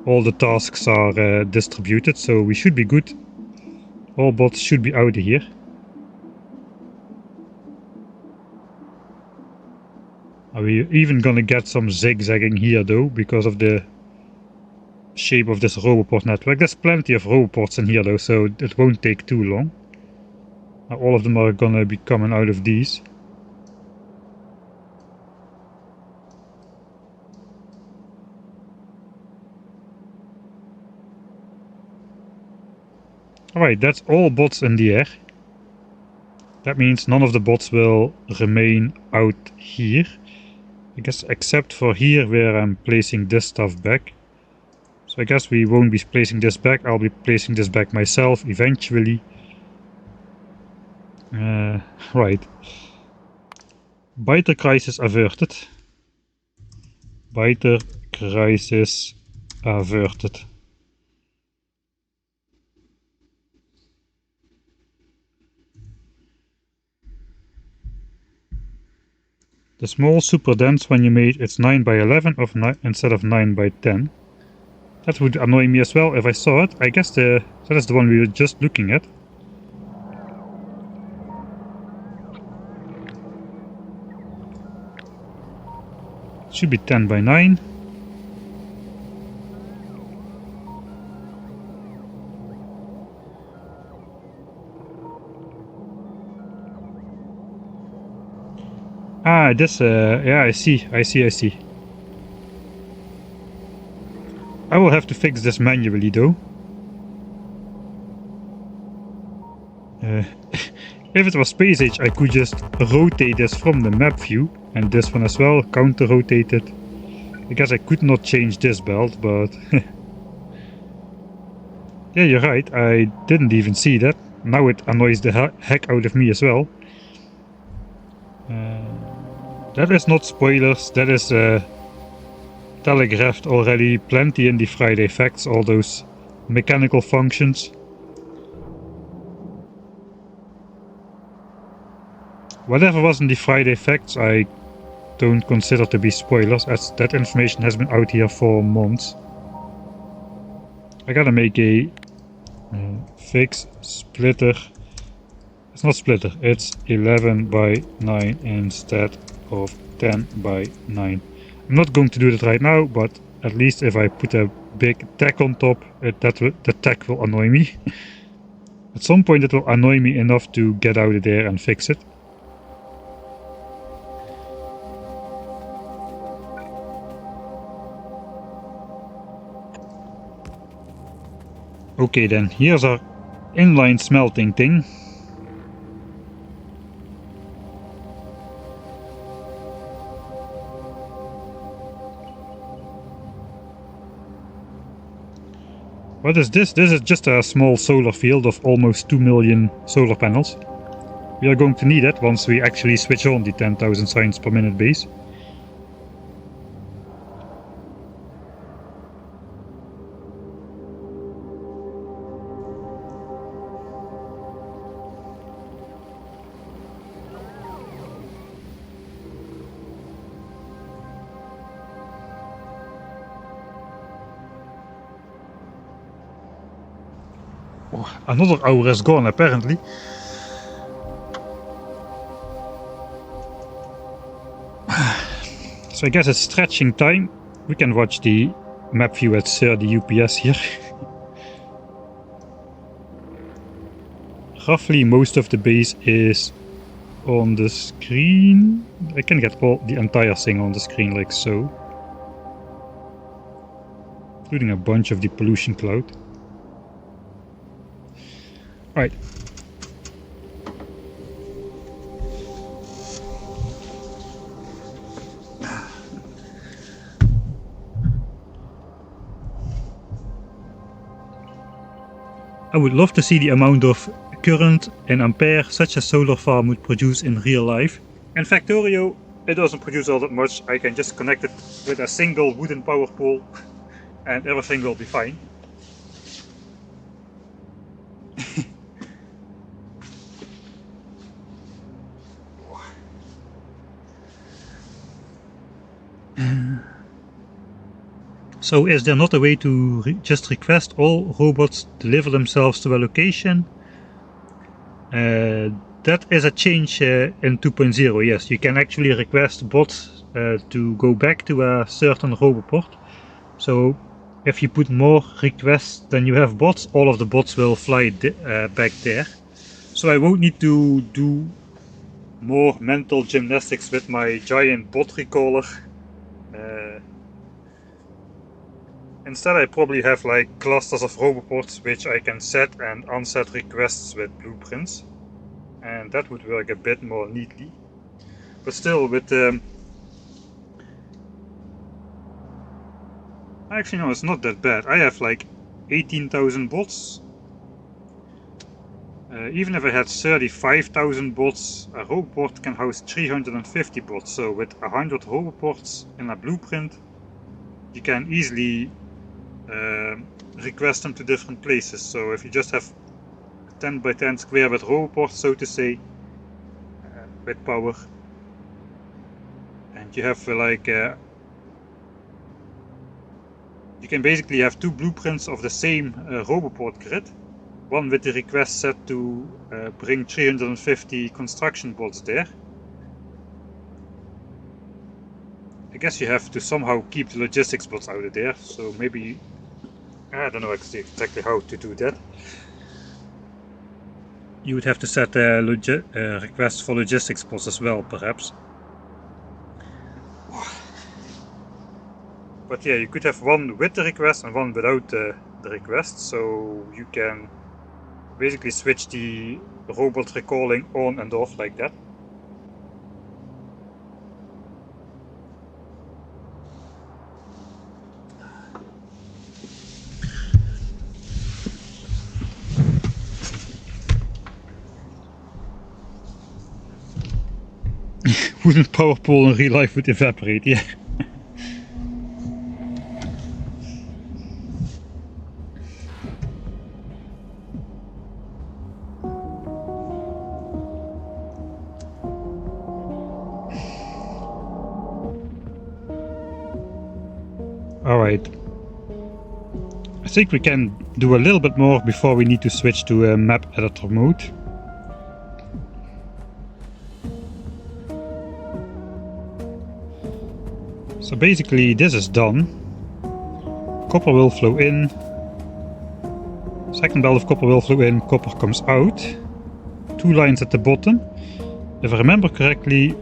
all the tasks are distributed, so we should be good. All bots should be out of here. Are we even going to get some zigzagging here though, because of the shape of this roboport network? There's plenty of roboports in here though, so it won't take too long. All of them are gonna be coming out of these. Alright, that's all bots in the air. That means none of the bots will remain out here. I guess except for here where I'm placing this stuff back. So I guess we won't be placing this back, I'll be placing this back myself eventually. Right. Biter crisis averted. Biter crisis averted. The small super dense one you made, it's 9 by 11 instead of 9 by 10. That would annoy me as well if I saw it. I guess that is the one we were just looking at. It should be 10 by 9. Ah, this, yeah, I see. I will have to fix this manually though. If it was Space Age, I could just rotate this from the map view, and this one as well, counter-rotate it. I guess I could not change this belt, but... Yeah, you're right, I didn't even see that. Now it annoys the heck out of me as well. That is not spoilers, that is telegraphed already plenty in the Friday Facts, all those mechanical functions. Whatever was in the Friday Facts I don't consider to be spoilers, as that information has been out here for months. I gotta make a fix splitter. It's not splitter, it's 11 by 9 instead of 10 by 9. I'm not going to do that right now, but at least if I put a big tag on top, the tag will annoy me. At some point it will annoy me enough to get out of there and fix it. Okay then, here's our inline smelting thing. What is this? This is just a small solar field of almost 2 million solar panels. We are going to need it once we actually switch on the 10,000 signs per minute base. Oh, another hour is gone apparently. So I guess it's stretching time. We can watch the map view at 30 UPS here. Roughly most of the base is on the screen. I can get the entire thing on the screen like so. Including a bunch of the pollution cloud. Right. I would love to see the amount of current in ampere such a solar farm would produce in real life. In Factorio it doesn't produce all that much. I can just connect it with a single wooden power pole and everything will be fine. So is there not a way to just request all robots deliver themselves to a location? That is a change in 2.0, yes. You can actually request bots to go back to a certain roboport. So if you put more requests than you have bots, all of the bots will fly back there. So I won't need to do more mental gymnastics with my giant bot recaller. Instead I probably have like clusters of roboports which I can set and unset requests with blueprints. And that would work a bit more neatly. But still with actually no, it's not that bad. I have like 18,000 bots. Even if I had 35,000 bots, a roboport can house 350 bots. So with 100 roboports in a blueprint, you can easily request them to different places. So if you just have 10 by 10 square with roboports, so to say, with power, and you have like you can basically have two blueprints of the same roboport grid, one with the request set to bring 350 construction bots there. I guess you have to somehow keep the logistics bots out of there, so maybe I don't know exactly how to do that. You would have to set a request for logistics bots as well, perhaps. But yeah, you could have one with the request and one without the request, so you can basically switch the robot recalling on and off like that. Wouldn't power pole in real life would evaporate, yeah. Alright. I think we can do a little bit more before we need to switch to map editor mode. So basically this is done. Copper will flow in. Second belt of copper will flow in, copper comes out. 2 lines at the bottom. If I remember correctly,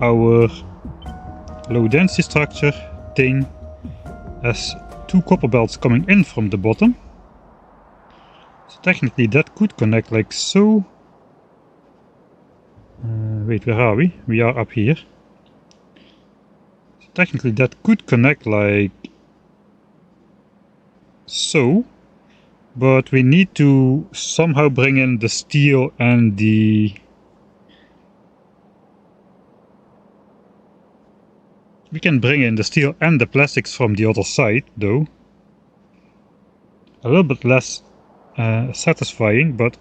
our low density structure thing has 2 copper belts coming in from the bottom. So technically that could connect like so. Wait, where are we? We are up here. So technically that could connect like so. But we need to somehow bring in the steel and the... We can bring in the steel and the plastics from the other side, though. A little bit less satisfying, but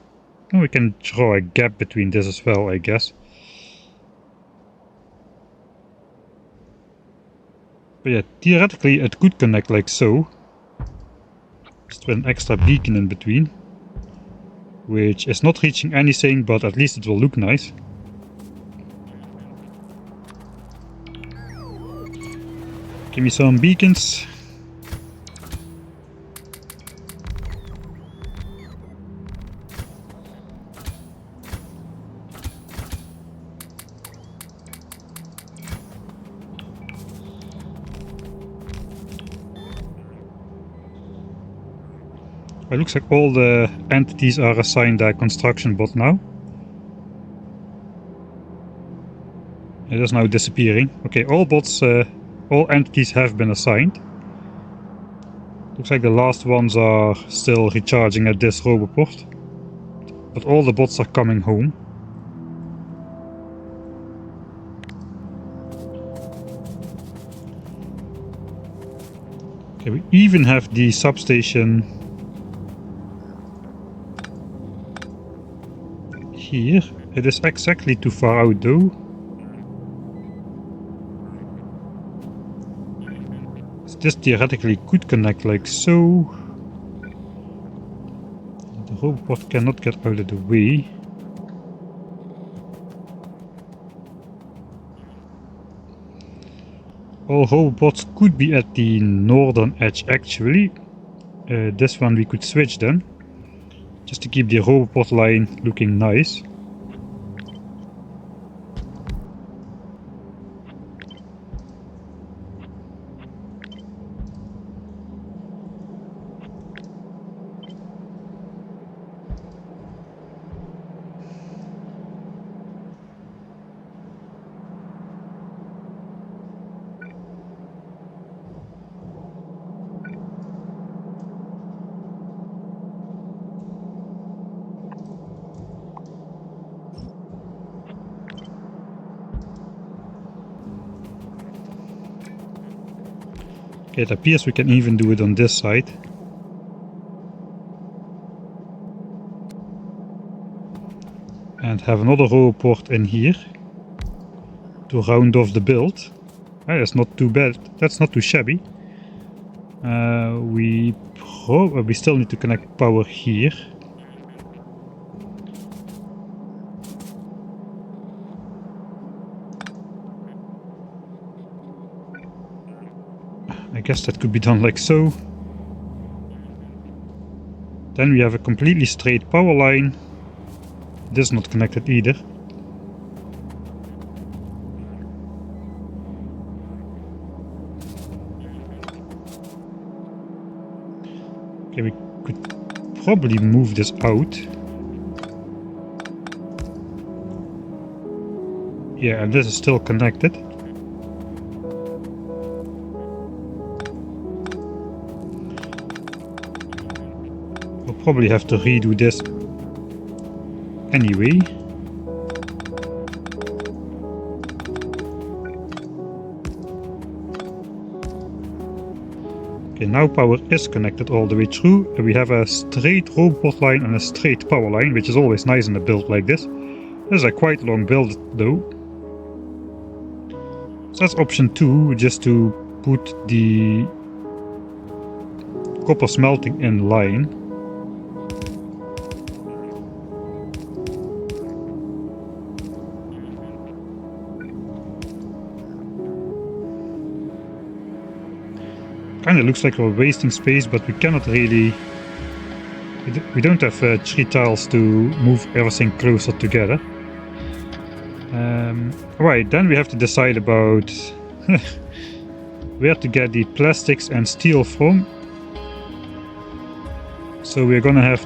we can draw a gap between this as well, I guess. But yeah, theoretically it could connect like so. Just with an extra beacon in between. Which is not reaching anything, but at least it will look nice. Give me some beacons. It looks like all the entities are assigned a construction bot now. It is now disappearing. Okay, all bots, all entities have been assigned. Looks like the last ones are still recharging at this roboport. But all the bots are coming home. Okay, we even have the substation here. It is exactly too far out though. This theoretically could connect like so. The robot cannot get out of the way. All robots could be at the northern edge actually. This one we could switch then. Just to keep the robot line looking nice. It appears we can even do it on this side. And have another roboport in here to round off the build. That's not too bad. That's not too shabby. We still need to connect power here. I guess that could be done like so. Then we have a completely straight power line. This is not connected either. Okay, we could probably move this out. Yeah, and this is still connected. We'll probably have to redo this anyway. Okay, now power is connected all the way through, and we have a straight roboport line and a straight power line, which is always nice in a build like this. This is a quite long build though. So that's option 2, just to put the copper smelting in line. Kinda looks like we're wasting space, but we cannot really... We don't have 3 tiles to move everything closer together. Right, then we have to decide about where to get the plastics and steel from. So we're gonna have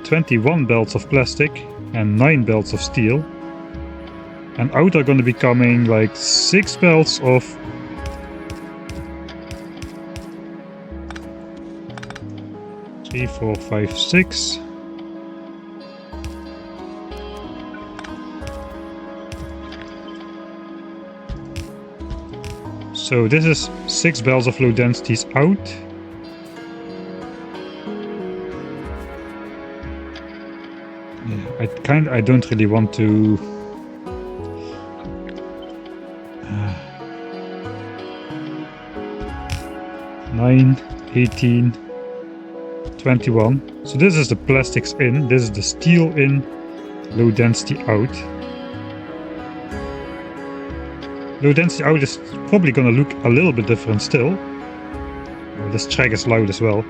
21 belts of plastic and 9 belts of steel. And out are gonna be coming like 6 belts of... Three, 4, 5, 6. So this is 6 belts of low densities out. Yeah, I don't really want to... 9, 18, 21. So this is the plastics in, this is the steel in, low density out. Low density out is probably gonna look a little bit different still. Oh, this track is loud as well.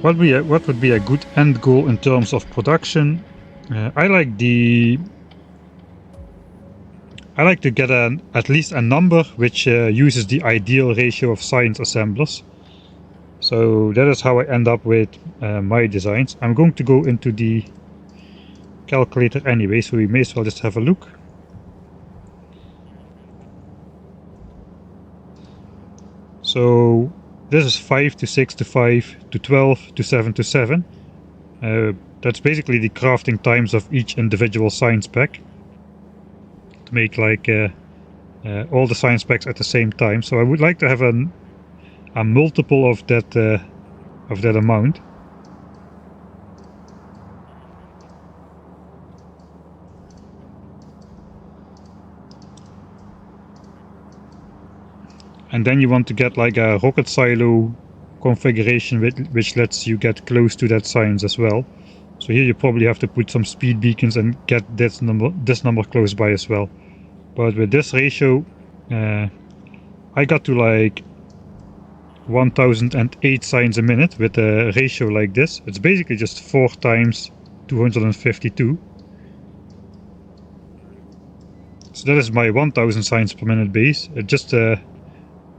What would be a good end goal in terms of production? I like to get at least a number which uses the ideal ratio of science assemblers. So that is how I end up with my designs. I'm going to go into the calculator anyway, so we may as well just have a look. So this is 5 to 6 to 5 to 12 to 7 to 7. That's basically the crafting times of each individual science pack. To make like all the science packs at the same time. So I would like to have a multiple of that amount. And then you want to get like a rocket silo configuration which lets you get close to that science as well. So here you probably have to put some speed beacons and get this number close by as well. But with this ratio, I got to like 1008 signs a minute with a ratio like this. It's basically just 4 times 252. So that is my 1000 signs per minute base. Just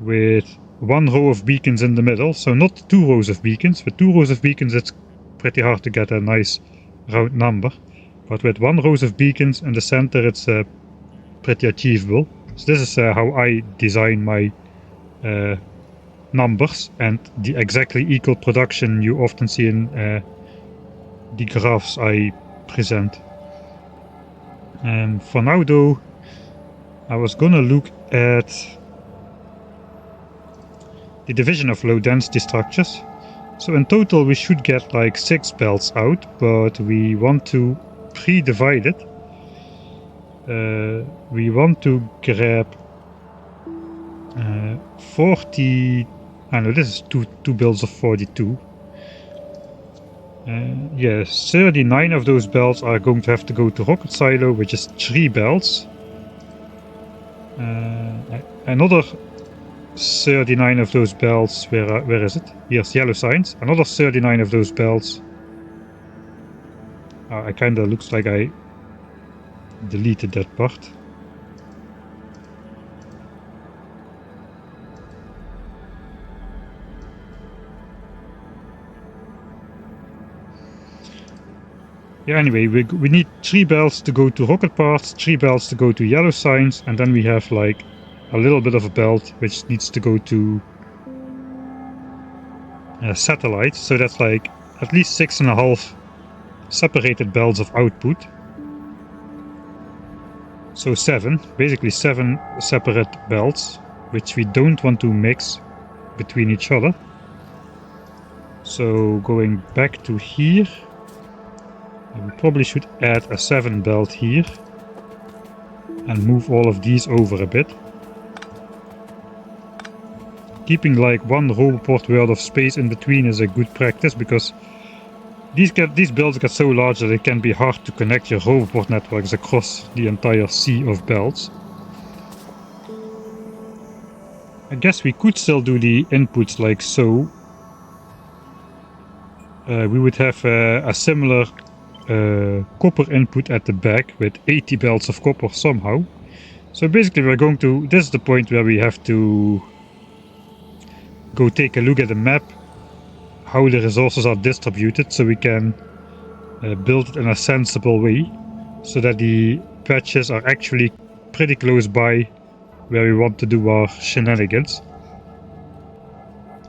with 1 row of beacons in the middle, so not 2 rows of beacons. With 2 rows of beacons it's pretty hard to get a nice round number, but with 1 row of beacons in the center it's pretty achievable. So this is how I design my numbers, and the exactly equal production you often see in the graphs I present. For now though, I was gonna look at the division of low density structures. So in total we should get like 6 belts out, but we want to pre-divide it. We want to grab 40... I know this is two belts of 42. Yes, 39 of those belts are going to have to go to rocket silo, which is 3 belts. Another 39 of those belts. Where is it? Here's yellow signs. Another 39 of those belts. I kinda looks like I deleted that part. Yeah, anyway, we need 3 belts to go to rocket parts, 3 belts to go to yellow signs, and then we have like a little bit of a belt which needs to go to satellites. So that's like at least 6.5 separated belts of output. So 7, basically 7 separate belts, which we don't want to mix between each other. So going back to here, we probably should add a 7 belt here and move all of these over a bit. Keeping like one roboport world of space in between is a good practice, because these belts get so large that it can be hard to connect your roboport networks across the entire sea of belts. I guess we could still do the inputs like so. We would have a similar copper input at the back with 80 belts of copper somehow. So basically we're going to, this is the point where we have to go take a look at the map, how the resources are distributed, so we can build it in a sensible way, so that the patches are actually pretty close by where we want to do our shenanigans.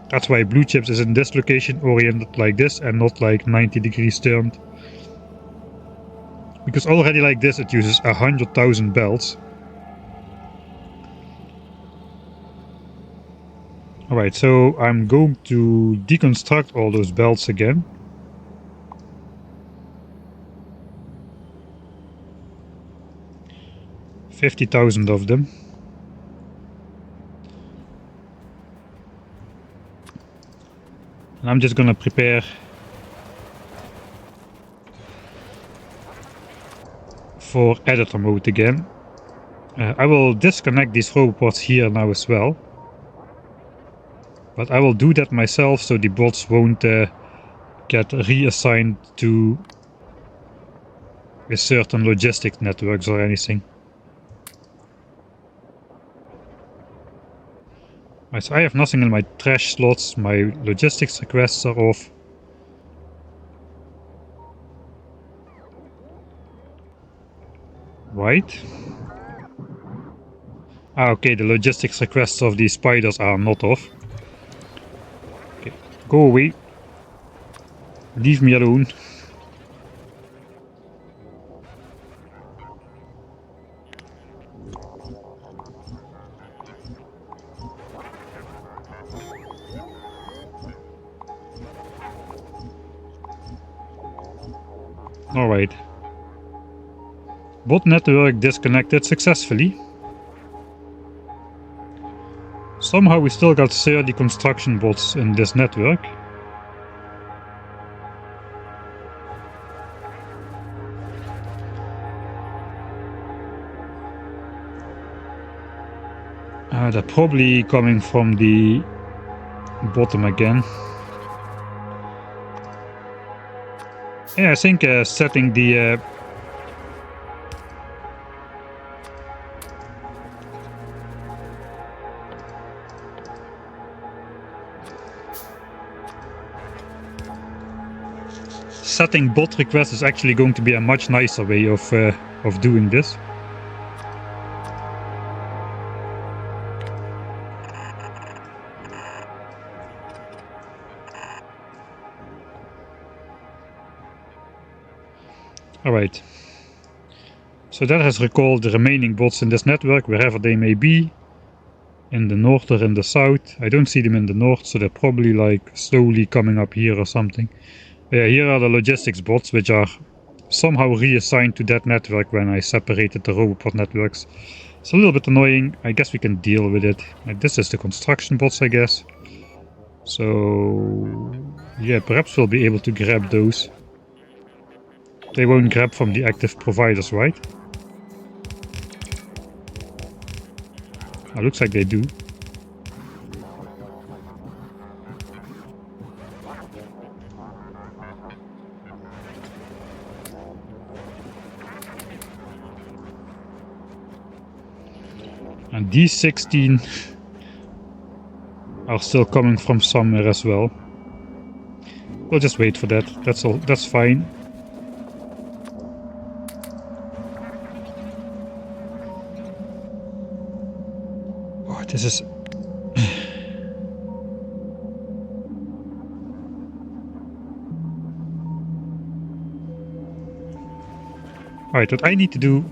That's why blue chips is in this location, oriented like this, and not like 90 degrees turned. Because already like this it uses 100,000 belts. Alright, so I'm going to deconstruct all those belts again. $50,000 of them. And I'm just gonna prepare for editor mode again. I will disconnect these roboports here now as well. But I will do that myself so the bots won't get reassigned to a certain logistics networks or anything. Right, so I have nothing in my trash slots, my logistics requests are off. Right. Okay, the logistics requests of these spiders are not off. Okay, go away. Leave me alone. Alright. Bot network disconnected successfully. Somehow we still got 30 construction bots in this network. They're probably coming from the bottom again. Yeah, I think setting the setting bot requests is actually going to be a much nicer way of doing this. Alright, so that has recalled the remaining bots in this network, wherever they may be, in the north or in the south. I don't see them in the north, so they're probably like slowly coming up here or something. Yeah, here are the logistics bots, which are somehow reassigned to that network when I separated the roboport networks. It's a little bit annoying, I guess we can deal with it. This is the construction bots, I guess. So yeah, perhaps we'll be able to grab those. They won't grab from the active providers, right? Oh, looks like they do. And these 16 are still coming from somewhere as well. We'll just wait for that. That's all. That's fine. Oh, this is... Alright, what I need to do...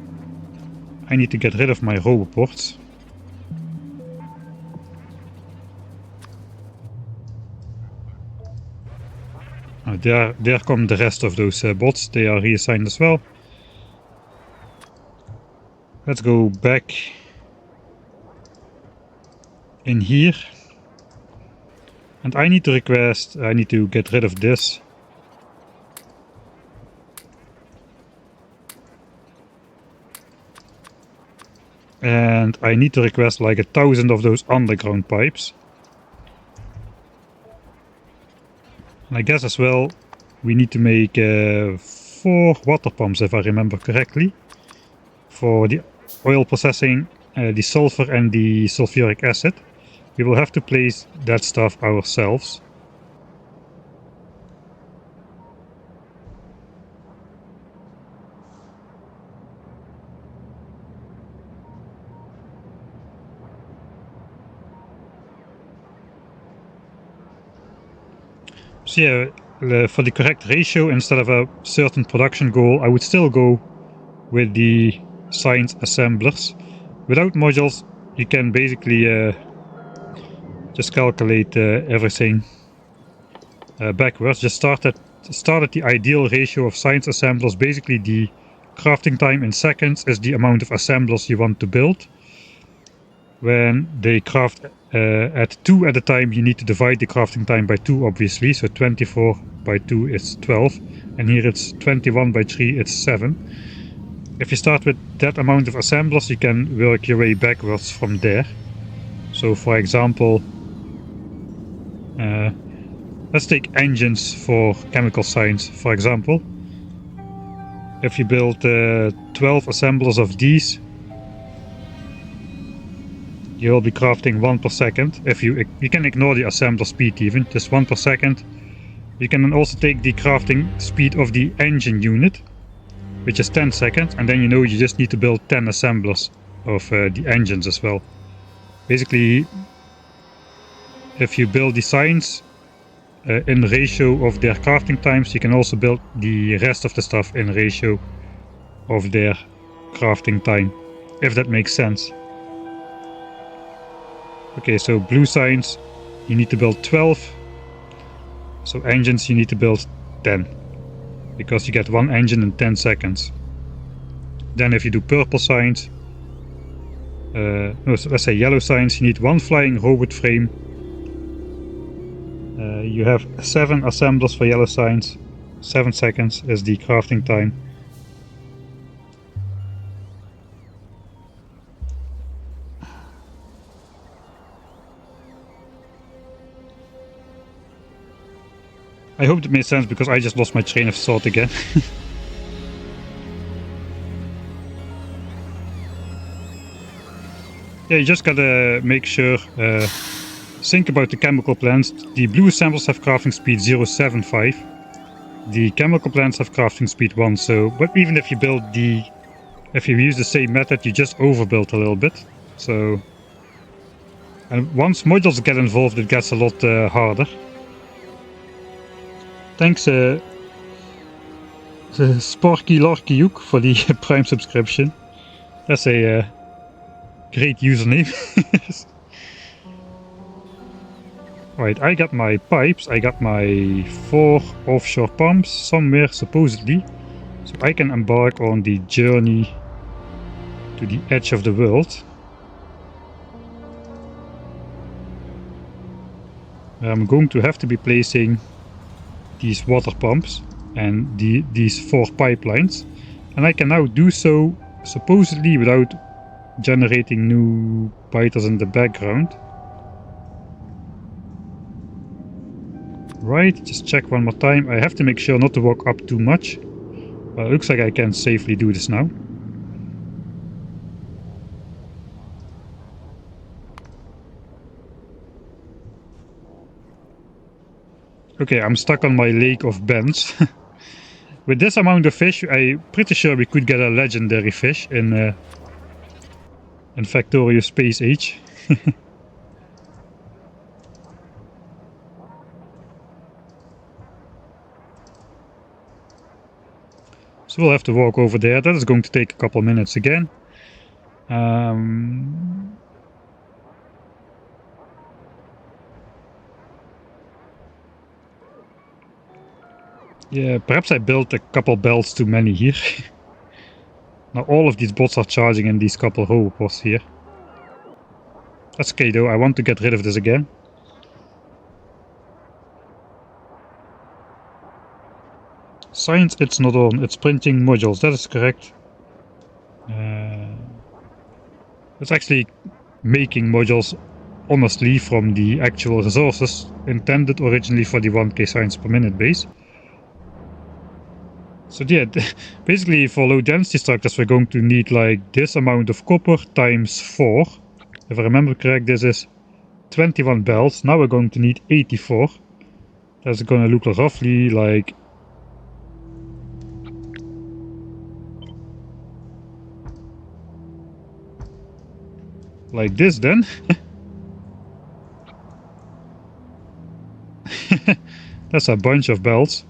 I need to get rid of my roboports. There come the rest of those bots. They are reassigned as well. Let's go back in here. And I need to request, I need to get rid of this. And I need to request like 1,000 of those underground pipes. And I guess as well we need to make 4 water pumps, if I remember correctly, for the oil processing, the sulfur and the sulfuric acid. We will have to place that stuff ourselves. So yeah, for the correct ratio, instead of a certain production goal, I would still go with the science assemblers. Without modules, you can basically just calculate everything backwards. Just start at the ideal ratio of science assemblers. Basically, the crafting time in seconds is the amount of assemblers you want to build. When they craft at 2 at a time, you need to divide the crafting time by 2, obviously. So 24 by 2 is 12, and here it's 21 by 3, it's 7. If you start with that amount of assemblers, you can work your way backwards from there. So for example, let's take engines for chemical science, for example. If you build 12 assemblers of these, you will be crafting 1 per second. If you can ignore the assembler speed even, just 1 per second. You can then also take the crafting speed of the engine unit, which is 10 seconds, and then you know you just need to build 10 assemblers of the engines as well. Basically, if you build the science in ratio of their crafting times, you can also build the rest of the stuff in ratio of their crafting time, if that makes sense. Okay, so blue science, you need to build 12. So engines, you need to build 10. Because you get 1 engine in 10 seconds. Then if you do purple science, so let's say yellow science, you need 1 flying robot frame. You have 7 assemblers for yellow science. 7 seconds is the crafting time. I hope it made sense, because I just lost my train of thought again. Yeah, you just gotta make sure, think about the chemical plants. The blue assemblers have crafting speed 0.75. The chemical plants have crafting speed 1, so, but even if you if you use the same method, you just overbuild a little bit. So, and once modules get involved, it gets a lot harder. Thanks Sparky Larky Hook for the Prime subscription. That's a great username. Right, I got my pipes, I got my 4 offshore pumps somewhere supposedly. So I can embark on the journey to the edge of the world. I'm going to have to be placing these water pumps and these 4 pipelines, and I can now do so supposedly without generating new biters in the background. Right, just check one more time. I have to make sure not to walk up too much. Well, it looks like I can safely do this now. Okay, I'm stuck on my lake of bends. With this amount of fish, I'm pretty sure we could get a legendary fish in Factorio Space Age. So we'll have to walk over there. That is going to take a couple minutes again. Yeah, perhaps I built a couple belts too many here. Now all of these bots are charging in these couple roboports here. That's okay though, I want to get rid of this again. Science, it's not on, it's printing modules, that is correct. It's actually making modules honestly from the actual resources intended originally for the 1k science per minute base. So yeah, basically for low density structures we're going to need like this amount of copper times 4. If I remember correct, this is 21 belts. Now we're going to need 84. That's going to look roughly like this then. That's a bunch of belts.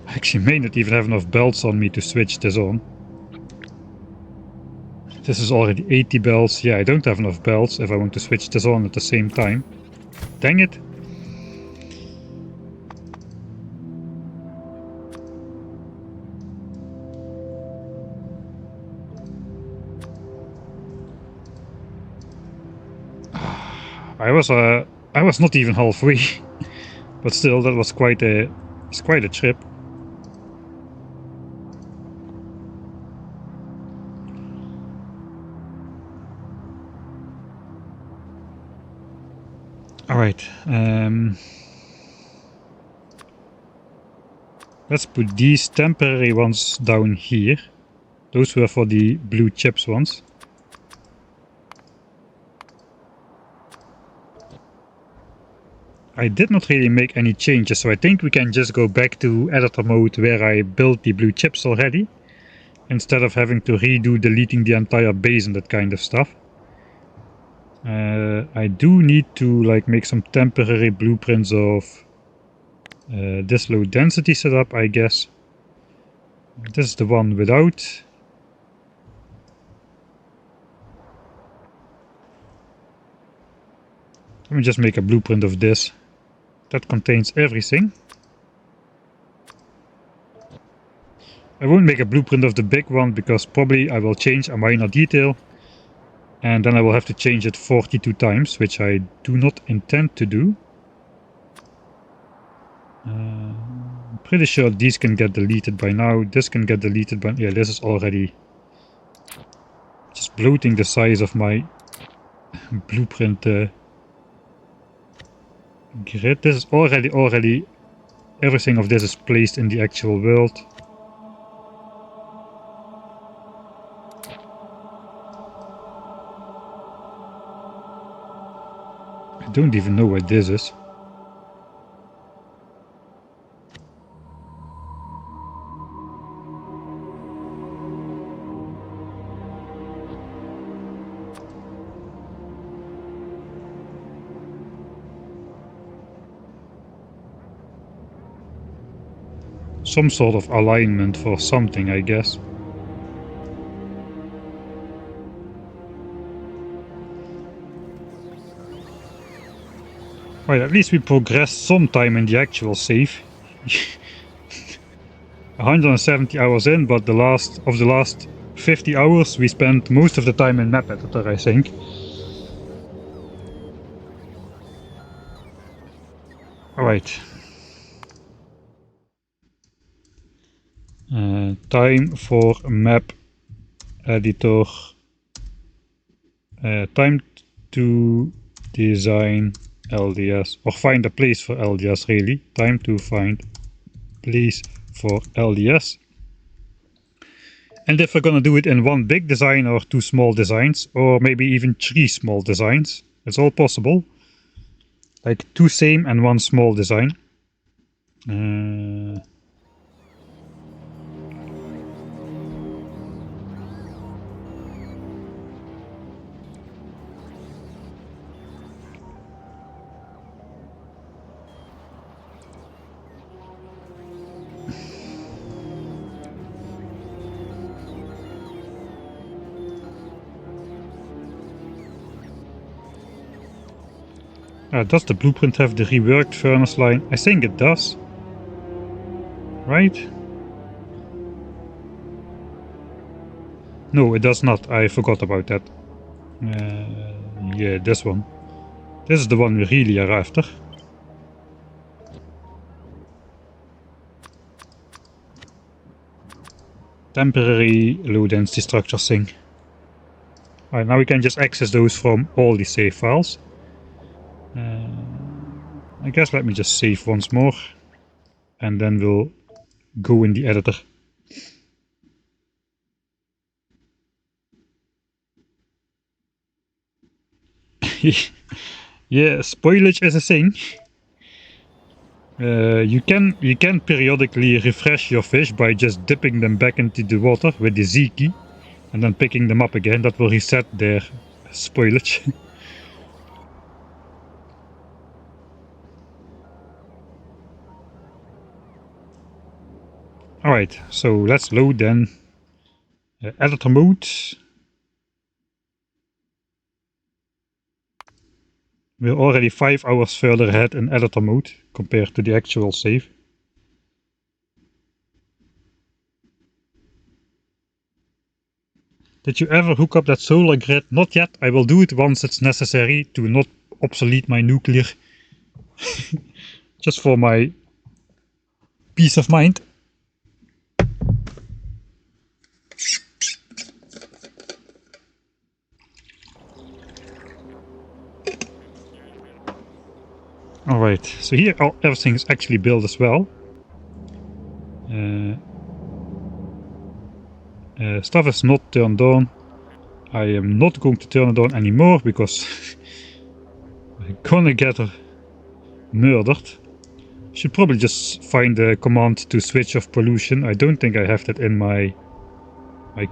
I actually may not even have enough belts on me to switch this on. This is already 80 belts. Yeah, I don't have enough belts if I want to switch this on at the same time. Dang it. I was not even halfway, but still, that was quite a trip. All right, let's put these temporary ones down here. Those were for the blue chips ones. I did not really make any changes, so I think we can just go back to editor mode where I built the blue chips already, instead of having to redo deleting the entire base and that kind of stuff. I do need to like make some temporary blueprints of this low density setup, I guess. This is the one without. Let me just make a blueprint of this that contains everything. I won't make a blueprint of the big one because probably I will change a minor detail and then I will have to change it 42 times, which I do not intend to do. I'm pretty sure these can get deleted by now. This can get deleted by... yeah, this is already just bloating the size of my blueprint grid. This is already everything of this is placed in the actual world. I don't even know what this is. Some sort of alignment for something, I guess. Right, at least we progressed sometime in the actual save. 170 hours in, but the last 50 hours we spent most of the time in map editor, I think. Alright. Time for map editor. Time to design LDS, or find a place for LDS really. Time to find place for LDS. And if we're gonna do it in one big design or two small designs, or maybe even three small designs, it's all possible. Like two same and one small design. Does the blueprint have the reworked furnace line? I think it does. Right? No, it does not. I forgot about that. Yeah, this one. This is the one we really are after. Temporary low density structure thing. Alright, now we can just access those from all the save files. I guess let me just save once more. And then we'll go in the editor. Yeah, spoilage is a thing. You can periodically refresh your fish by just dipping them back into the water with the Z key and then picking them up again. That will reset their spoilage. Alright, so let's load then editor mode. We're already 5 hours further ahead in editor mode compared to the actual save. Did you ever hook up that solar grid? Not yet. I will do it once it's necessary to not obsolete my nuclear. Just for my peace of mind. Alright, so here everything is actually built as well. Stuff is not turned on. I am not going to turn it on anymore because I'm gonna get her murdered. Should probably just find the command to switch off pollution. I don't think I have that in my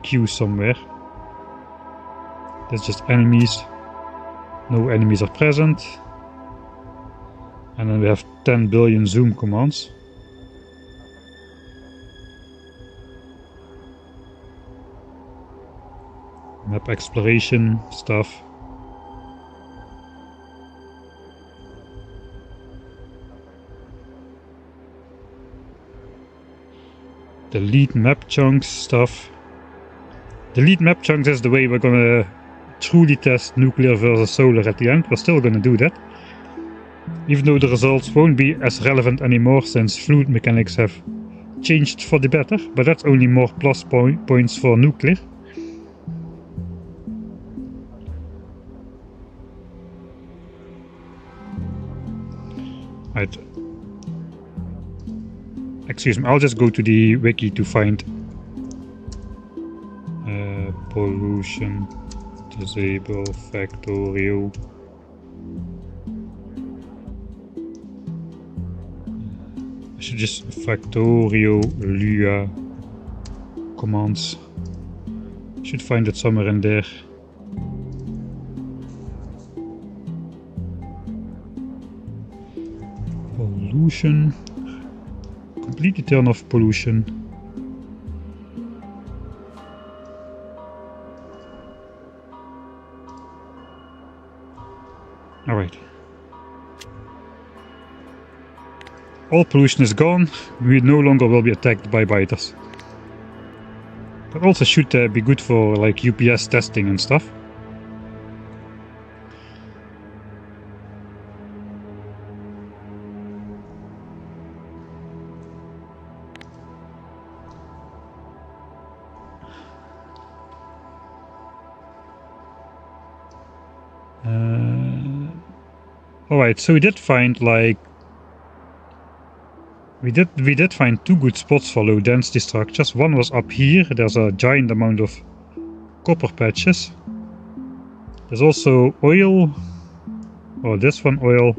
queue somewhere. That's just enemies. No enemies are present. And then we have 10 billion zoom commands. Map exploration stuff. Delete map chunks stuff. Delete map chunks is the way we're gonna truly test nuclear versus solar at the end. We're still gonna do that. Even though the results won't be as relevant anymore since fluid mechanics have changed for the better, but that's only more plus points for nuclear. Right. Excuse me, I'll just go to the wiki to find pollution, disable, Factorio. I should just Factorio Lua commands. Should find it somewhere in there. Pollution. Completely turn off pollution. Alright. All pollution is gone. We no longer will be attacked by biters. That also should be good for like UPS testing and stuff. Alright, so we did find like we did find 2 good spots for low density structures. One was up here. There's a giant amount of copper patches. There's also oil. Oh, this one oil.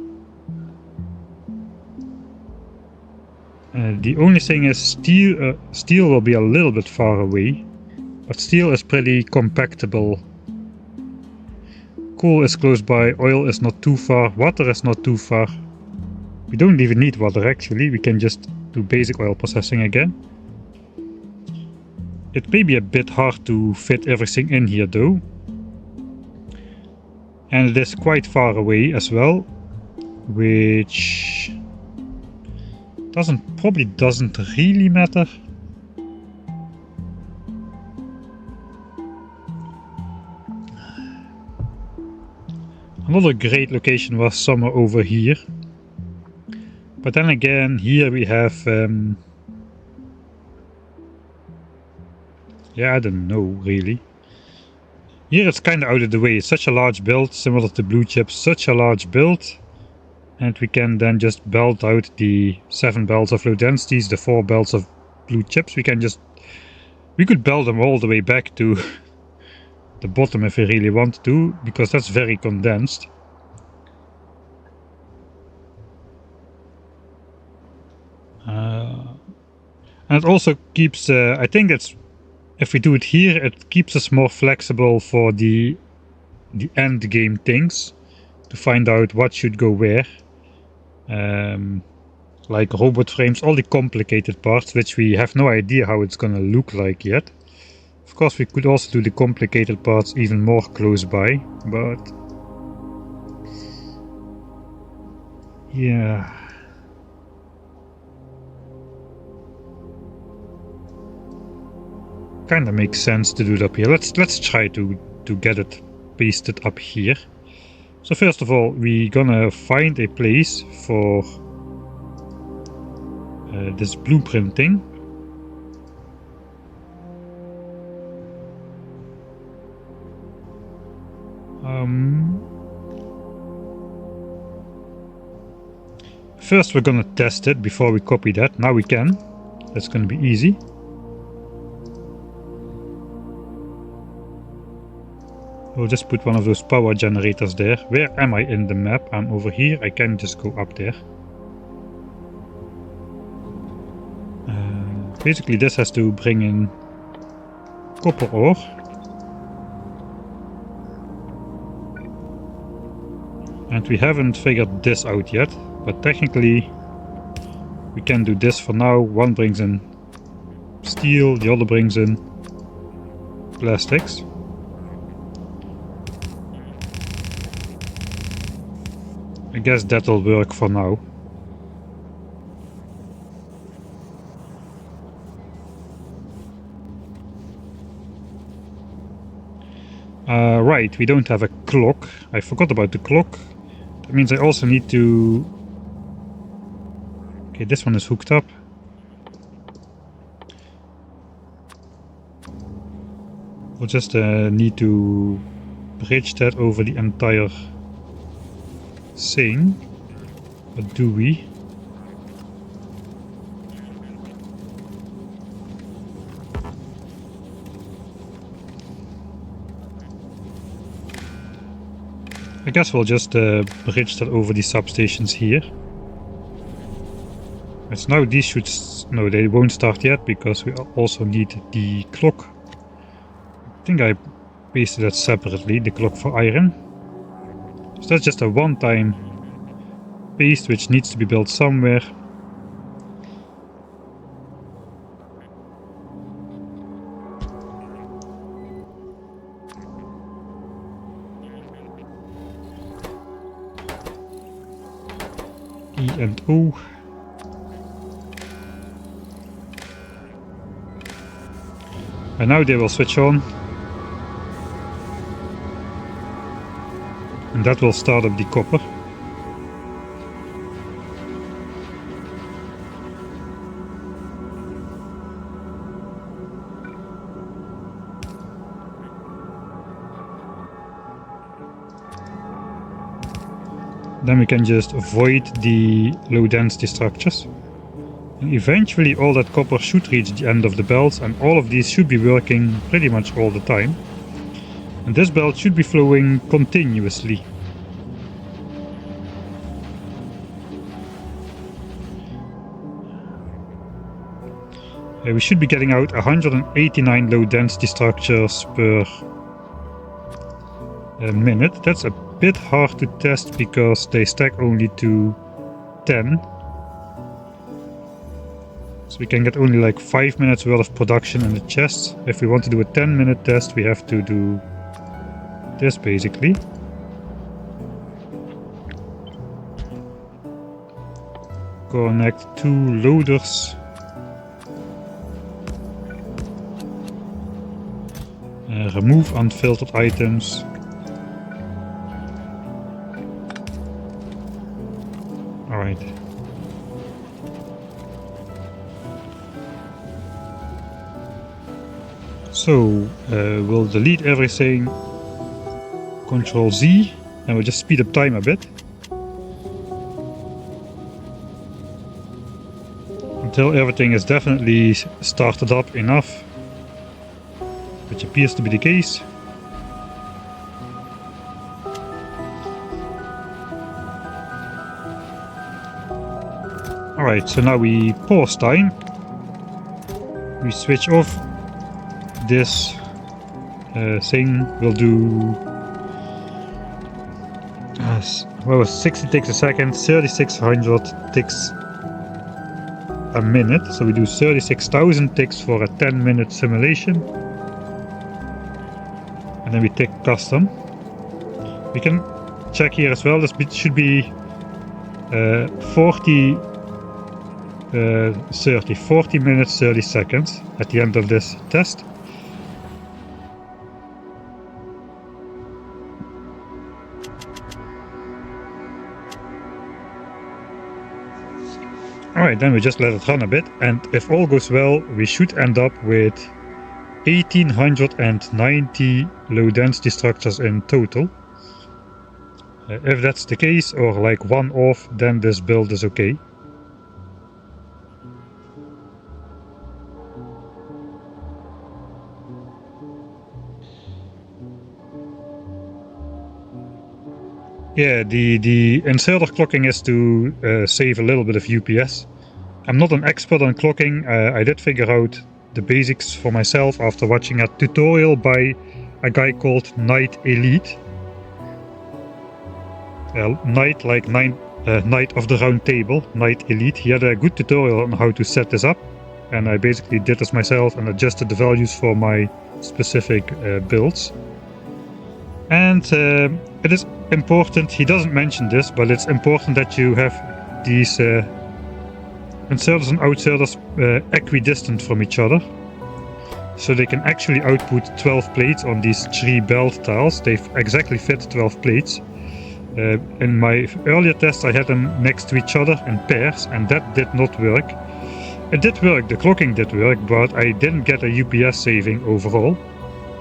The only thing is steel will be a little bit far away, but steel is pretty compactable. Coal is close by, oil is not too far, water is not too far. We don't even need water actually, we can just do basic oil processing again. It may be a bit hard to fit everything in here though. And it is quite far away as well, which probably doesn't really matter. Another great location was somewhere over here. But then again, here we have... yeah, I don't know, really. Here it's kind of out of the way. It's such a large build, similar to blue chips, such a large build. And we can then just belt out the 7 belts of low densities, the 4 belts of blue chips. We could belt them all the way back to the bottom if we really want to, because that's very condensed. And it also keeps, I think it's, if we do it here, it keeps us more flexible for the end game things, to find out what should go where. Like robot frames, all the complicated parts, which we have no idea how it's gonna look like yet. Of course, we could also do the complicated parts even more close by, but... yeah... kinda makes sense to do it up here. Let's try to get it pasted up here. So first of all, we're gonna find a place for this blueprinting. First we're gonna test it before we copy that. Now we can. That's gonna be easy. We'll just put one of those power generators there. Where am I in the map? I'm over here. I can just go up there. Basically this has to bring in copper ore. And we haven't figured this out yet, but technically we can do this for now. One brings in steel, the other brings in plastics. I guess that'll work for now. Right, we don't have a clock. I forgot about the clock. That means I also need to... okay, this one is hooked up. We'll just need to bridge that over the entire thing. But do we? I guess we'll just bridge that over the substations here. As now these should... no, they won't start yet because we also need the clock. I think I pasted that separately, the clock for iron. So that's just a one-time paste which needs to be built somewhere. E and O. And now they will switch on. And that will start up the copper. Then we can just avoid the low density structures. And eventually all that copper should reach the end of the belts, and all of these should be working pretty much all the time. And this belt should be flowing continuously. We should be getting out 189 low density structures per minute. That's a bit hard to test because they stack only to 10. So we can get only like 5 minutes worth of production in the chests. If we want to do a 10-minute test, we have to do this basically. Connect 2 loaders. Remove unfiltered items. Alright. So we'll delete everything, Control Z, and we'll just speed up time a bit. Until everything is definitely started up enough, which appears to be the case. Alright, so now we pause time. We switch off this thing. We'll do 60 ticks a second, 3600 ticks a minute. So we do 36,000 ticks for a 10-minute simulation. And then we tick custom. We can check here as well. This should be 40 minutes 30 seconds at the end of this test. Alright, then we just let it run a bit, and if all goes well, we should end up with 1890 low density structures in total. If that's the case, or like one off, then this build is okay. Yeah, the inserter clocking is to save a little bit of UPS. I'm not an expert on clocking. I did figure out the basics for myself after watching a tutorial by a guy called Knight Elite. Knight like Knight of the Round Table, Knight Elite. He had a good tutorial on how to set this up, and I basically did this myself and adjusted the values for my specific builds. And it is important, he doesn't mention this, but it's important that you have these inserters and outserters equidistant from each other, so they can actually output 12 plates on these 3 belt tiles. They exactly fit 12 plates. In my earlier test I had them next to each other in pairs, and that did not work. It did work, the clocking did work, but I didn't get a UPS saving overall.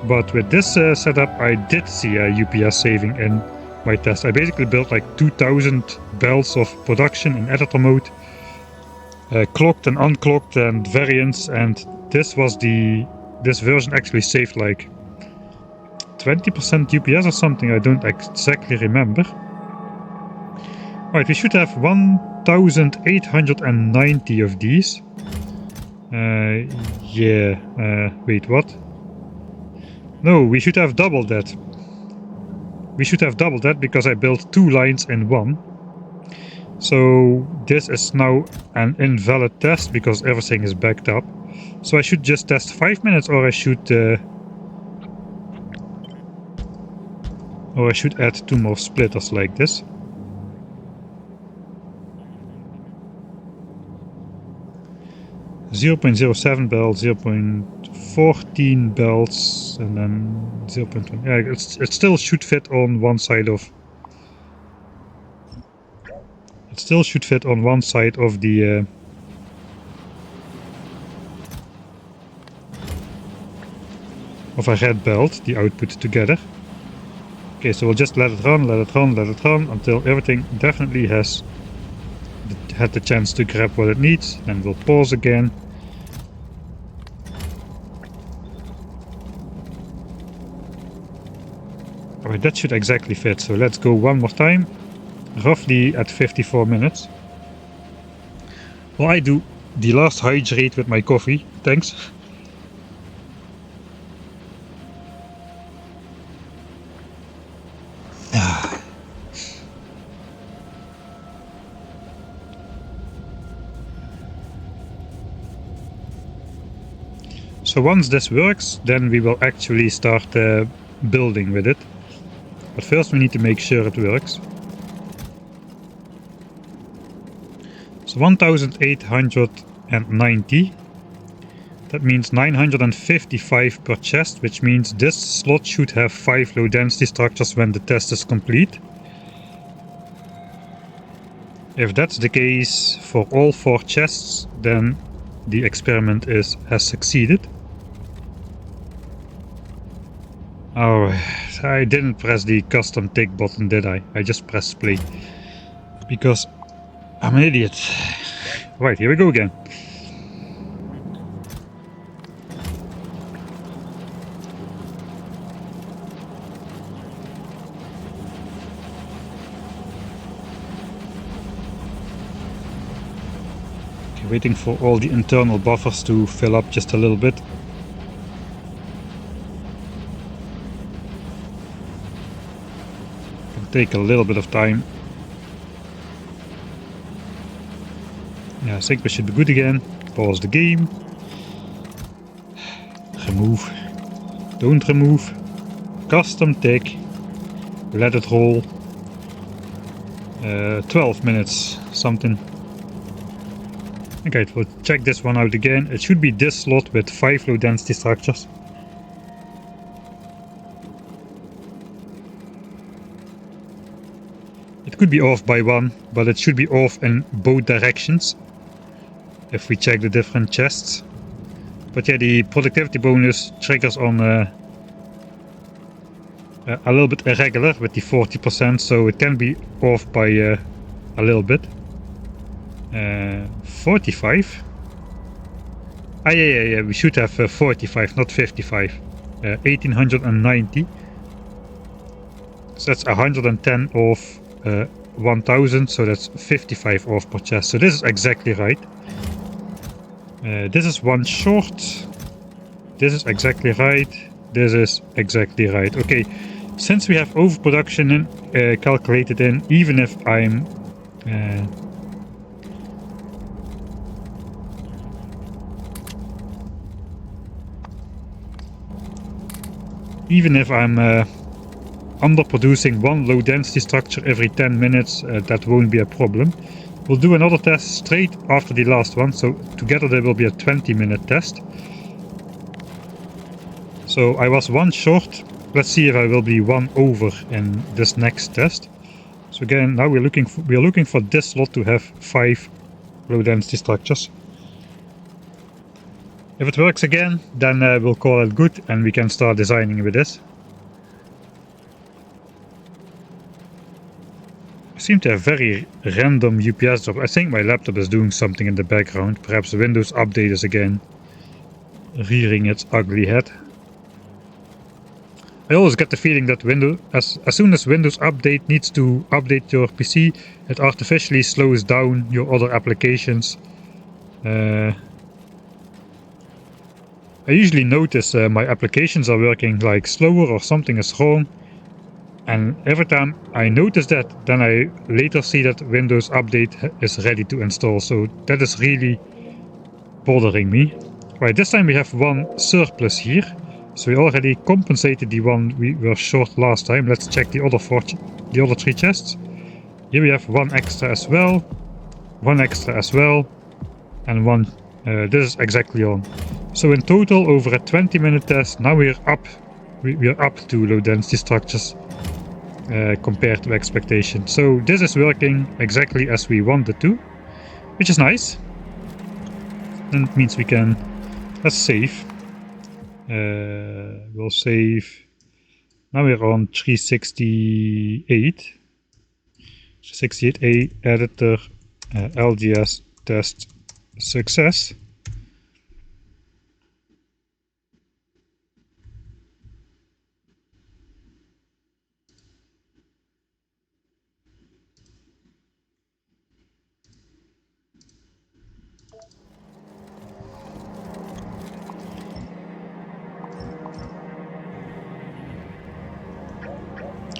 But with this setup I did see a UPS saving in my test. I basically built like 2000 belts of production in editor mode, clocked and unclocked and variants, and this version actually saved like 20% UPS or something. I don't exactly remember. Alright, we should have 1890 of these. Wait, what? No, we should have double that. We should have double that because I built 2 lines in one. So this is now an invalid test because everything is backed up. So I should just test 5 minutes, or I should add 2 more splitters like this. .07 belts, 0.14 belts, and then 0.1. Yeah, it still should fit on one side of. It still should fit on one side of the. Of a red belt, the output together. Okay, so we'll just let it run, let it run, let it run until everything definitely has had the chance to grab what it needs. Then we'll pause again. Alright, that should exactly fit. So let's go one more time, roughly at 54 minutes. Well, I do the last hydrate with my coffee. Thanks. So once this works, then we will actually start building with it. But first we need to make sure it works. So 1890. That means 955 per chest, which means this slot should have 5 low density structures when the test is complete. If that's the case for all 4 chests, then the experiment has succeeded. Oh, I didn't press the custom tick button, did I? I just pressed play. Because I'm an idiot. Right, here we go again. Okay, waiting for all the internal buffers to fill up just a little bit. Take a little bit of time. Yeah, I think we should be good again. Pause the game. Remove. Don't remove. Custom tick. Let it roll. 12 minutes something. Okay, we'll check this one out again. It should be this slot with 5 low density structures. It could be off by 1, but it should be off in both directions if we check the different chests. But yeah, the productivity bonus triggers on a little bit irregular with the 40%, so it can be off by a little bit. 45? Ah, yeah, we should have 45, not 55. 1890. So that's 110 off 1000, so that's 55 off per chest. So this is exactly right. This is 1 short. This is exactly right. This is exactly right. Okay, since we have overproduction calculated in, even if I'm underproducing 1 low density structure every 10 minutes, that won't be a problem. We'll do another test straight after the last one, so together there will be a 20-minute test. So I was 1 short. Let's see if I will be 1 over in this next test. So again, now we are looking for this slot to have 5 low density structures. If it works again, then we'll call it good and we can start designing with this. I seem to have very random UPS drop. I think my laptop is doing something in the background. Perhaps the Windows update is again rearing its ugly head. I always get the feeling that as soon as Windows Update needs to update your PC, it artificially slows down your other applications. I usually notice my applications are working like slower or something is wrong. And every time I notice that, then I later see that Windows Update is ready to install. So that is really bothering me. Right, this time we have 1 surplus here. So we already compensated the one we were short last time. Let's check the other 3 chests. Here we have 1 extra as well, 1 extra as well, and 1. This is exactly on. So in total, over a 20-minute test, now we're up. We're up to low density structures compared to expectation. So this is working exactly as we wanted to, which is nice. And it means we can. Let's save. We'll save Now we're on 368. 368A editor, LGS test success.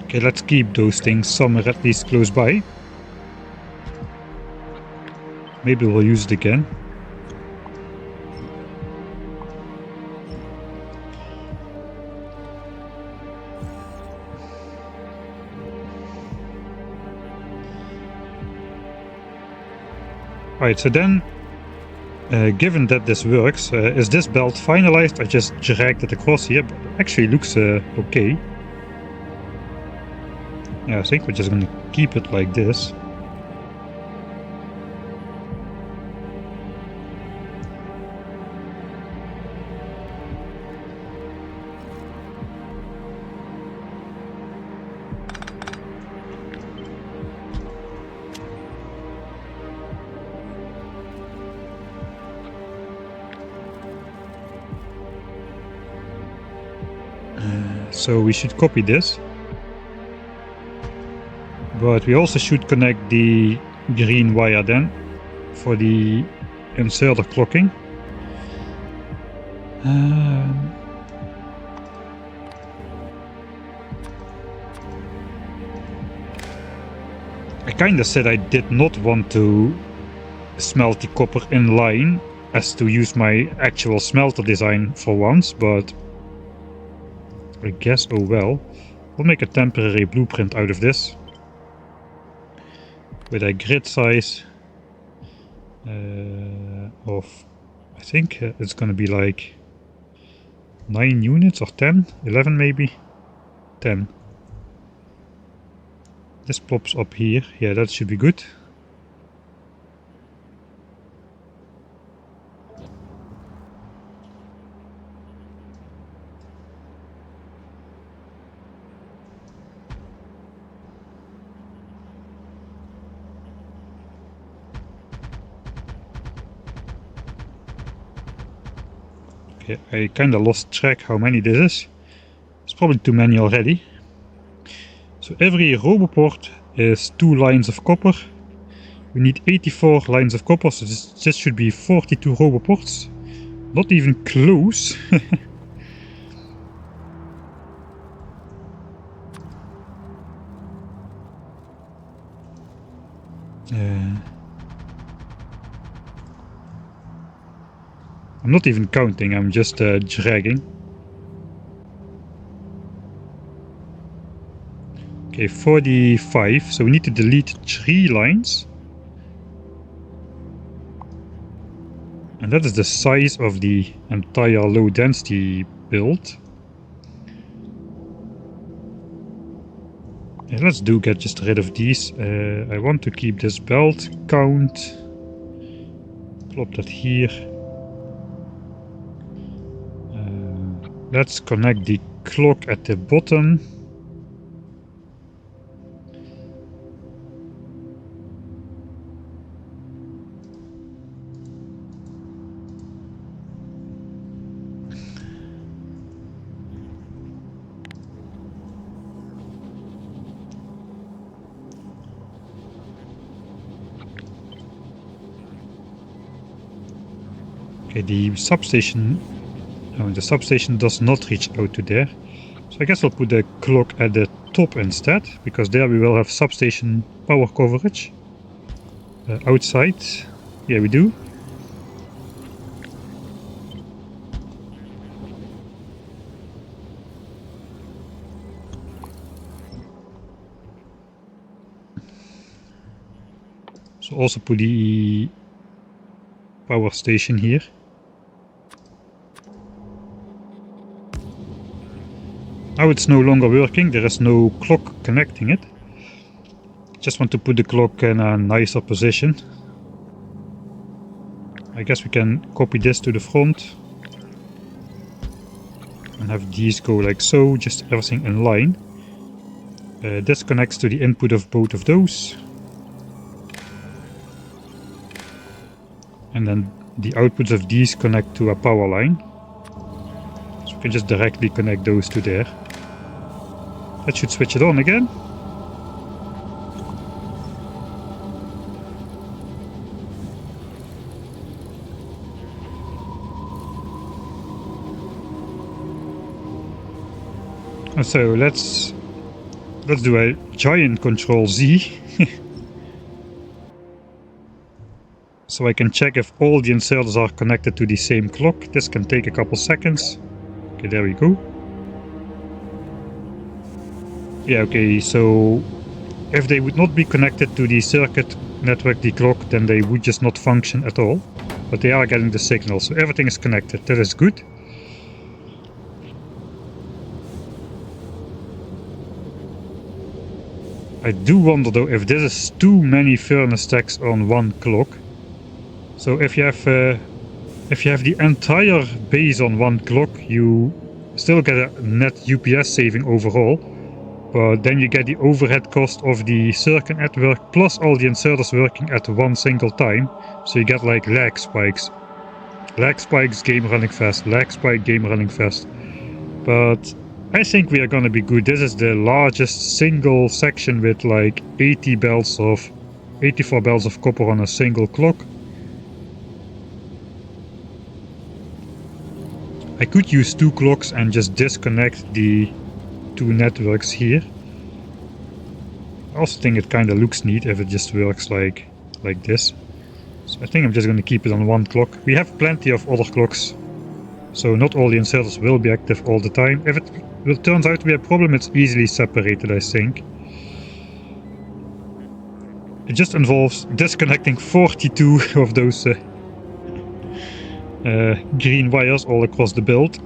Okay, let's keep those things somewhere at least close by. Maybe we'll use it again. Alright, so then, given that this works, is this belt finalized? I just dragged it across here, but it actually looks okay. Yeah, I think we're just gonna keep it like this. So we should copy this. But we also should connect the green wire then for the inserter clocking. I kinda said I did not want to smelt the copper in line as to use my actual smelter design for once, but I guess oh well. We'll make a temporary blueprint out of this with a grid size of, I think it's gonna be like 9 units or 10, 11 maybe, 10. This pops up here, yeah, that should be good. I kinda lost track how many this is. It's probably too many already. So every roboport is 2 lines of copper. We need 84 lines of copper, so this should be 42 roboports. Not even close. I'm not even counting, I'm just dragging. Okay, 45, so we need to delete 3 lines. And that is the size of the entire low density build. And let's get just rid of these. I want to keep this belt count. Plop that here. Let's connect the clock at the bottom. Okay, the substation does not reach out to there. So I guess I'll put the clock at the top instead, because there we will have substation power coverage. Outside, yeah, we do. So also put the power station here. Now it's no longer working, there is no clock connecting it. Just want to put the clock in a nicer position. I guess we can copy this to the front and and have these go like so, just everything in line. This connects to the input of both of those. And then the outputs of these connect to a power line. So we can just directly connect those to there. That should switch it on again. And so let's do a giant Control Z. So I can check if all the inserters are connected to the same clock. This can take a couple seconds. Okay, there we go. Yeah, okay, so if they would not be connected to the circuit network, the clock, then they would just not function at all. But they are getting the signal, so everything is connected. That is good. I do wonder though if this is too many furnace stacks on one clock. So if you have the entire base on one clock, you still get a net UPS saving overall, but then you get the overhead cost of the circuit network plus all the inserters working at one single time. So you get like lag spikes, game running fast, lag spike, game running fast. But I think we are gonna be good. This is the largest single section with like 84 belts of copper on a single clock. I could use two clocks and just disconnect the two networks here. I also think it kind of looks neat if it just works like this. So I think I'm just going to keep it on one clock. We have plenty of other clocks, so not all the inserters will be active all the time. If it turns out to be a problem, it's easily separated, I think. It just involves disconnecting 42 of those green wires all across the build.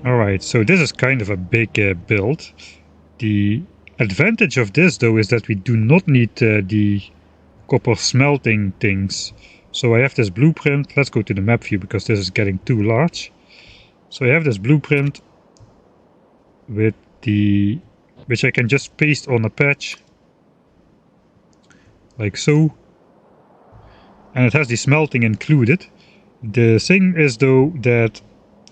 Alright, so this is kind of a big build. The advantage of this though is that we do not need the copper smelting things. So I have this blueprint. Let's go to the map view because this is getting too large. So I have this blueprint with which I can just paste on a patch like so, and it has the smelting included. The thing is though that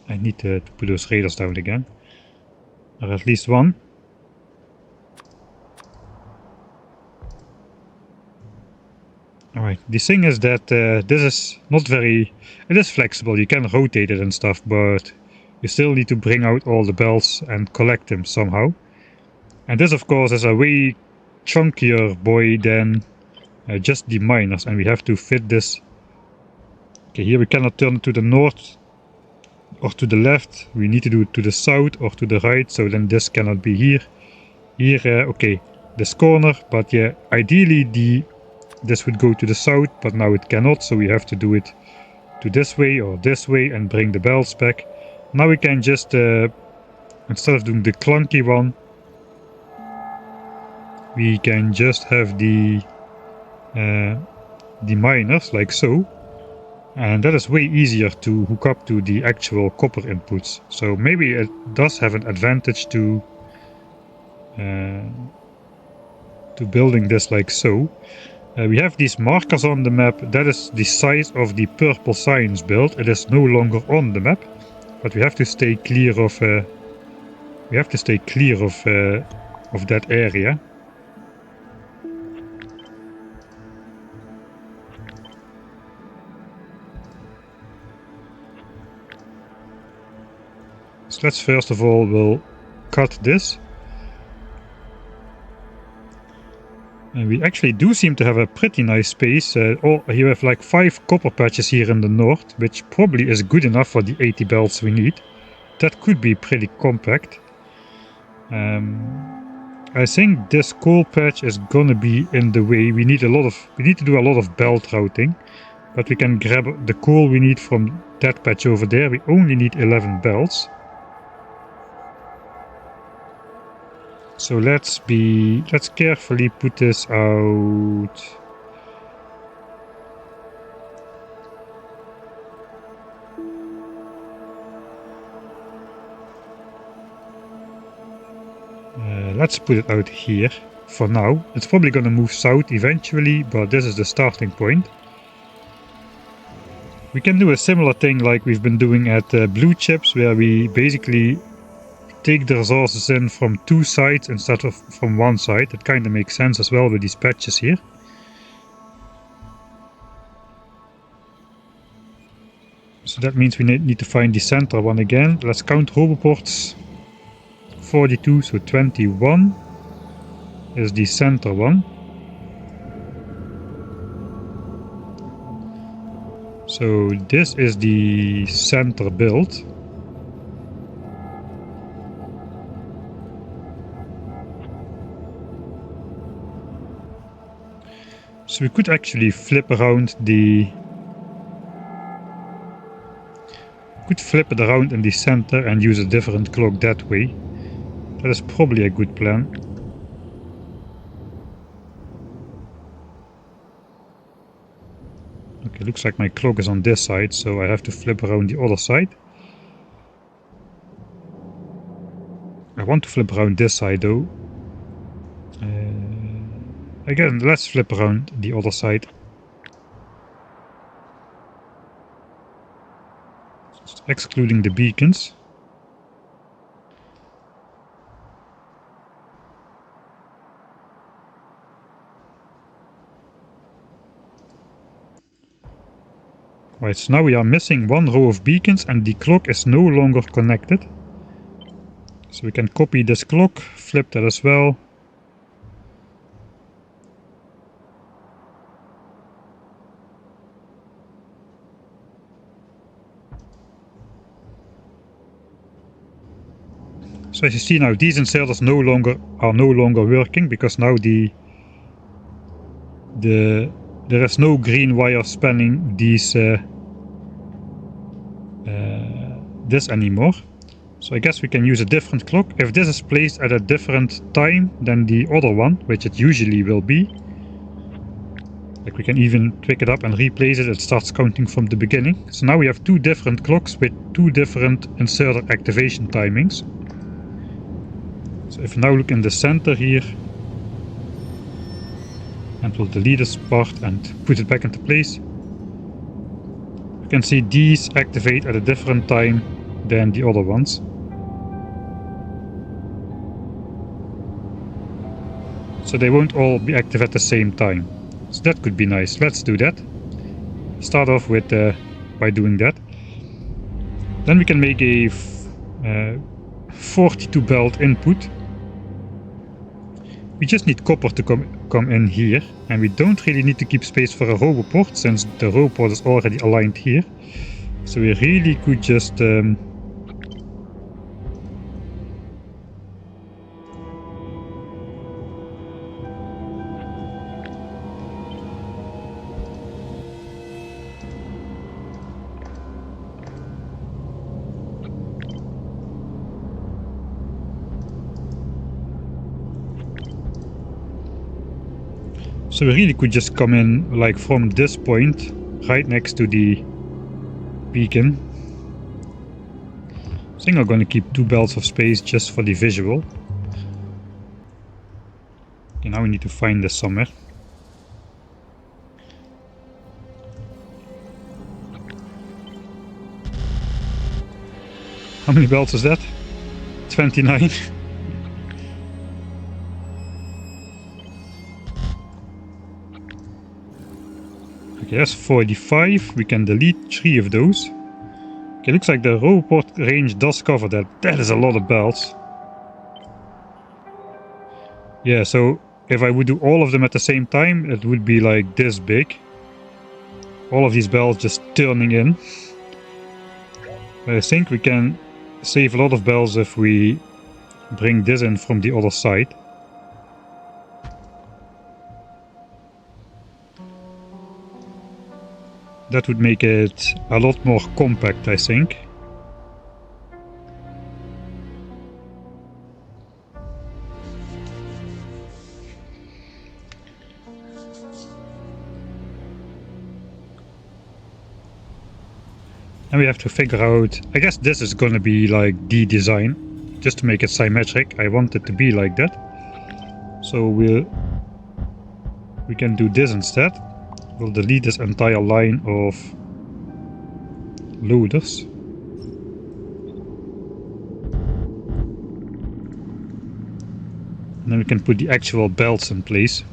I need to put those radars down again, or at least one. Alright, the thing is that this is not very... It is flexible, you can rotate it and stuff, but you still need to bring out all the belts and collect them somehow. And this of course is a way chunkier boy than just the miners, and we have to fit this. Okay, here we cannot turn it to the north or to the left, we need to do it to the south or to the right, so then this cannot be here. Here, okay, this corner, but yeah, ideally this would go to the south, but now it cannot, so we have to do it to this way or this way and bring the belts back. Now we can just, instead of doing the clunky one, we can just have the miners like so. And that is way easier to hook up to the actual copper inputs. So maybe it does have an advantage to building this like so. We have these markers on the map. That is the size of the purple science build. It is no longer on the map, but we have to stay clear of that area. So let's first of all we'll cut this. And we actually do seem to have a pretty nice space. Here we have like 5 copper patches here in the north, which probably is good enough for the 80 belts we need. That could be pretty compact. I think this coal patch is gonna be in the way. We need to do a lot of belt routing, but we can grab the coal we need from that patch over there. We only need 11 belts. So let's carefully put this out let's put it out here for now. It's probably gonna move south eventually, but this is the starting point. We can do a similar thing like we've been doing at blue chips, where we basically take the resources in from two sides instead of from one side. That kind of makes sense as well with these patches here. So that means we need to find the center one again. Let's count roboports. 42, so 21 is the center one. So this is the center build. So we could actually flip around the... could flip it around in the center and use a different clock that way. That is probably a good plan. Okay, looks like my clock is on this side, so I have to flip around the other side. I want to flip around this side though. Again, let's flip around the other side. Excluding the beacons. Right, so now we are missing one row of beacons and the clock is no longer connected. So we can copy this clock, flip that as well. So as you see now, these inserters are no longer working because now there is no green wire spanning these this anymore. So I guess we can use a different clock. If this is placed at a different time than the other one, which it usually will be, like we can even pick it up and replace it, it starts counting from the beginning. So now we have two different clocks with two different inserter activation timings. So if we now look in the center here, and we'll delete this part and put it back into place, you can see these activate at a different time than the other ones. So they won't all be active at the same time. So that could be nice. Let's do that. Start off with by doing that. Then we can make a 42 belt input. We just need copper to come in here, and we don't really need to keep space for a roboport since the roboport is already aligned here. So we really could just so we really could just come in like from this point, right next to the beacon. I think I'm going to keep 2 belts of space just for the visual. Okay, now we need to find this somewhere. How many belts is that? 29. Okay, that's 45. We can delete 3 of those. Okay, looks like the roboport range does cover that. That is a lot of belts. Yeah, so if I would do all of them at the same time, it would be like this big. All of these belts just turning in. But I think we can save a lot of belts if we bring this in from the other side. That would make it a lot more compact, I think. And we have to figure out, I guess this is gonna be like the design, just to make it symmetric. I want it to be like that. So we can do this instead. We'll delete this entire line of loaders. And then we can put the actual belts in place.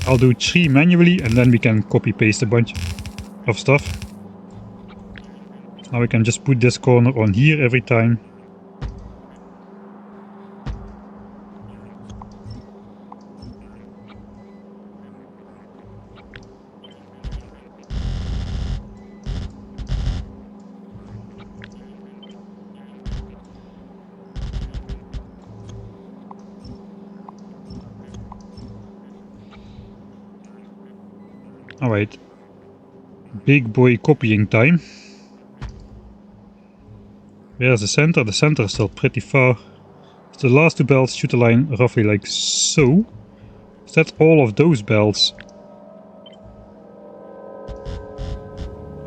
I'll do 3 manually and then we can copy paste a bunch of stuff. Now we can just put this corner on here every time. Alright, big boy copying time. Where's the center? The center is still pretty far. So the last 2 belts should align roughly like so. Is that all of those belts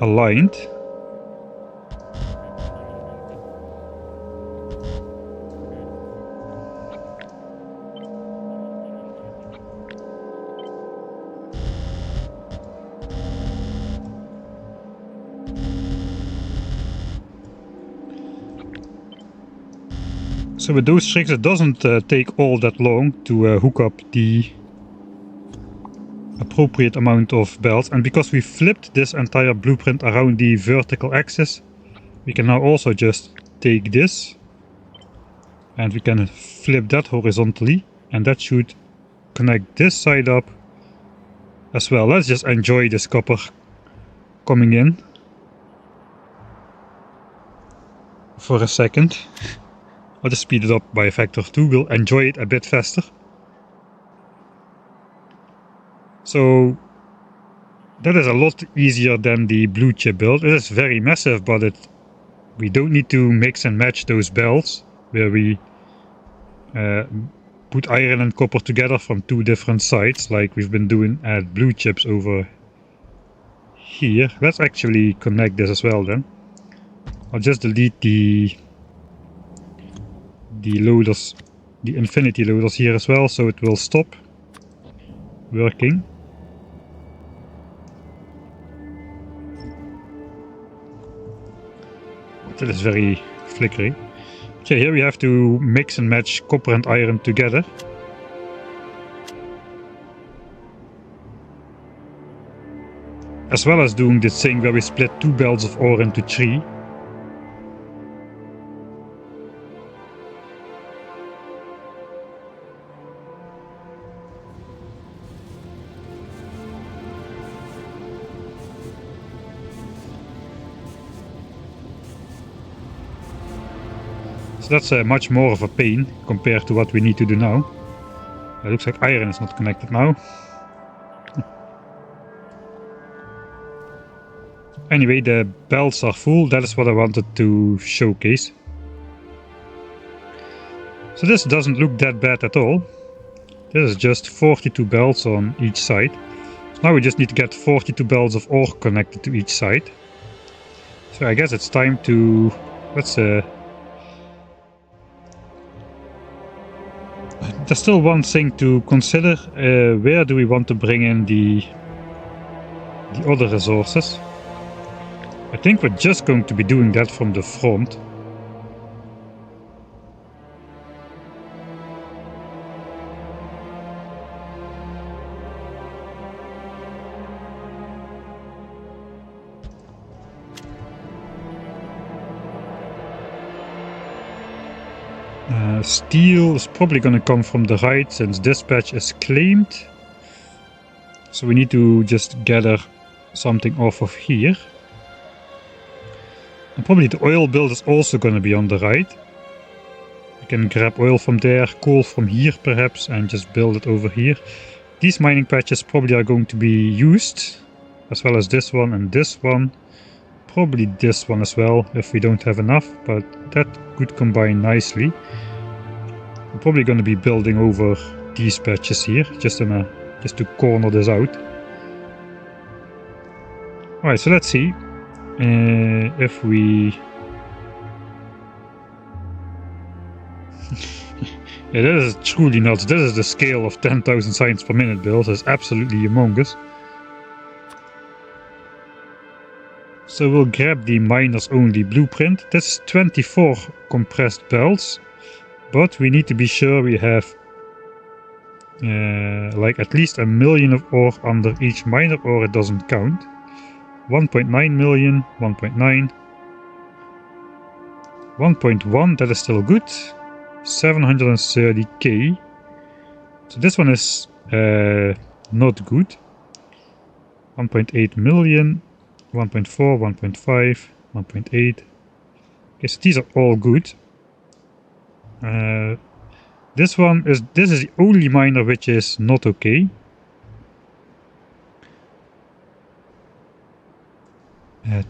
aligned? So with those tricks it doesn't take all that long to hook up the appropriate amount of belts, and because we flipped this entire blueprint around the vertical axis, we can now also just take this and we can flip that horizontally, and that should connect this side up as well. Let's just enjoy this copper coming in for a second. I'll just speed it up by a factor of 2, we'll enjoy it a bit faster. So that is a lot easier than the blue chip build. It is very massive, but we don't need to mix and match those belts where we put iron and copper together from 2 different sides like we've been doing at blue chips over here. Let's actually connect this as well then. I'll just delete the loaders, the infinity loaders here as well, so it will stop working. That is very flickery. Okay, here we have to mix and match copper and iron together. As well as doing this thing where we split 2 belts of ore into 3. So that's much more of a pain compared to what we need to do now. It looks like iron is not connected now. Anyway, the belts are full, that is what I wanted to showcase. So this doesn't look that bad at all. This is just 42 belts on each side. So now we just need to get 42 belts of ore connected to each side. So I guess it's time to... There's still one thing to consider. Where do we want to bring in the other resources? I think we're just going to be doing that from the front. Steel is probably going to come from the right since this patch is claimed. So we need to just gather something off of here. And probably the oil build is also going to be on the right. We can grab oil from there, coal from here perhaps, and just build it over here. These mining patches probably are going to be used, as well as this one and this one. Probably this one as well, if we don't have enough, but that could combine nicely. I'm probably going to be building over these patches here, just to corner this out. Alright, so let's see. If we... Yeah, that is truly nuts. This is the scale of 10,000 signs per minute build. It's absolutely humongous. So we'll grab the miners only blueprint. That's 24 compressed belts. But we need to be sure we have like at least 1 million of ore under each miner, or it doesn't count. 1.9 million, 1.9, 1.1, that is still good. 730k. So this one is not good. 1.8 million, 1.4, 1.5, 1.8. Okay, so these are all good. This is the only miner which is not okay.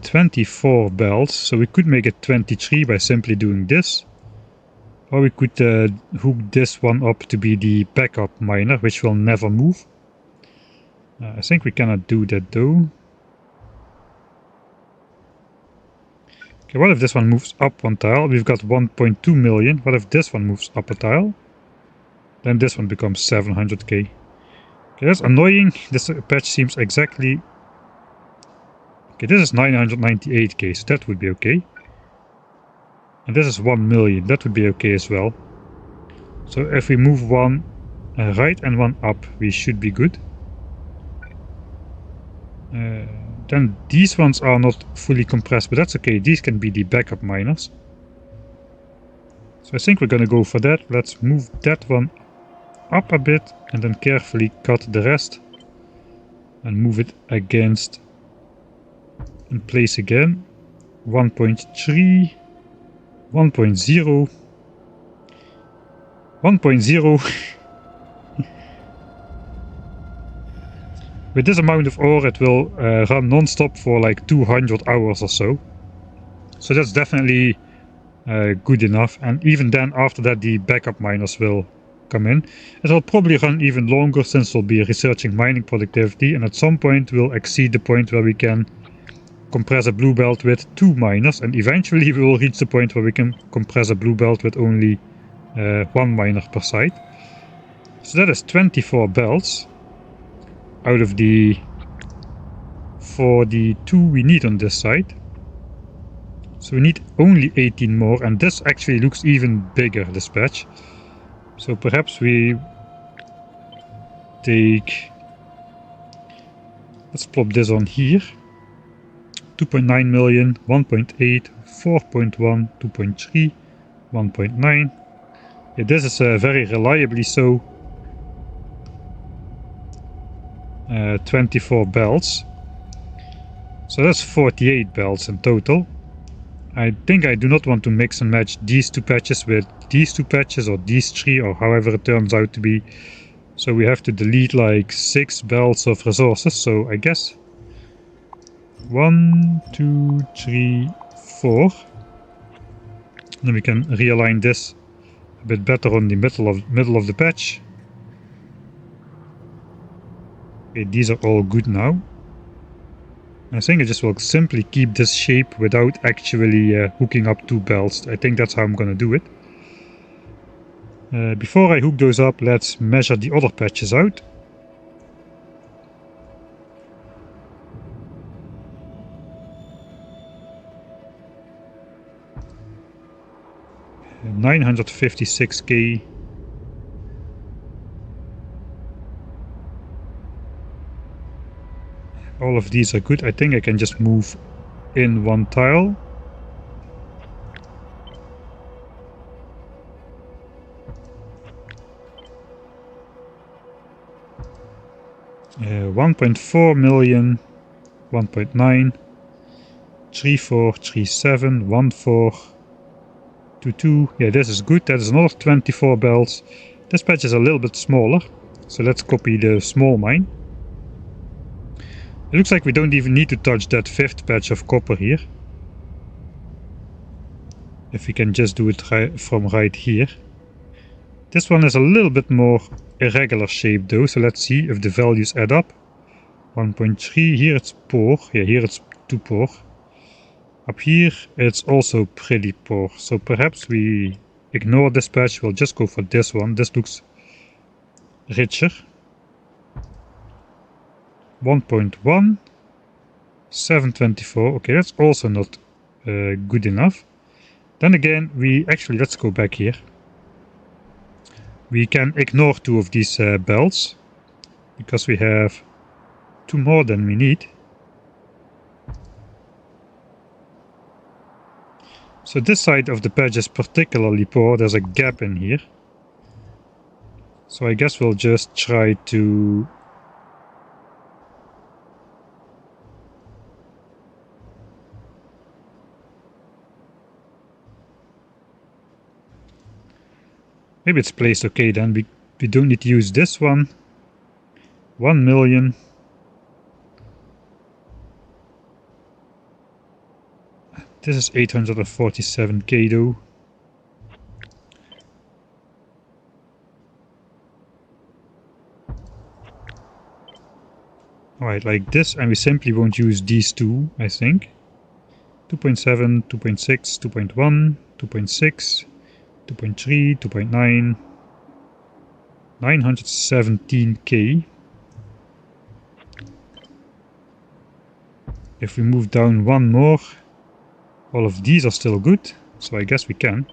24 belts, so we could make it 23 by simply doing this. Or we could hook this one up to be the backup miner, which will never move. I think we cannot do that though. Okay, what if this one moves up one tile? We've got 1.2 million. What if this one moves up a tile? Then this one becomes 700k. Okay, that's annoying. This patch seems exactly... Okay, this is 998k, so that would be okay. And this is 1 million, that would be okay as well. So if we move one right and one up, we should be good. Then these ones are not fully compressed, but that's okay. These can be the backup miners. So I think we're gonna go for that. Let's move that one up a bit and then carefully cut the rest and move it against in place again. 1.3, 1.0, 1.0. With this amount of ore it will run non-stop for like 200 hours or so. So that's definitely good enough, and even then after that the backup miners will come in. It will probably run even longer since we'll be researching mining productivity, and at some point we'll exceed the point where we can compress a blue belt with 2 miners, and eventually we will reach the point where we can compress a blue belt with only 1 miner per side. So that is 24 belts out of the 42 we need on this side. So we need only 18 more, and this actually looks even bigger, this patch. So perhaps we take... Let's plop this on here. 2.9 million, 1.8, 4.1, 2.3, 1.9. Yeah, this is very reliably so 24 belts. So that's 48 belts in total. I think I do not want to mix and match these 2 patches with these 2 patches or these 3 or however it turns out to be. So we have to delete like 6 belts of resources. So I guess 1, 2, 3, 4. Then we can realign this a bit better on the middle of the patch. Okay, these are all good now. I think I just will simply keep this shape without actually hooking up 2 belts. I think that's how I'm gonna do it. Before I hook those up, let's measure the other patches out. Uh, 956k. All of these are good. I think I can just move in 1 tile. Uh, 1.4 million, 1.9, 34, 37, 14, 22. Yeah, this is good. That is another 24 belts. This patch is a little bit smaller, so let's copy the small mine. It looks like we don't even need to touch that 5th patch of copper here. If we can just do it from right here. This one is a little bit more irregular shape though, so let's see if the values add up. 1.3, here it's poor. Yeah, here it's too poor. Up here it's also pretty poor, so perhaps we ignore this patch, we'll just go for this one. This looks richer. 1.1, 724, okay, that's also not good enough. Then again, let's go back here. We can ignore 2 of these belts, because we have 2 more than we need. So this side of the patch is particularly poor, there's a gap in here. So I guess we'll just try to... Maybe it's placed okay then, we don't need to use this one. 1 million. This is 847k though. Alright, like this, and we simply won't use these 2, I think. 2.7, 2.6, 2.1, 2.6, 2.3, 2.9, 917k. If we move down 1 more, all of these are still good, so I guess we can.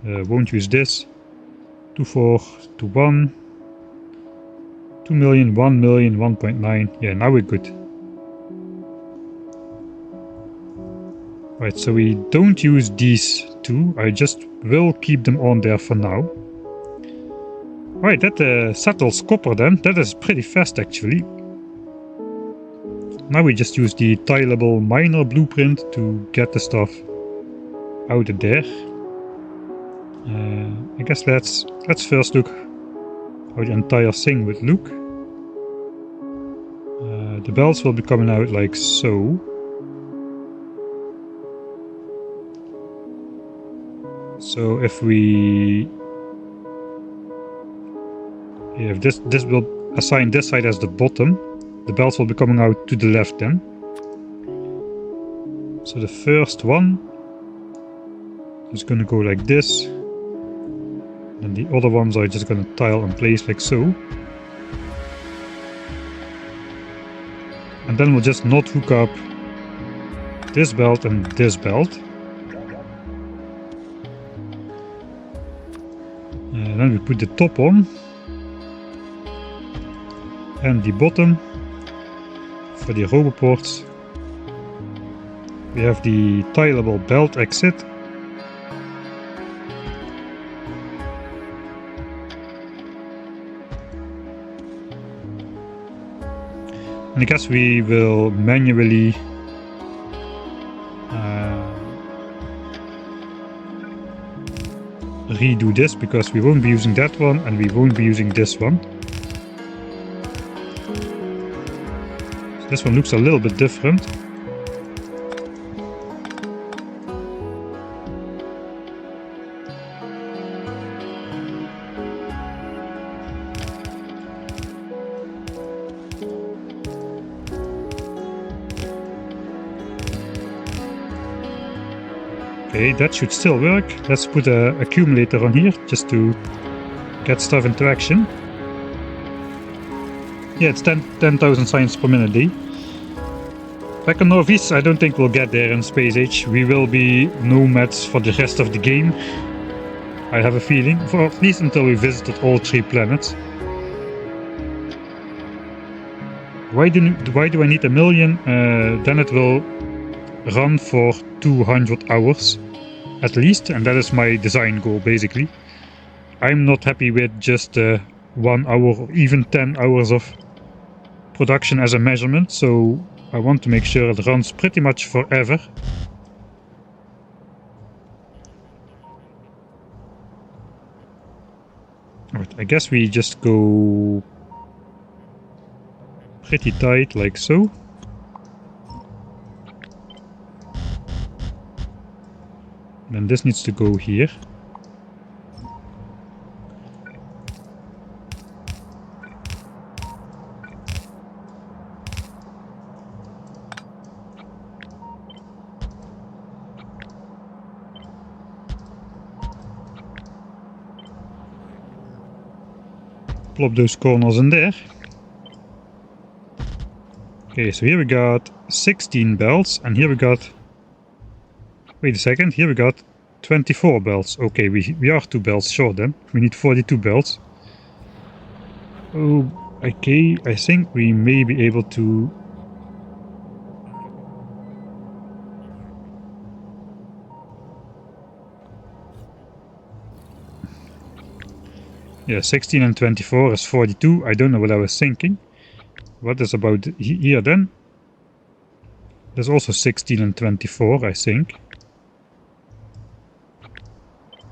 Won't use this. 2.4, 2.1, 2 million, 1 million, 1.9. Yeah, now we're good. Right, so we don't use these 2. I just will keep them on there for now. Right, that settles copper then. That is pretty fast actually. Now we just use the tileable miner blueprint to get the stuff out of there. I guess let's first look how the entire thing would look. The belts will be coming out like so. So if this will assign this side as the bottom, the belts will be coming out to the left then. So the first one is going to go like this, and the other ones are just going to tile in place like so. And then we'll just not hook up this belt and this belt. And then we put the top on and the bottom. For the roboports we have the tileable belt exit. And I guess we will manually redo this, because we won't be using that one and we won't be using this one. So this one looks a little bit different. Okay, that should still work. Let's put an accumulator on here just to get stuff into action. Yeah, it's 10,000 science per minute D. Back on Northeast, I don't think we'll get there in Space Age. We will be nomads for the rest of the game. I have a feeling, for at least until we visited all 3 planets. Why do I need 1 million? Then it will run for 200 hours at least, and that is my design goal basically. I'm not happy with just 1 hour or even 10 hours of production as a measurement, so I want to make sure it runs pretty much forever. Alright, I guess we just go pretty tight like so. Then this needs to go here. plop those corners in there. Okay, so here we got 16 belts, and here we got... Wait a second, here we got 24 belts. Okay, we are 2 belts short then. We need 42 belts. Oh, okay, I think we may be able to... Yeah, 16 and 24 is 42. I don't know what I was thinking. What is about here then? There's also 16 and 24, I think.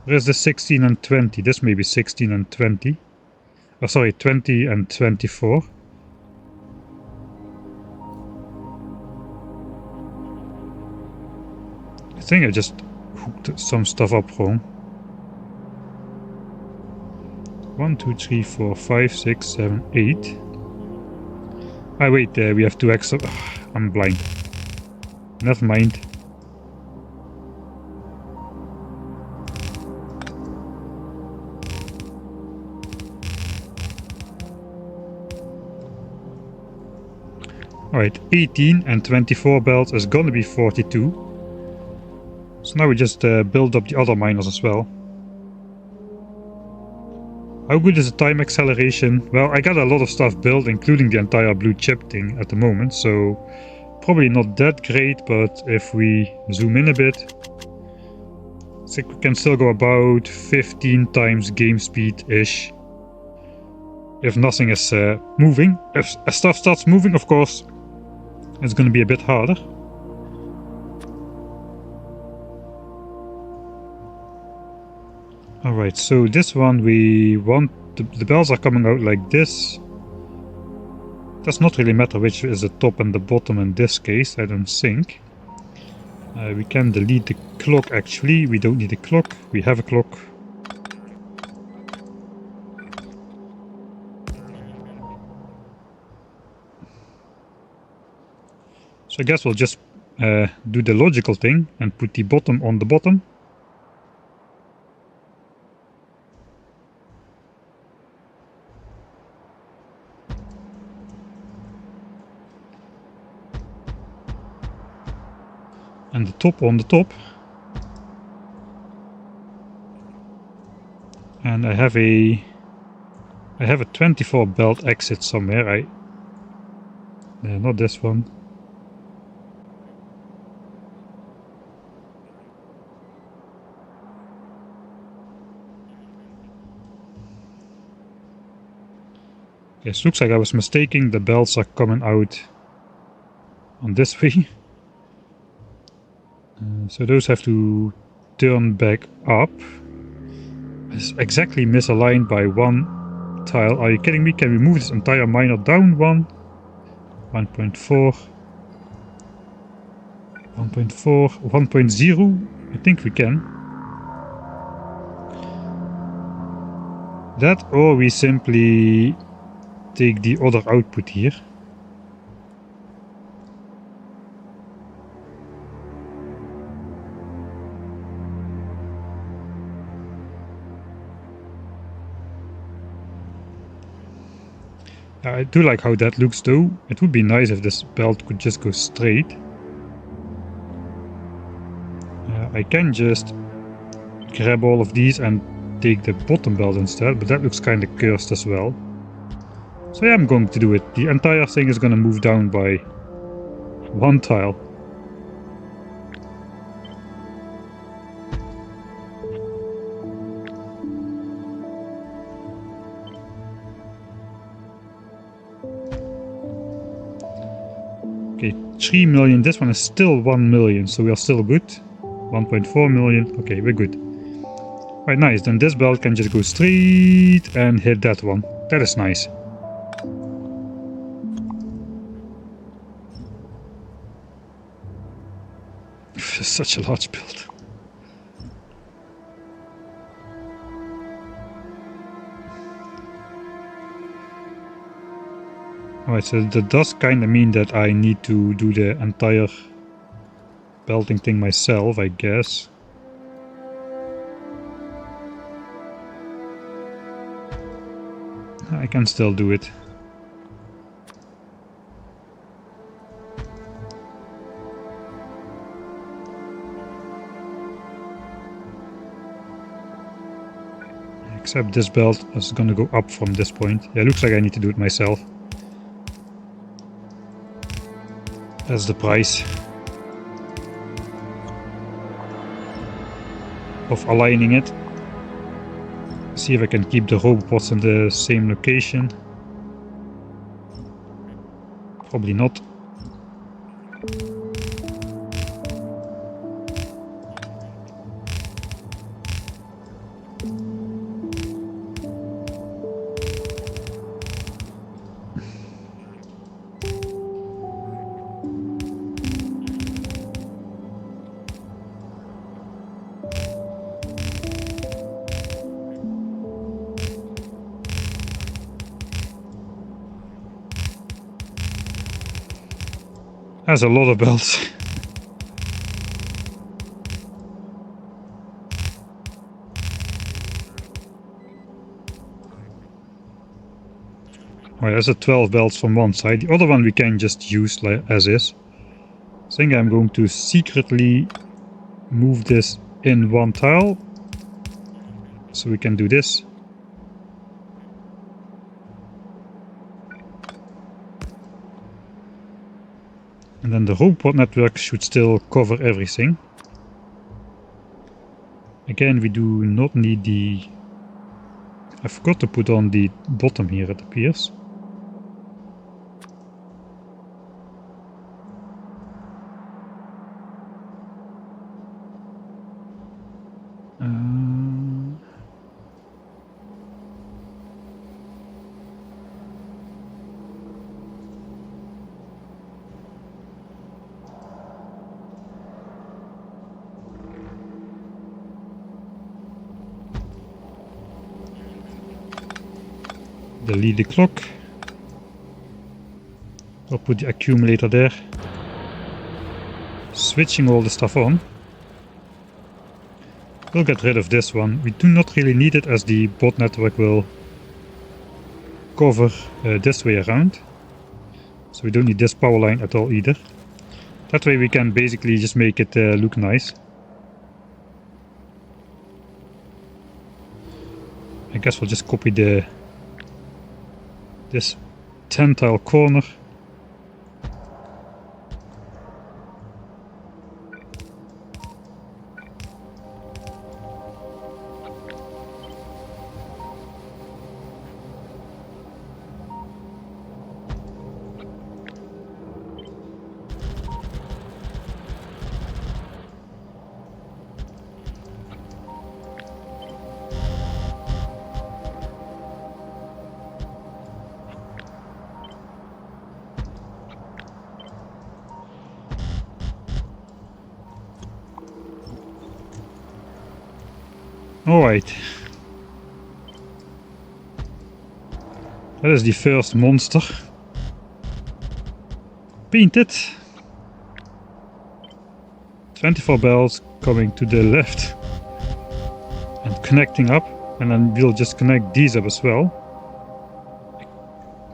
Where's the 16 and 20? This may be 16 and 20. Oh, sorry, 20 and 24. I think I just hooked some stuff up wrong. 1, 2, 3, 4, 5, 6, 7, 8. Ah, wait, we have 2 extra. I'm blind. Never mind. Alright, 18 and 24 belts is gonna be 42. So now we just build up the other miners as well. How good is the time acceleration? Well, I got a lot of stuff built, including the entire blue chip thing at the moment, so probably not that great, but if we zoom in a bit, I think we can still go about 15 times game speed-ish. If nothing is moving. If stuff starts moving, of course, it's going to be a bit harder. Alright, so this one we want... The bells are coming out like this. Does not really matter which is the top and the bottom in this case, I don't think. We can delete the clock actually. We don't need a clock, we have a clock. So I guess we'll just do the logical thing and put the bottom on the bottom. And the top on the top. And I have a 24 belt exit somewhere. Not this one. Yes, looks like I was mistaken. The belts are coming out on this way. So those have to turn back up. It's exactly misaligned by 1 tile. Are you kidding me? Can we move this entire miner down 1? 1.4. 1.4. 1.0? I think we can. That, or we simply take the other output here. I do like how that looks though. It would be nice if this belt could just go straight. I can just grab all of these and take the bottom belt instead, but that looks kind of cursed as well. So yeah, I'm going to do it. The entire thing is going to move down by 1 tile. Okay, 3 million. This one is still 1 million, so we are still good. 1.4 million. Okay, we're good. Right, nice. Then this belt can just go straight and hit that one. That is nice. Such a large build. Alright, so that does kind of mean that I need to do the entire belting thing myself, I guess. I can still do it. Except this belt is gonna go up from this point. Yeah, looks like I need to do it myself. That's the price of aligning it. See if I can keep the robots in the same location. Probably not. That's a lot of belts. Oh, there's a 12 belts from one side. The other one we can just use like as is. I think I'm going to secretly move this in one tile. So we can do this. And then the robot network should still cover everything. Again, we do not need the... I forgot to put on the bottom here, it appears. Delete the clock. I'll put the accumulator there. Switching all the stuff on. We'll get rid of this one. We do not really need it as the bot network will cover this way around. So we don't need this power line at all either. That way we can basically just make it look nice. I guess we'll just copy this 10 tile corner. Alright. That is the first monster. Painted. 24 bells coming to the left. And connecting up. And then we'll just connect these up as well.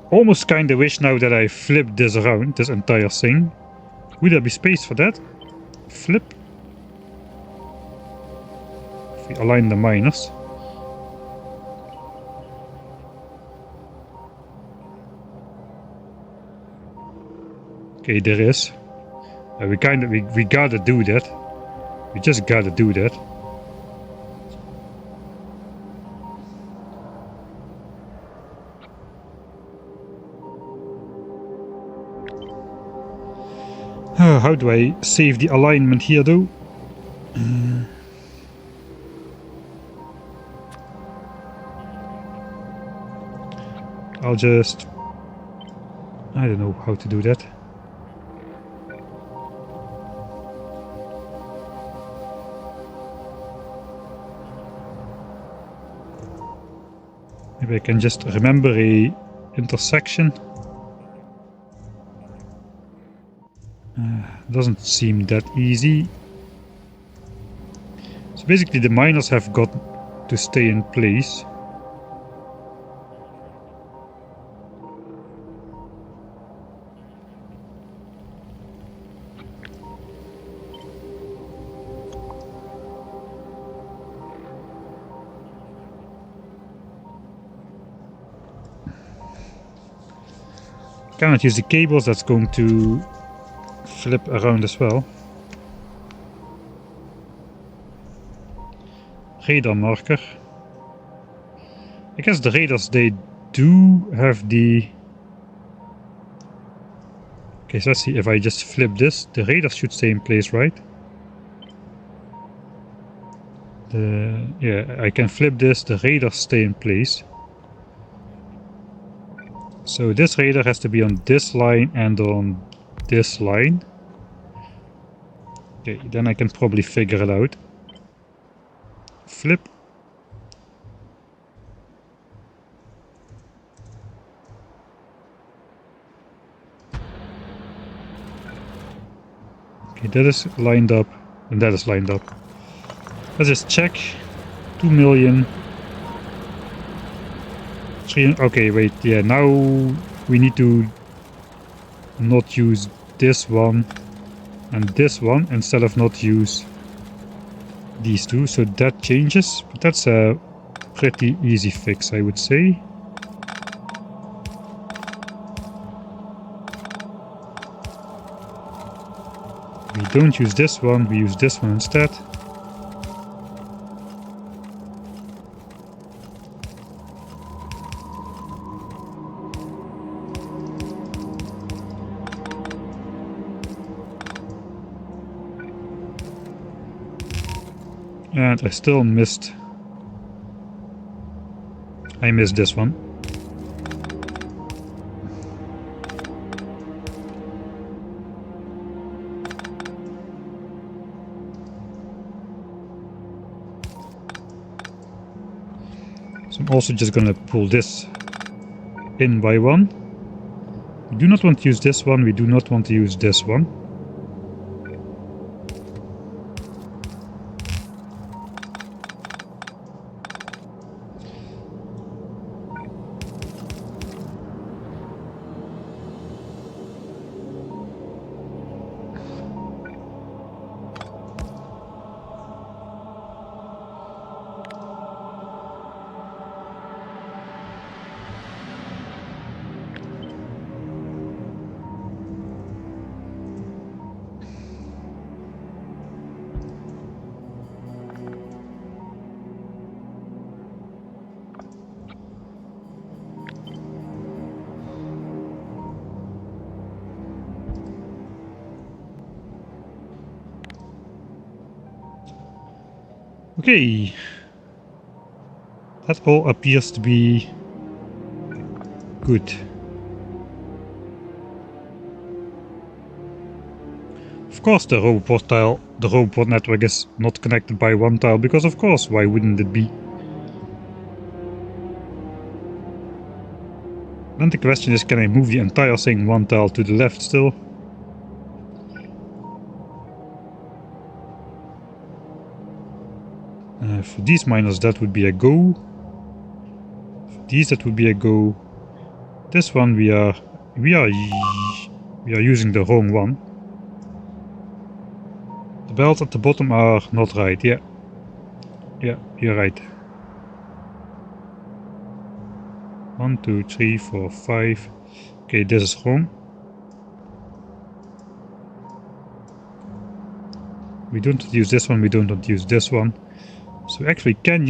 Almost kinda wish now that I flipped this around, this entire thing. Would there be space for that? Flip. We align the miners. Okay, there is. We gotta do that. We just gotta do that. How do I save the alignment here though? I'll just... I don't know how to do that. Maybe I can just remember a intersection. Doesn't seem that easy. So basically the miners have got to stay in place. cannot use the cables, that's going to flip around as well. Radar marker. I guess the radars, they do have the... Okay, so let's see, if I just flip this, the radars should stay in place, right? Yeah, I can flip this, the radars stay in place. So this radar has to be on this line and on this line. Okay, then I can probably figure it out. Flip. Okay, that is lined up, and that is lined up. Let's just check. 2 million. 3, okay, wait, yeah, now we need to not use this one and this one instead of not use these two, so that changes, but that's a pretty easy fix, I would say. We don't use this one, we use this one instead. And I still missed... I missed this one. So I'm also just gonna pull this in by one. We do not want to use this one, we do not want to use this one. Okay, that all appears to be good. Of course the roboport network is not connected by one tile, because of course, why wouldn't it be? Then the question is, can I move the entire thing one tile to the left still? For these miners that would be a go. For these that would be a go. This one we are using the wrong one. The belts at the bottom are not right, yeah. Yeah, you're right. 1, 2, 3, 4, 5. Okay, this is wrong. We don't use this one, we don't use this one. So we actually can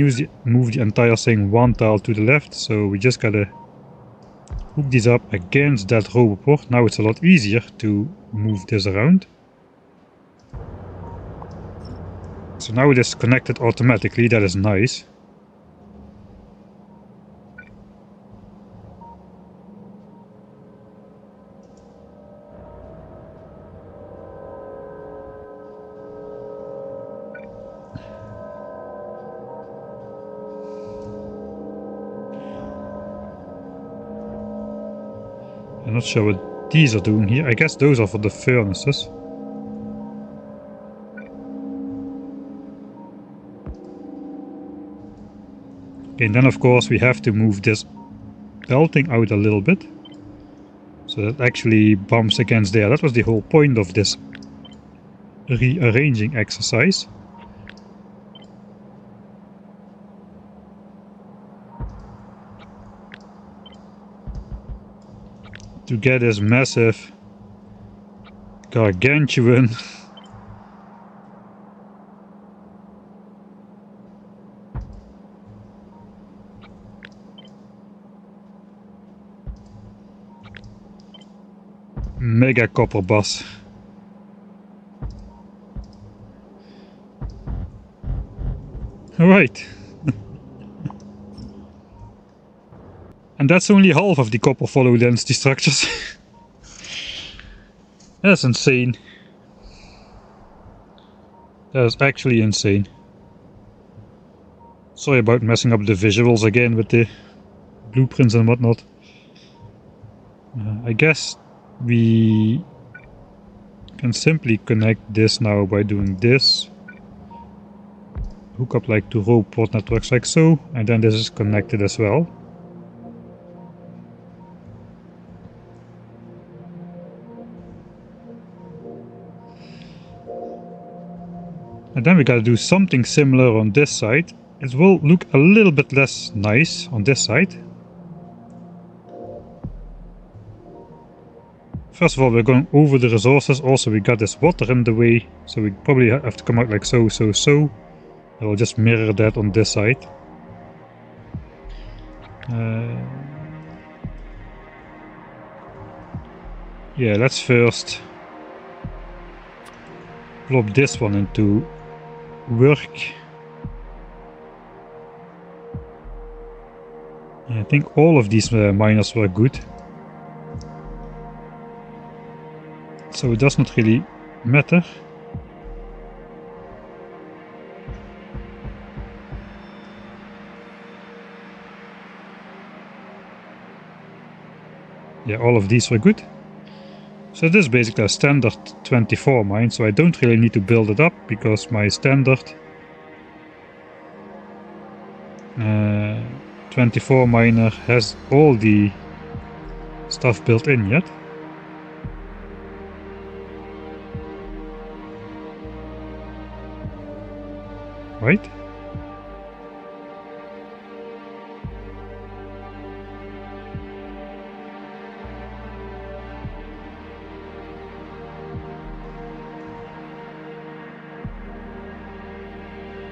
move the entire thing one tile to the left, so we just gotta hook these up against that roboport. Now it's a lot easier to move this around. So now it is connected automatically, that is nice. I'm not sure what these are doing here. I guess those are for the furnaces. Okay, and then of course we have to move this belting out a little bit. So that actually bumps against there. That was the whole point of this rearranging exercise. to get this massive gargantuan mega copper bus. Alright. And that's only half of the copper follow density structures. That's insane. That is actually insane. Sorry about messing up the visuals again with the blueprints and whatnot. I guess we can simply connect this now by doing this. Hook up like to roboport networks like so, and then this is connected as well. And then we gotta do something similar on this side. It will look a little bit less nice on this side. First of all, we're going over the resources. Also, we got this water in the way, so we probably have to come out like so. I will just mirror that on this side. Yeah, let's first plop this one into work. I think all of these miners were good. So it does not really matter. Yeah, all of these were good. So this is basically a standard 24 mine, so I don't really need to build it up because my standard 24 miner has all the stuff built in yet. Right?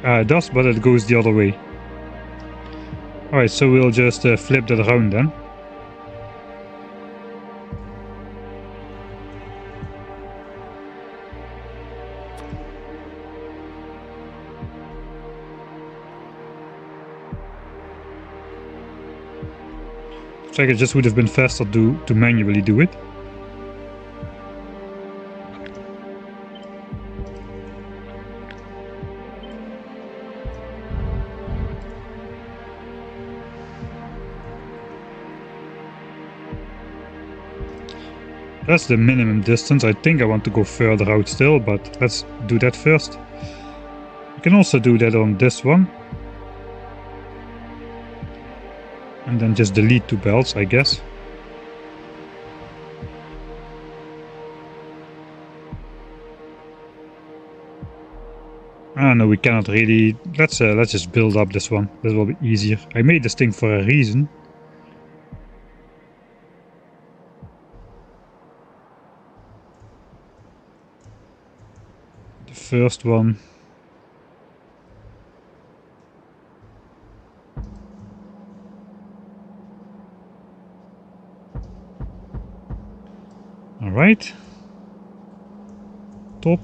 It does, but it goes the other way. Alright, so we'll just flip that around then. Looks like it just would have been faster to manually do it. That's the minimum distance. I think I want to go further out still, but let's do that first. You can also do that on this one. And then just delete 2 belts, I guess. Ah no, we cannot really. Let's just build up this one. This will be easier. I made this thing for a reason. The first one. All right. Top.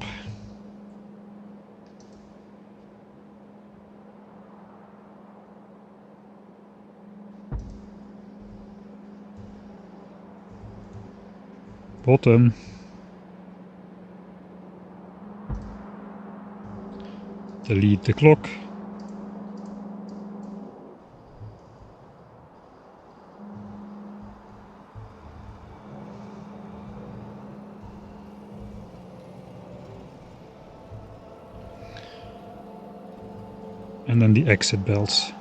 Bottom. Delete the clock. And then the exit belts.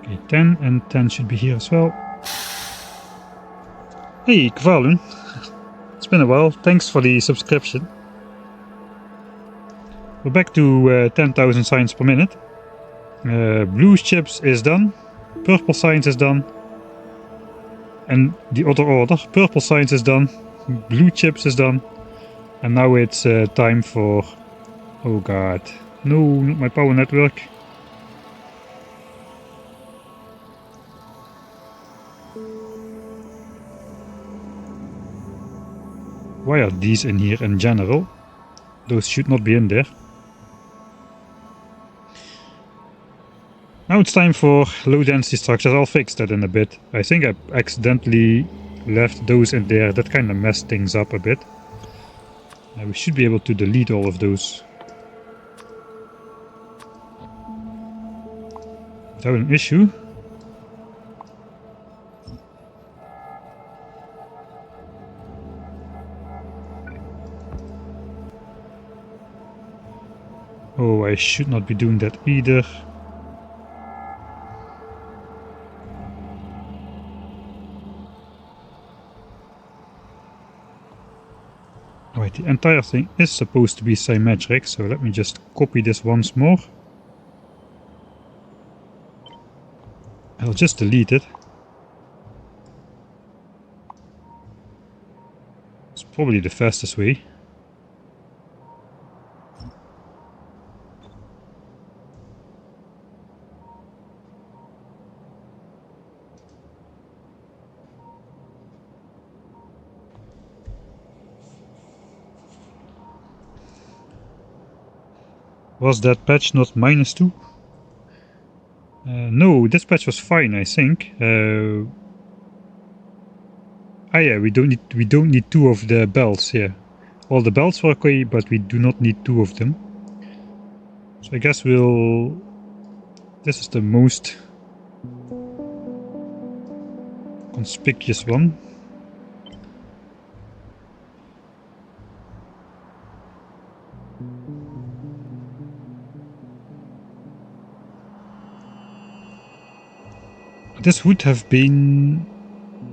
Okay, 10 and 10 should be here as well. Hey, Kvalun. It's been a while. Thanks for the subscription. We're back to 10,000 signs per minute. Blue chips is done. Purple signs is done. And the other order. Purple signs is done. Blue chips is done. And now it's time for... Oh god. No, not my power network. Why are these in here in general? Those should not be in there. Now it's time for low density structures. I'll fix that in a bit. I think I accidentally left those in there. That kind of messed things up a bit. We should be able to delete all of those without an issue. Oh, I should not be doing that either. Right, the entire thing is supposed to be symmetric, so let me just copy this once more. I'll just delete it. It's probably the fastest way. Was that patch not -2? No, this patch was fine, I think. Ah yeah, we don't need two of the belts here. All the belts were okay, but we do not need two of them. So I guess we'll... This is the most conspicuous one. This would have been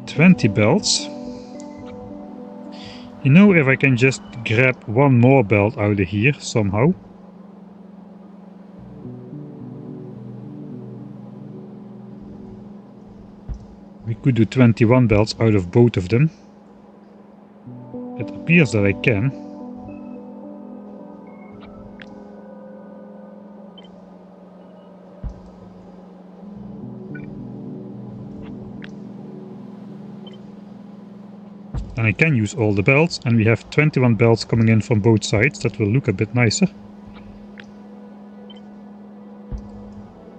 20 belts. You know, if I can just grab one more belt out of here somehow. We could do 21 belts out of both of them. It appears that I can. And I can use all the belts, and we have 21 belts coming in from both sides. That will look a bit nicer.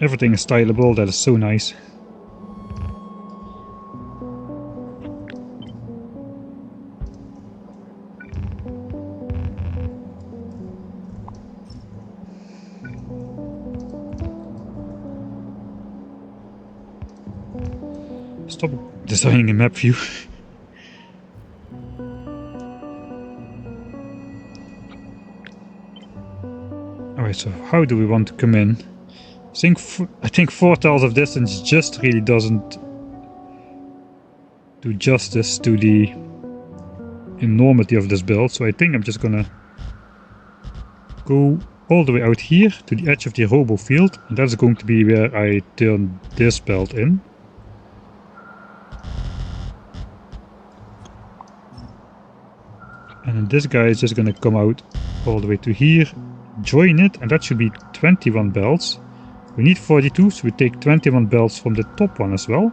Everything is stylable, that is so nice. Stop designing a map view. Alright, so how do we want to come in? I think 4 tiles of distance just really doesn't do justice to the enormity of this build, so I think I'm just gonna go all the way out here to the edge of the robo field, and that's going to be where I turn this belt in. And then this guy is just gonna come out all the way to here, join it, and that should be 21 belts. We need 42, so we take 21 belts from the top one as well.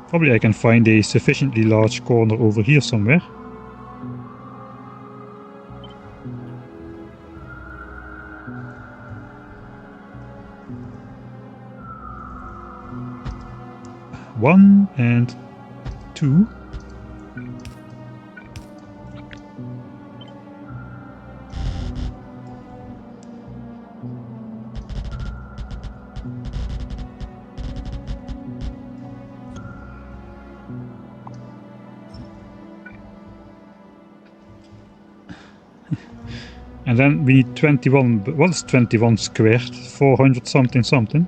Probably I can find a sufficiently large corner over here somewhere. One and two. And then we need 21, but what is 21 squared? 400 something something.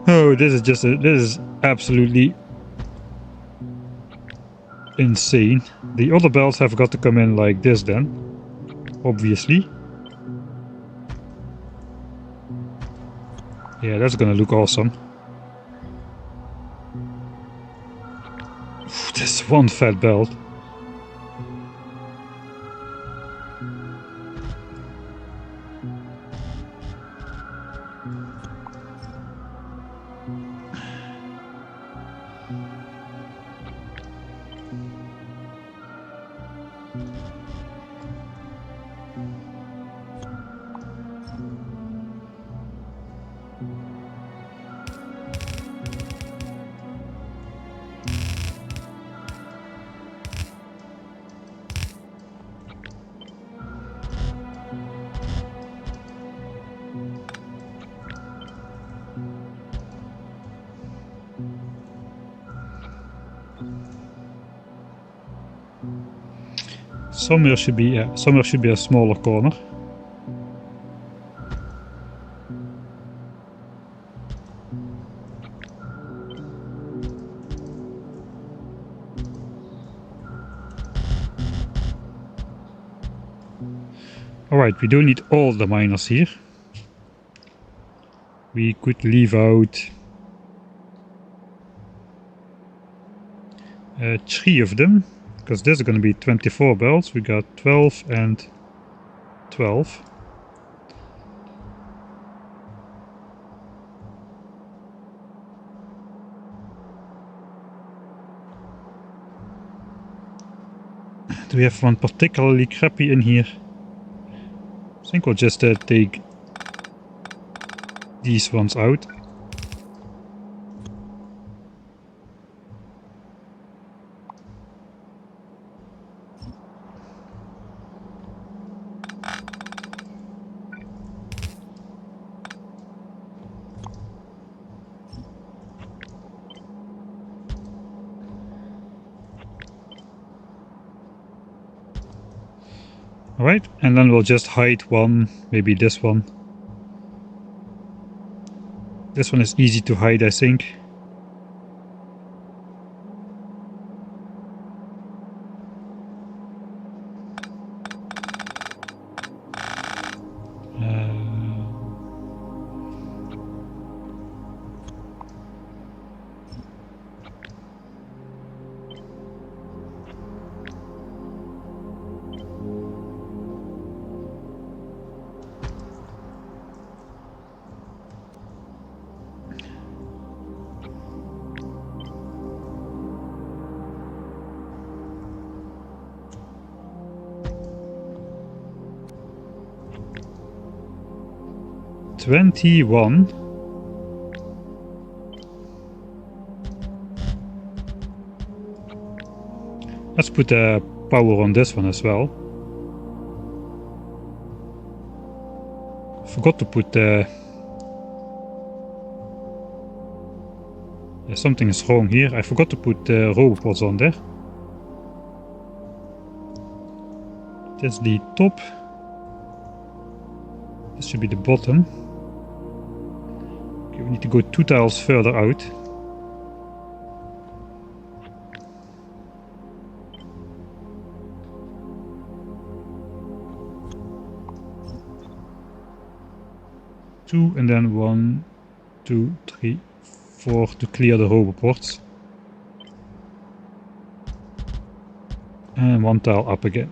Oh, this is absolutely insane. The other belts have got to come in like this then, obviously. Yeah, that's gonna look awesome. This one fat belt. Somewhere should be a smaller corner. Alright, we don't need all the miners here. We could leave out 3 of them, because this is going to be 24 belts. We got 12 and 12. Do we have one particularly crappy in here? I think we'll just take these ones out. Alright, and then we'll just hide one, maybe this one. This one is easy to hide, I think. $21. Let's put the power on this one as well. Forgot to put the... Yeah, something is wrong here. I forgot to put the roboports on there. That's the top. This should be the bottom. Okay, we need to go 2 tiles further out. Two, and then 1, 2, 3, 4 to clear the roboports. And 1 tile up again.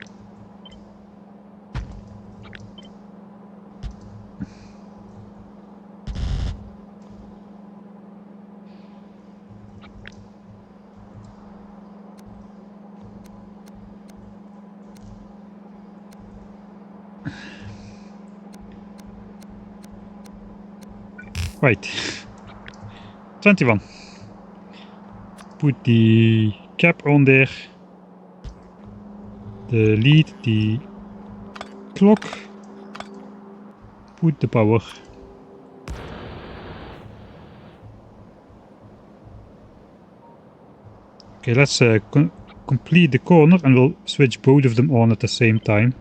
Right, 21. Put the cap on there. Delete the clock. Put the power. Okay, let's complete the corner and we'll switch both of them on at the same time.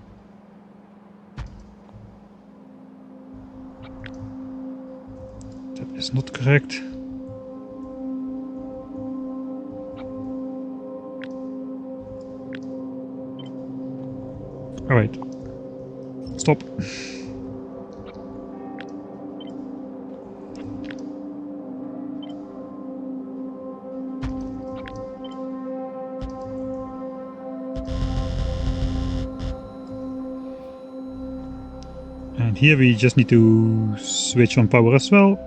That is not correct. Alright. Stop. And here we just need to switch on power as well.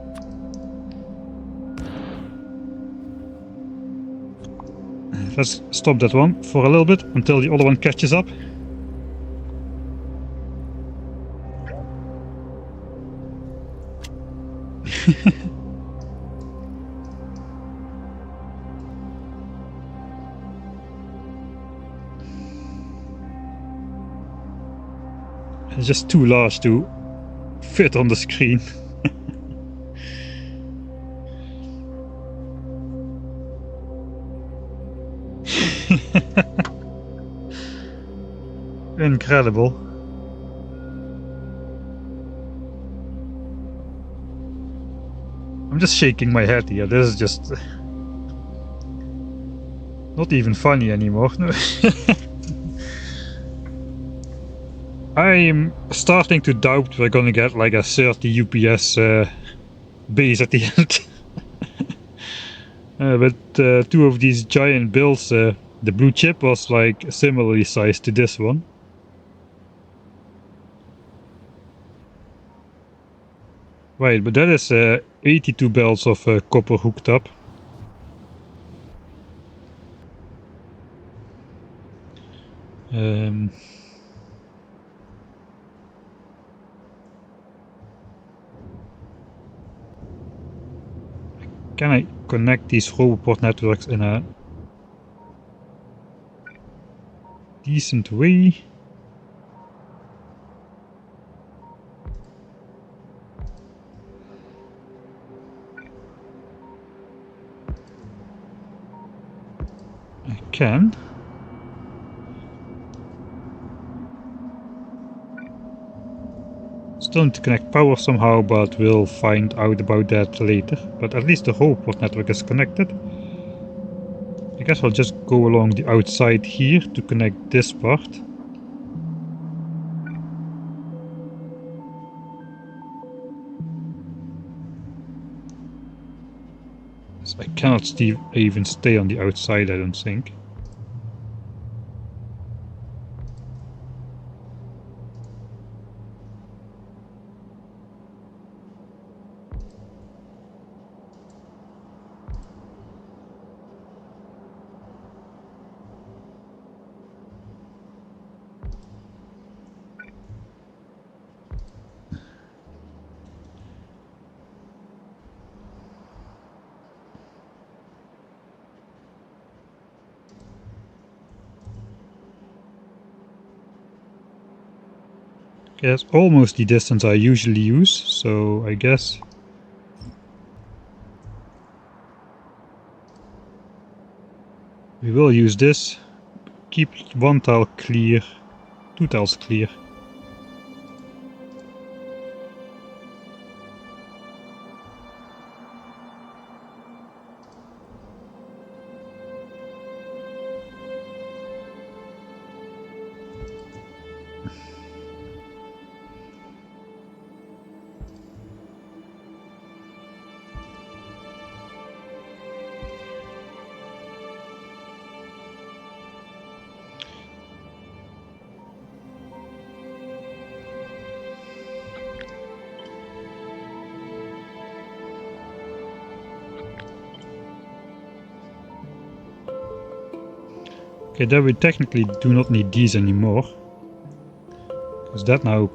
Let's stop that one for a little bit until the other one catches up. It's just too large to fit on the screen. Incredible. I'm just shaking my head here. This is just not even funny anymore. I'm starting to doubt we're gonna get like a 30 UPS base at the end. But two of these giant builds, the blue chip was like similarly sized to this one. Right, but that is 82 belts of copper hooked up. Can I connect these roboport networks in a decent way? I can. Still need to connect power somehow, but we'll find out about that later. But at least the roboport network is connected. I guess I'll just go along the outside here to connect this part. So I cannot even stay on the outside, I don't think. Okay, that's almost the distance I usually use, so I guess we will use this. Keep one tile clear, two tiles clear. Okay, there we technically do not need these anymore. Because that now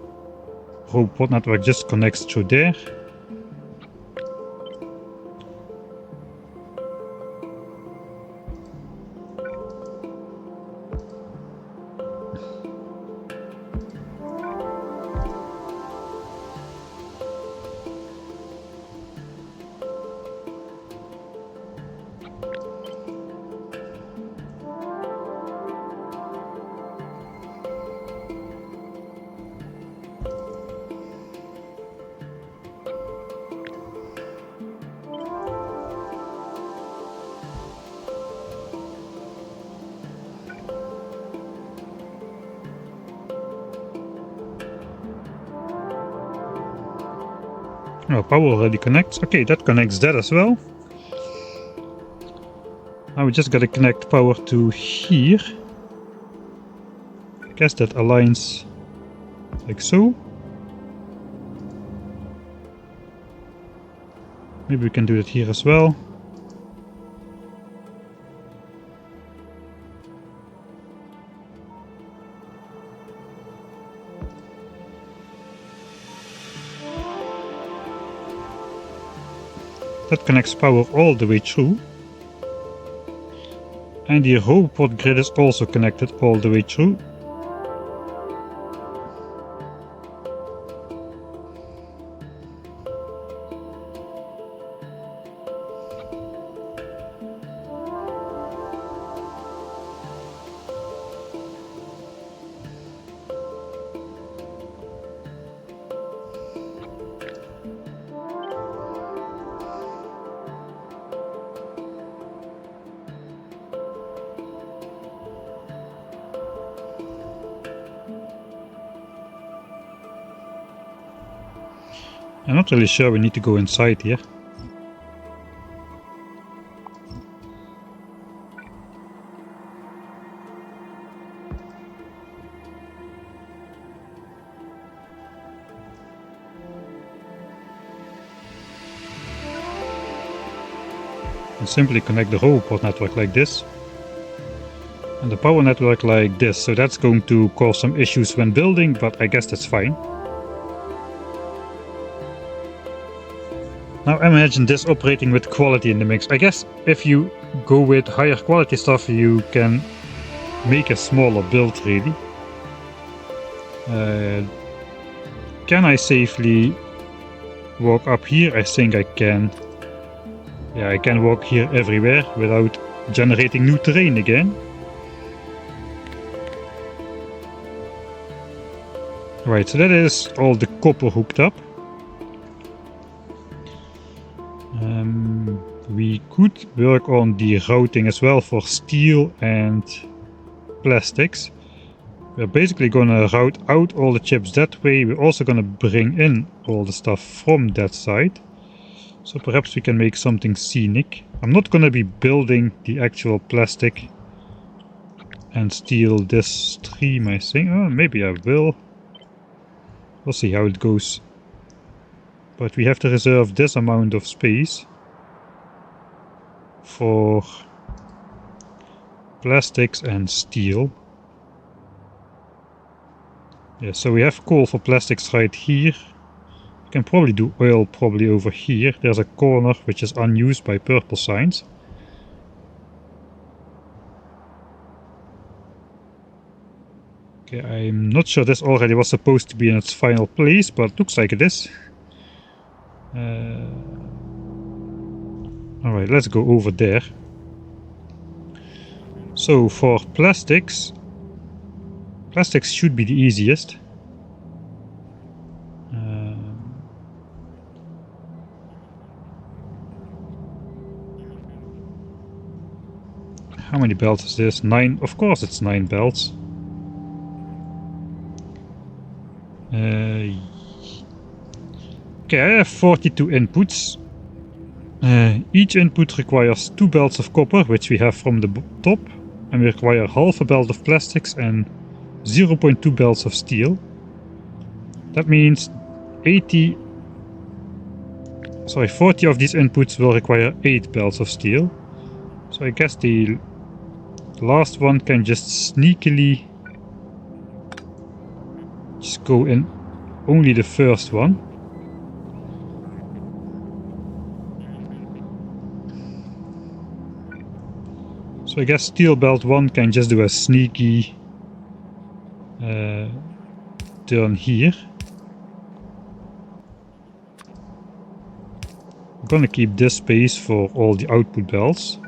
roboport network just connects through there. Oh, power already connects. Okay, that connects that as well. Now we just gotta connect power to here. I guess that aligns like so. Maybe we can do it here as well. That connects power all the way through. And the roboport grid is also connected all the way through. I'm not really sure we need to go inside here. And simply connect the roboport network like this. And the power network like this. So that's going to cause some issues when building, but I guess that's fine. Now imagine this operating with quality in the mix. I guess if you go with higher quality stuff, you can make a smaller build really. Can I safely walk up here? I think I can. Yeah, I can walk here everywhere without generating new terrain again. Right, so that is all the copper hooked up. We could work on the routing as well for steel and plastics. We're basically gonna route out all the chips that way. We're also gonna bring in all the stuff from that side. So perhaps we can make something scenic. I'm not gonna be building the actual plastic and steel this stream, I think. Oh, maybe I will. We'll see how it goes. But we have to reserve this amount of space for plastics and steel. Yeah, so we have coal for plastics right here. We can probably do oil probably over here. There's a corner which is unused by purple signs. Okay, I'm not sure this already was supposed to be in its final place, but looks like it is. Alright, let's go over there. So for plastics should be the easiest. How many belts is this? 9? Of course it's 9 belts. Okay, I have 42 inputs. Each input requires 2 belts of copper, which we have from the top, and we require half a belt of plastics and 0.2 belts of steel. That means 40 of these inputs will require 8 belts of steel. So I guess the last one can just sneakily just go in only the first one. So I guess steel belt 1 can just do a sneaky turn here. I'm gonna keep this space for all the output belts.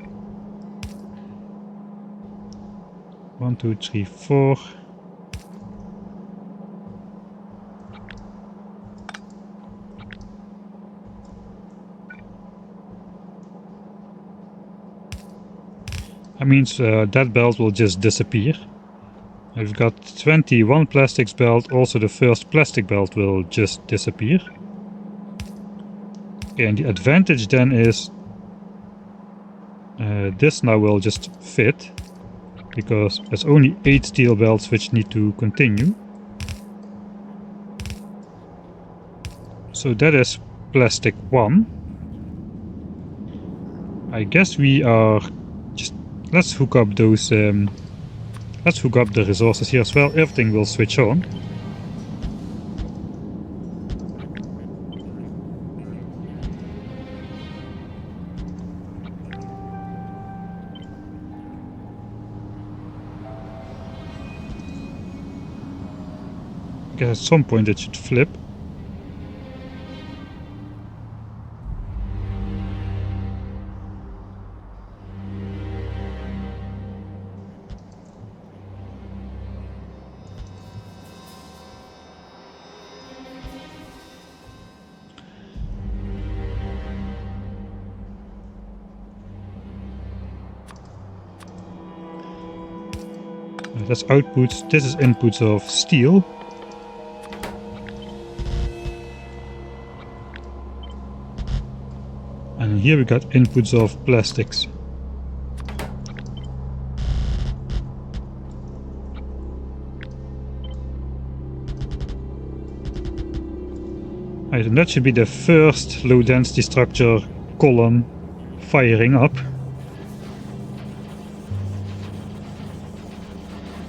1, 2, 3, 4. That means that belt will just disappear. I've got 21 plastics belt, also the first plastic belt will just disappear. Okay, and the advantage then is this now will just fit, because there's only 8 steel belts which need to continue. So that is plastic 1. I guess we are just... let's hook up those... let's hook up the resources here as well. Everything will switch on. I guess at some point it should flip. That's outputs. This is inputs of steel. And here we got inputs of plastics. Right, and that should be the first low density structure column firing up.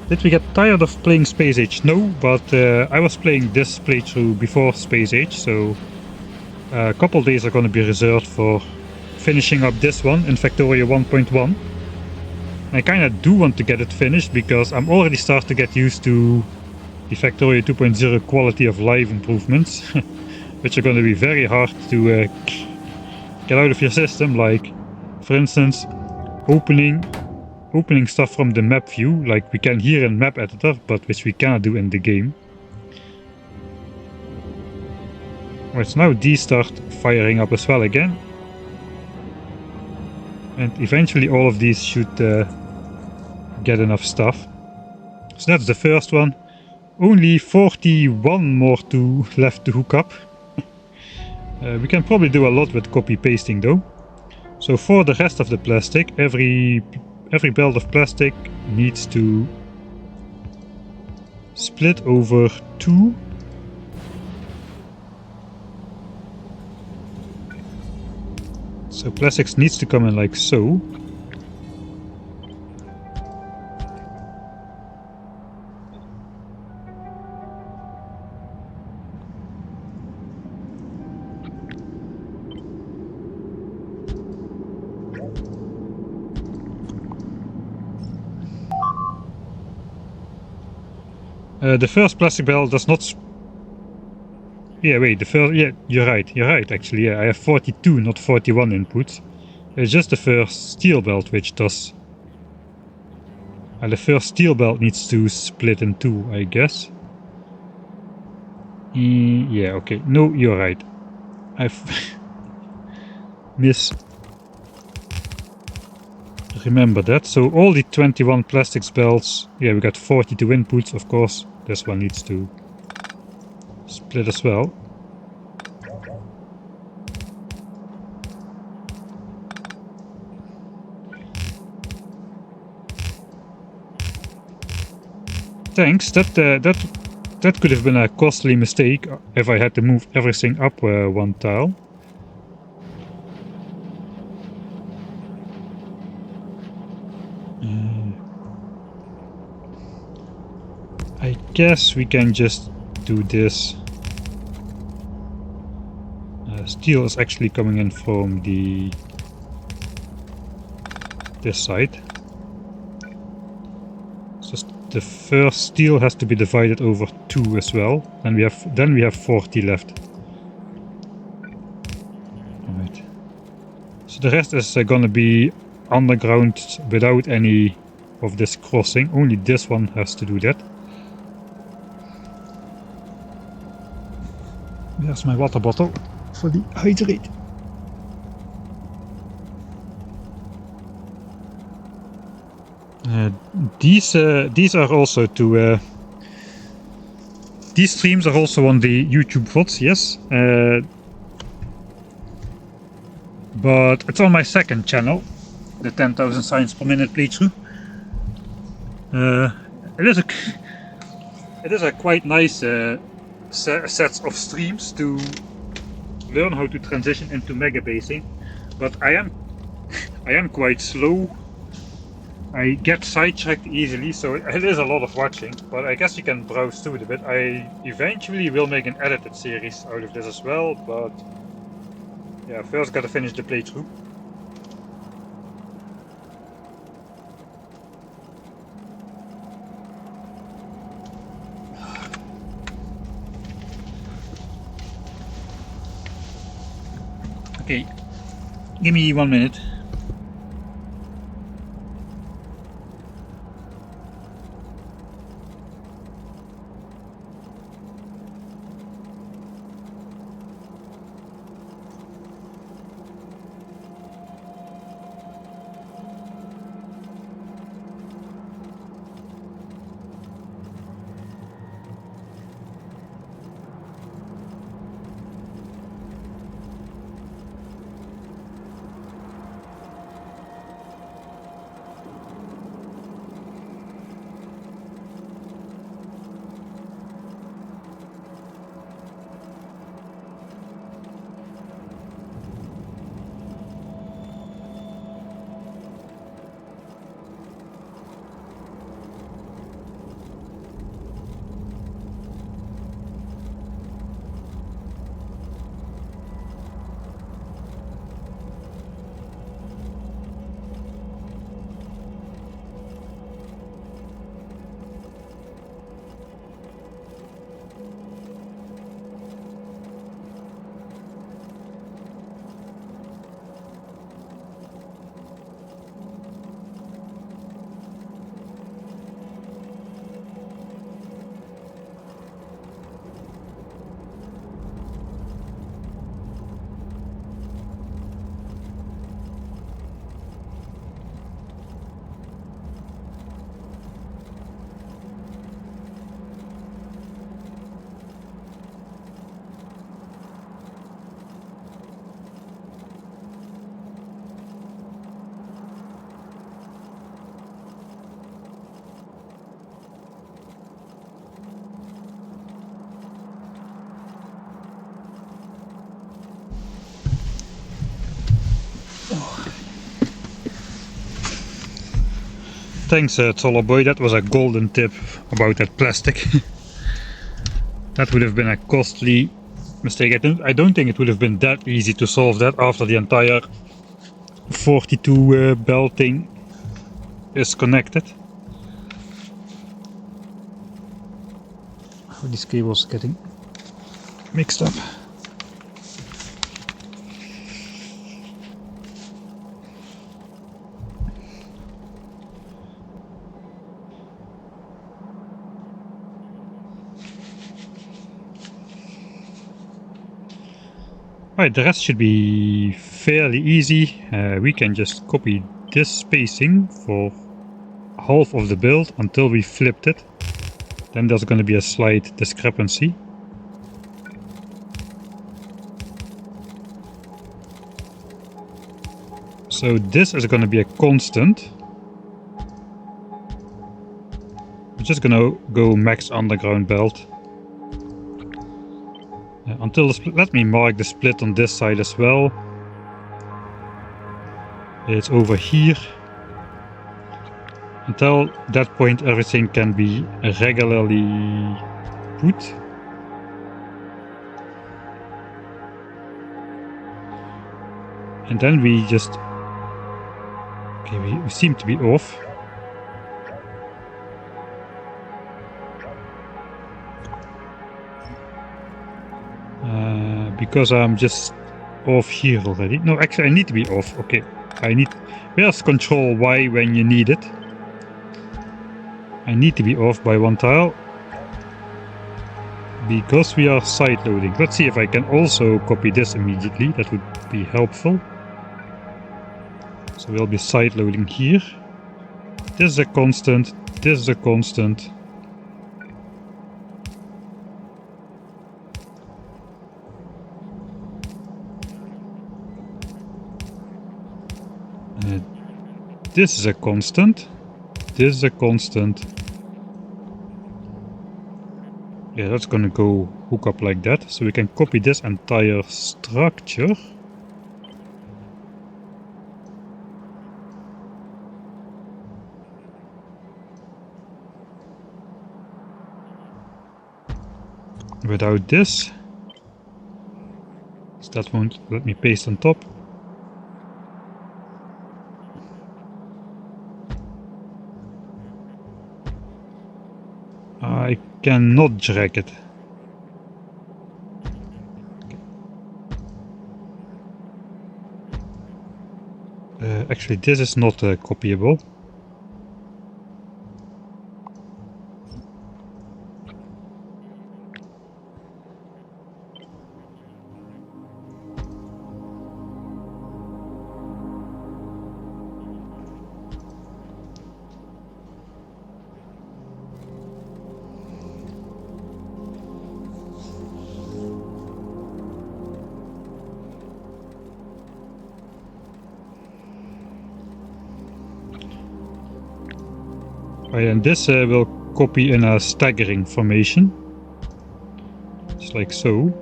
Did we get tired of playing Space Age? No, but I was playing this playthrough before Space Age, so a couple days are going to be reserved for finishing up this one in Factorio 1.1. I kind of do want to get it finished because I'm already starting to get used to the Factorio 2.0 quality of life improvements, which are going to be very hard to get out of your system, like, for instance, opening stuff from the map view, like we can here in map editor, but which we cannot do in the game. Right, so now these start firing up as well again. And eventually all of these should get enough stuff. So that's the first one. Only 41 more left to hook up. We can probably do a lot with copy pasting though. So for the rest of the plastic, every belt of plastic needs to split over 2. So plastics needs to come in like so. The first plastic belt does not... Yeah, wait, the first... Yeah, you're right, actually. Yeah, I have 42, not 41 inputs. It's just the first steel belt which does... the first steel belt needs to split in 2, I guess. Yeah, okay. No, you're right. I've... Remember that. So all the 21 plastics belts... Yeah, we got 42 inputs, of course. This one needs to split as well. Thanks. That could have been a costly mistake if I had to move everything up one tile. I guess we can just do this. Steel is actually coming in from this side. So the first steel has to be divided over 2 as well, and then we have 40 left. Alright. So the rest is gonna be underground without any of this crossing. Only this one has to do that. There's my water bottle for the hydrate. These are also to... these streams are also on the YouTube VODs, yes. but it's on my second channel, the 10,000 signs per minute playthrough. It is a quite nice set of streams to learn how to transition into megabasing, but I am quite slow. I get sidetracked easily, so it is a lot of watching, but I guess you can browse through it a bit. I eventually will make an edited series out of this as well, but yeah, first gotta finish the playthrough. Okay, give me 1 minute. Thanks, Toller Boy, that was a golden tip about that plastic. That would have been a costly mistake. I don't think it would have been that easy to solve that after the entire 42 belt thing is connected. How these cables getting mixed up. Right, the rest should be fairly easy. We can just copy this spacing for half of the build until we flipped it. Then there's going to be a slight discrepancy. So this is going to be a constant. We're just going to go max underground belt. Until the split, let me mark the split on this side as well. It's over here. Until that point everything can be regularly put. And then we just... Okay, we seem to be off. Because I'm just off here already. No, actually I need to be off. Okay, where's control Y when you need it? I need to be off by 1 tile. Because we are side loading. Let's see if I can also copy this immediately. That would be helpful. So we'll be side loading here. This is a constant. This is a constant. This is a constant. This is a constant. Yeah, that's gonna go hook up like that. So we can copy this entire structure. Without this. So that won't let me paste on top. I cannot drag it. Actually, this is not copyable. And this will copy in a staggering formation. Just like so.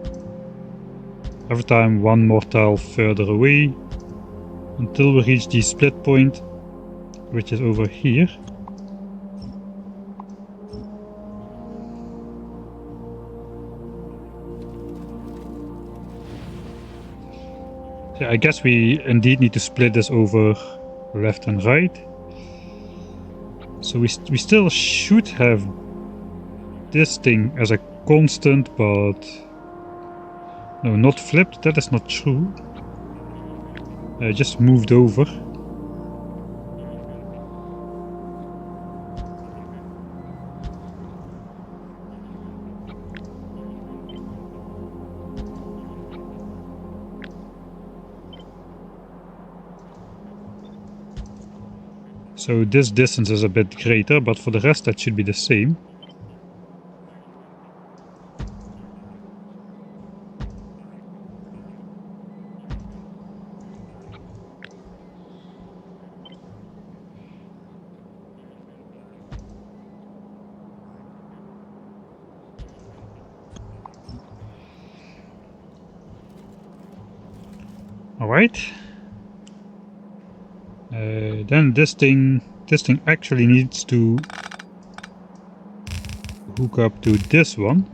Every time one more tile further away. Until we reach the split point, which is over here. Yeah, I guess we indeed need to split this over left and right. So we still should have this thing as a constant, but no, not flipped. That is not true. Just moved over. So this distance is a bit greater, but for the rest that should be the same. Alright. Then this thing actually needs to hook up to this one.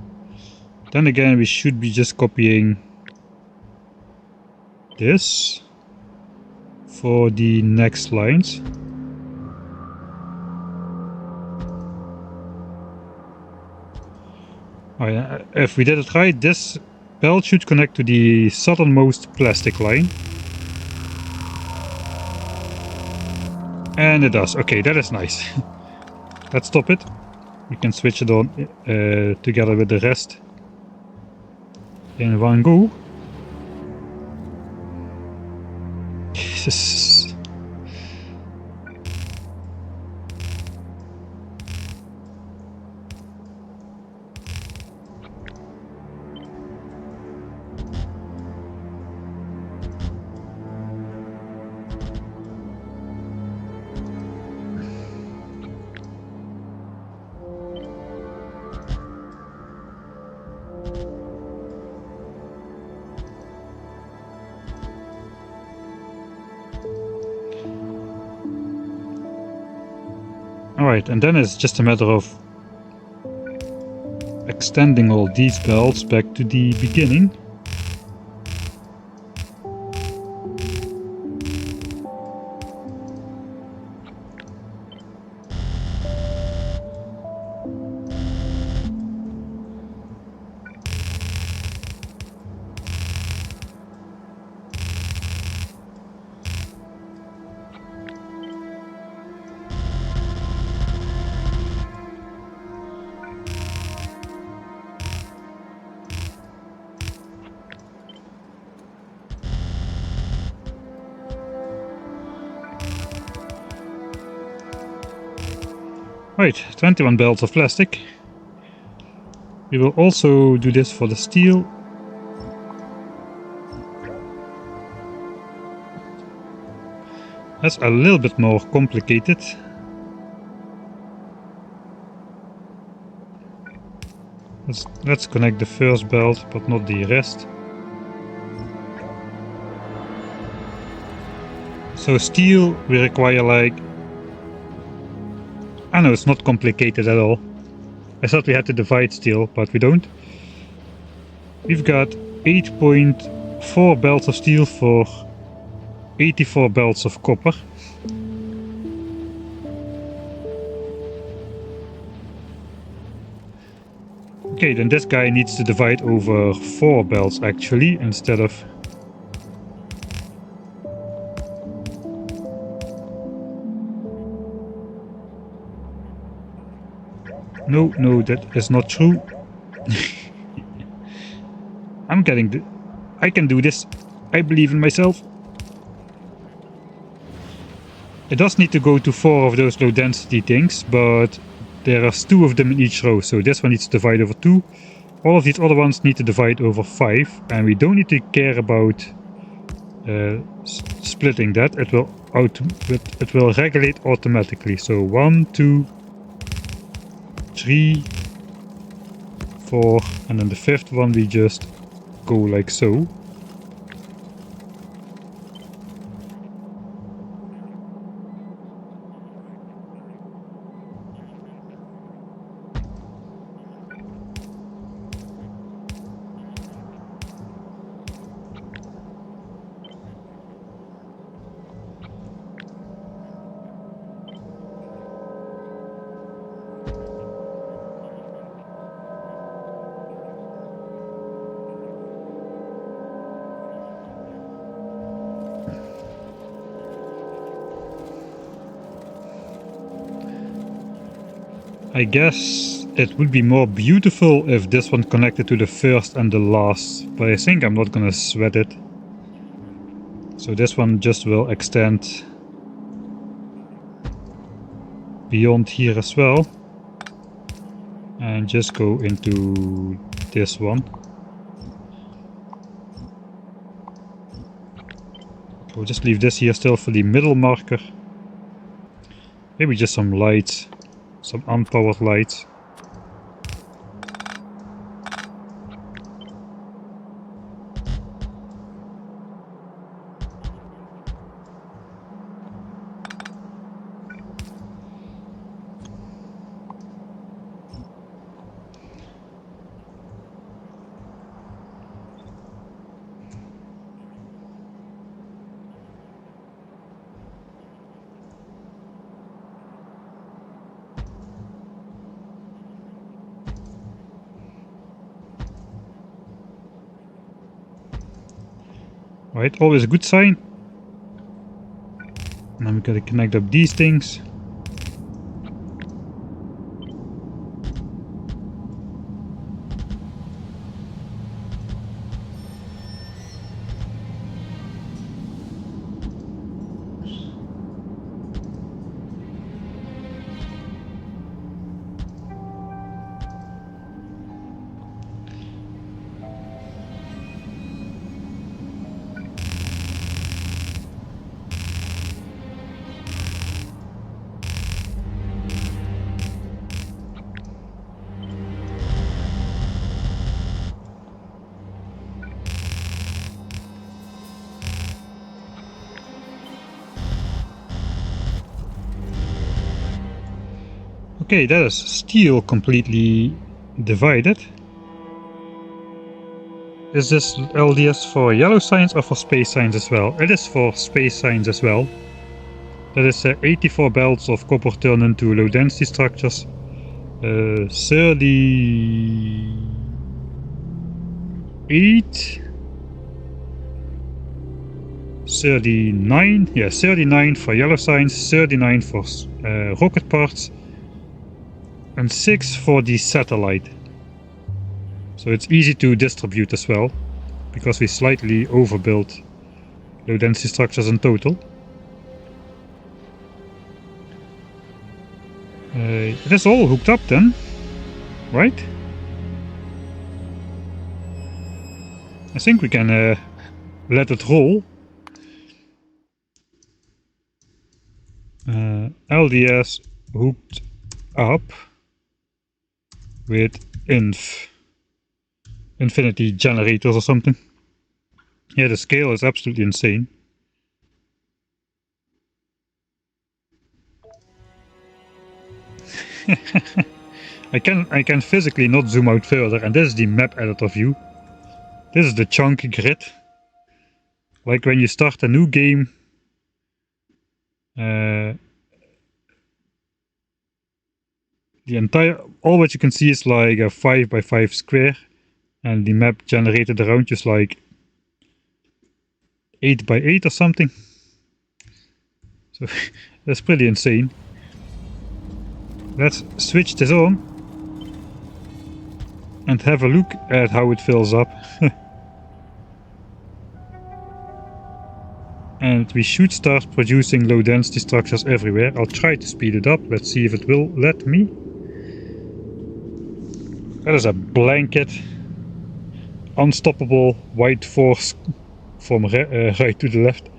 Then again, we should be just copying this for the next lines. Oh yeah, if we did it right, this belt should connect to the southernmost plastic line. And it does. Okay, that is nice. Let's stop it. We can switch it on together with the rest in one go. Jesus. Alright, and then it's just a matter of extending all these belts back to the beginning. Right, 21 belts of plastic. We will also do this for the steel. That's a little bit more complicated. Let's connect the first belt, but not the rest. So steel, we require like... I know it's not complicated at all. I thought we had to divide steel, but we don't. We've got 8.4 belts of steel for 84 belts of copper. Okay, then this guy needs to divide over 4 belts actually, instead of... No, that is not true. I'm getting the... I can do this. I believe in myself. It does need to go to 4 of those low density things, but there are 2 of them in each row, so this one needs to divide over 2. All of these other ones need to divide over 5, and we don't need to care about splitting that. It will regulate automatically. So 1, 2, 3, 4, and then the 5th one we just go like so. I guess it would be more beautiful if this one connected to the first and the last, but I think I'm not gonna sweat it. So this one just will extend beyond here as well, and just go into this one. We'll just leave this here still for the middle marker. Maybe just some lights. Some unpowered lights. Right, always a good sign. Now we gotta connect up these things. Okay, that is steel completely divided. Is this LDS for yellow signs or for space signs as well? It is for space signs as well. That is 84 belts of copper turned into low density structures. 38, 39, yeah, 39 for yellow signs, 39 for rocket parts, and 6 for the satellite. So it's easy to distribute as well, because we slightly overbuilt low density structures in total. It is all hooked up then, right? I think we can let it roll. LDS hooked up with infinity generators or something. Yeah, the scale is absolutely insane. I can physically not zoom out further, and this is the map editor view. This is the chunky grid. Like when you start a new game, the all what you can see is like a 5x5 square, and the map generated around you is like 8x8 or something. So that's pretty insane. Let's switch this on and have a look at how it fills up. And we should start producing low density structures everywhere. I'll try to speed it up. Let's see if it will let me. That is a blanket, unstoppable white force from right to the left.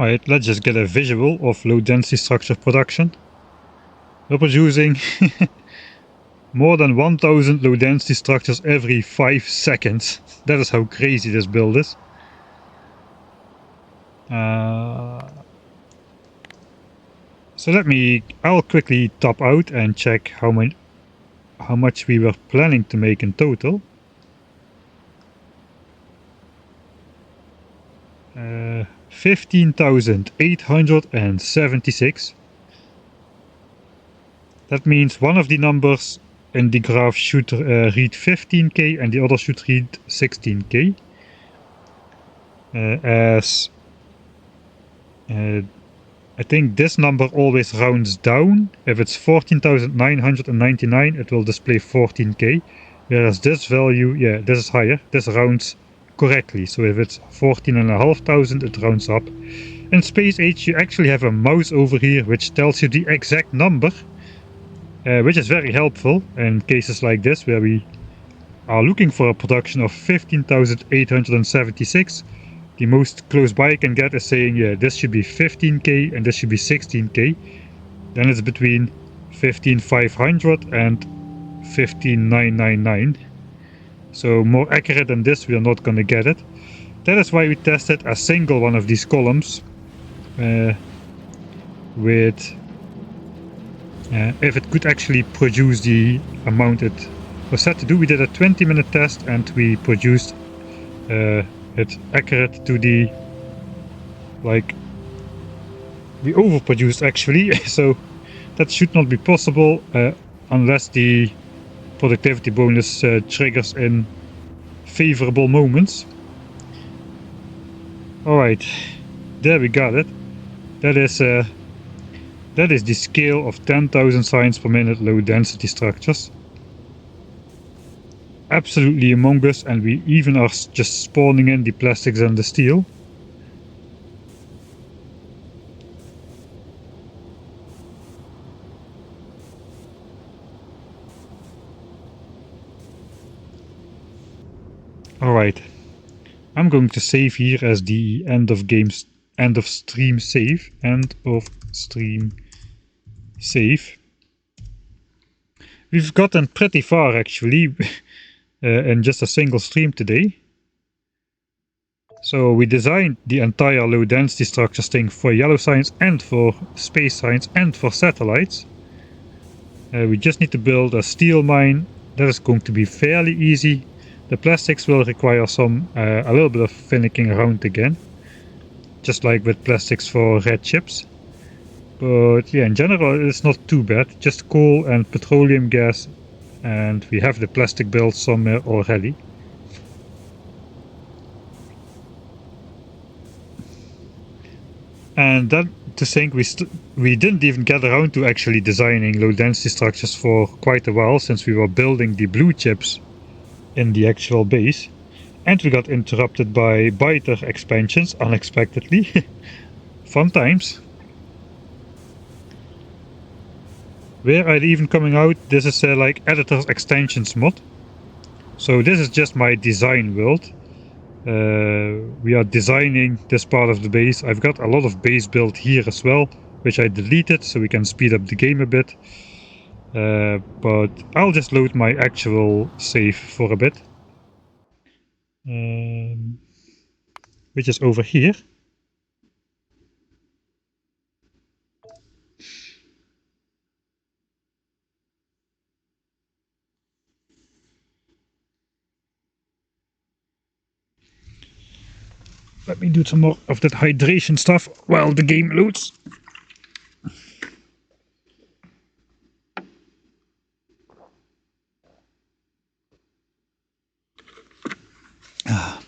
Alright, let's just get a visual of low density structure production. We're producing more than 1000 low density structures every 5 seconds. That is how crazy this build is. So I'll quickly top out and check how much we were planning to make in total. 15,876. That means one of the numbers in the graph should read 15k and the other should read 16k. I think this number always rounds down. If it's 14,999, it will display 14k. Whereas this value, yeah, this is higher. This rounds correctly. So if it's 14,500, it rounds up. In Space Age, you actually have a mouse over here which tells you the exact number, which is very helpful in cases like this where we are looking for a production of 15,876. The most close by I can get is saying, yeah, this should be 15k and this should be 16k. Then it's between 15,500 and 15,999. So more accurate than this, we are not going to get it. That is why we tested a single one of these columns with if it could actually produce the amount it was set to do. We did a 20-minute test and we produced it accurate to the, like, we overproduced actually. So that should not be possible unless the productivity bonus triggers in favorable moments. Alright, there we got it. That is the scale of 10,000 signs per minute low density structures. Absolutely humongous, and we even are just spawning in the plastics and the steel. Alright, I'm going to save here as the end of stream save. End of stream save. We've gotten pretty far actually in just a single stream today. So we designed the entire low density structures thing for yellow signs and for space signs and for satellites. We just need to build a steel mine. That is going to be fairly easy. The plastics will require a little bit of finicking around again, just like with plastics for red chips. But yeah, in general it's not too bad. Just coal and petroleum gas, and we have the plastic built somewhere already. And to think we didn't even get around to actually designing low density structures for quite a while, since we were building the blue chips in the actual base, and we got interrupted by biter expansions unexpectedly. Fun times. Where are they even coming out? This is like editor's extensions mod. So this is just my design world. We are designing this part of the base. I've got a lot of base built here as well, which I deleted so we can speed up the game a bit. But I'll just load my actual save for a bit. Which is over here. Let me do some more of that hydration stuff while the game loads.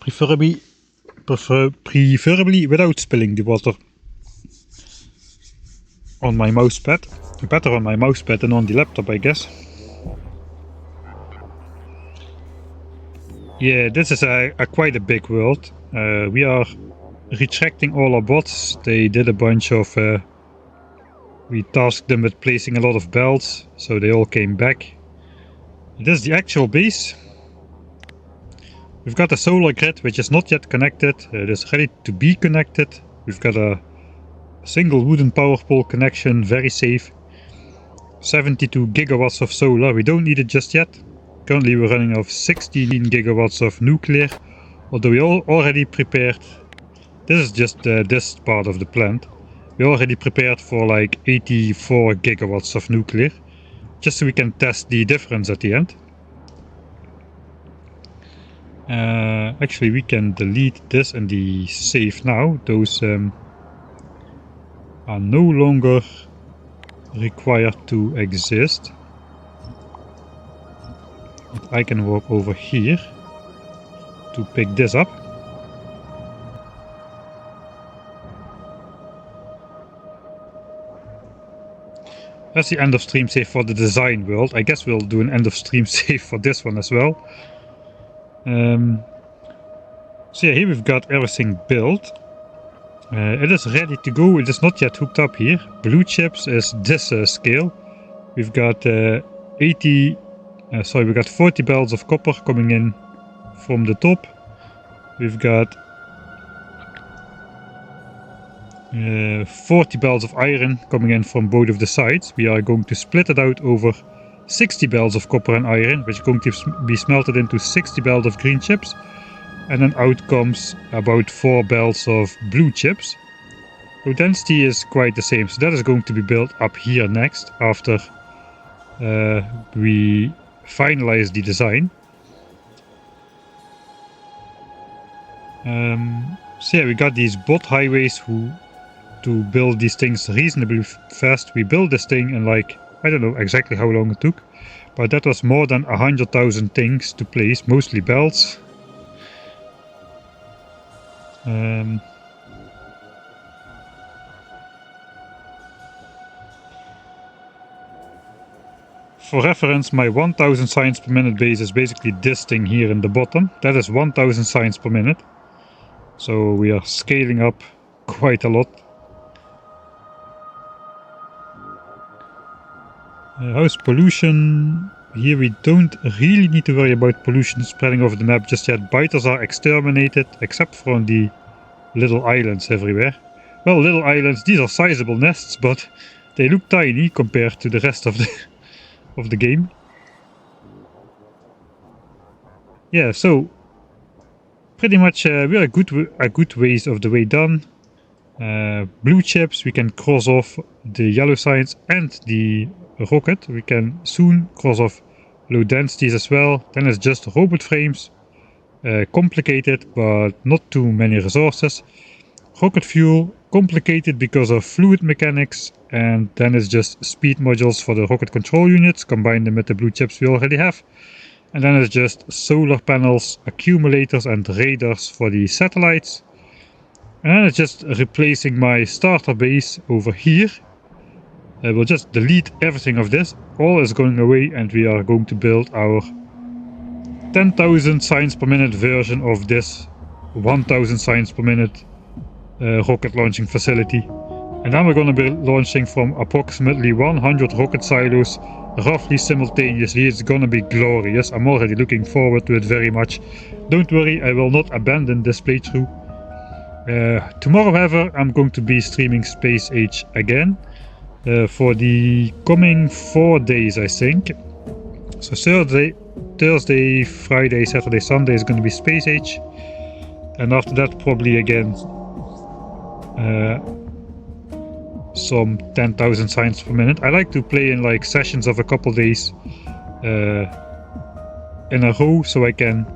Preferably without spilling the water on my mousepad. Better on my mousepad than on the laptop, I guess. Yeah, this is quite a big world. We are retracting all our bots. They did a bunch of... we tasked them with placing a lot of belts, so they all came back. This is the actual base. We've got a solar grid which is not yet connected. It is ready to be connected. We've got a single wooden power pole connection, very safe. 72 gigawatts of solar. We don't need it just yet. Currently we're running off 16 gigawatts of nuclear, although we already prepared. This is just this part of the plant. We already prepared for like 84 gigawatts of nuclear, just so we can test the difference at the end. Actually, we can delete this and the save now. Those are no longer required to exist. I can walk over here to pick this up. That's the end of stream save for the design world. I guess we'll do an end of stream save for this one as well. So yeah, here we've got everything built. It is ready to go. It is not yet hooked up here. Blue chips is this scale. We've got we've got 40 belts of copper coming in from the top. We've got 40 belts of iron coming in from both of the sides. We are going to split it out over 60 belts of copper and iron, which are going to be smelted into 60 belts of green chips. And then out comes about 4 belts of blue chips. So density is quite the same. So that is going to be built up here next after we finalize the design. So yeah, we got these bot highways to build these things reasonably fast. We built this thing in like, I don't know exactly how long it took, but that was more than 100,000 things to place, mostly belts. For reference, my 1000 signs per minute base is basically this thing here in the bottom. That is 1000 signs per minute. So we are scaling up quite a lot. How's pollution? Here we don't really need to worry about pollution spreading over the map just yet. Biters are exterminated, except for on the little islands everywhere. Well, little islands, these are sizable nests, but they look tiny compared to the rest of the game. Yeah, so pretty much we are a good ways of the way done. Blue chips, we can cross off the yellow signs and the rocket. We can soon cross off low densities as well. Then it's just robot frames. Complicated, but not too many resources. Rocket fuel, complicated because of fluid mechanics, and then it's just speed modules for the rocket control units, combine them with the blue chips we already have. And then it's just solar panels, accumulators and radars for the satellites. And it's just replacing my starter base over here. We'll just delete everything of this. All is going away, and we are going to build our 10,000 signs per minute version of this 1,000 signs per minute rocket launching facility. And then we're going to be launching from approximately 100 rocket silos roughly simultaneously. It's going to be glorious. I'm already looking forward to it very much. Don't worry, I will not abandon this playthrough. Tomorrow, however, I'm going to be streaming Space Age again for the coming 4 days, I think. So Thursday, Friday, Saturday, Sunday is going to be Space Age, and after that probably again some 10,000 signs per minute. I like to play in like sessions of a couple days in a row, so I can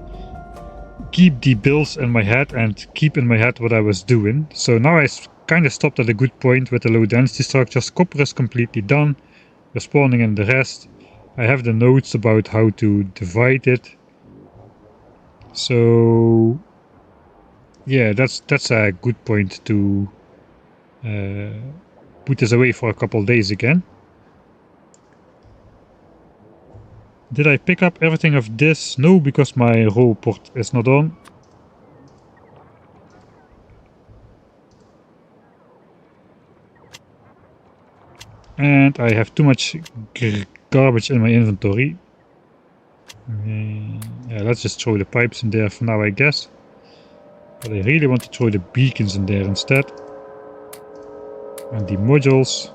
keep the builds in my head and keep in my head what I was doing. So now I kind of stopped at a good point with the low density structures. Copper is completely done. We're spawning in the rest. I have the notes about how to divide it. So yeah, that's a good point to put this away for a couple days again. Did I pick up everything of this? No, because my roboport is not on. And I have too much garbage in my inventory. Yeah, let's just throw the pipes in there for now, I guess. But I really want to throw the beacons in there instead. And the modules.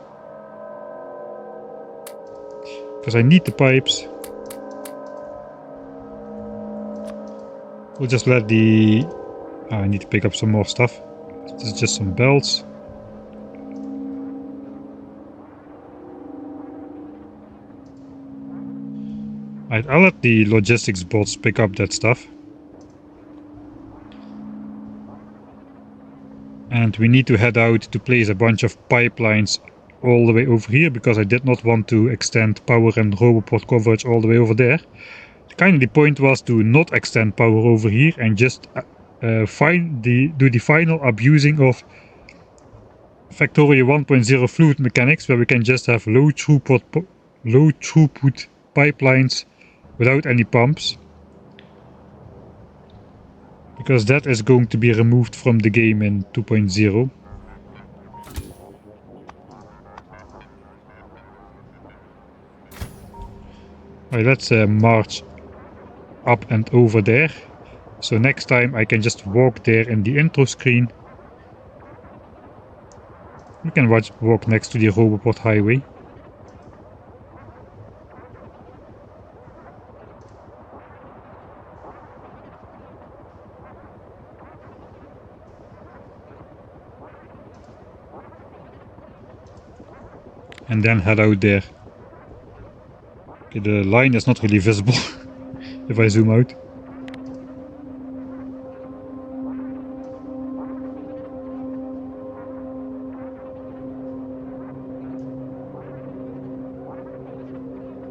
Because I need the pipes. We'll just let the... I need to pick up some more stuff. This is just some belts. I'll let the logistics bots pick up that stuff. And we need to head out to place a bunch of pipelines all the way over here, because I did not want to extend power and roboport coverage all the way over there. Kind of the point was to not extend power over here and just do the final abusing of Factorio 1.0 fluid mechanics, where we can just have low throughput pipelines without any pumps, because that is going to be removed from the game in 2.0. Alright, let's march up and over there. So next time I can just walk there in the intro screen. We can walk next to the roboport highway. And then head out there. Okay, the line is not really visible if I zoom out.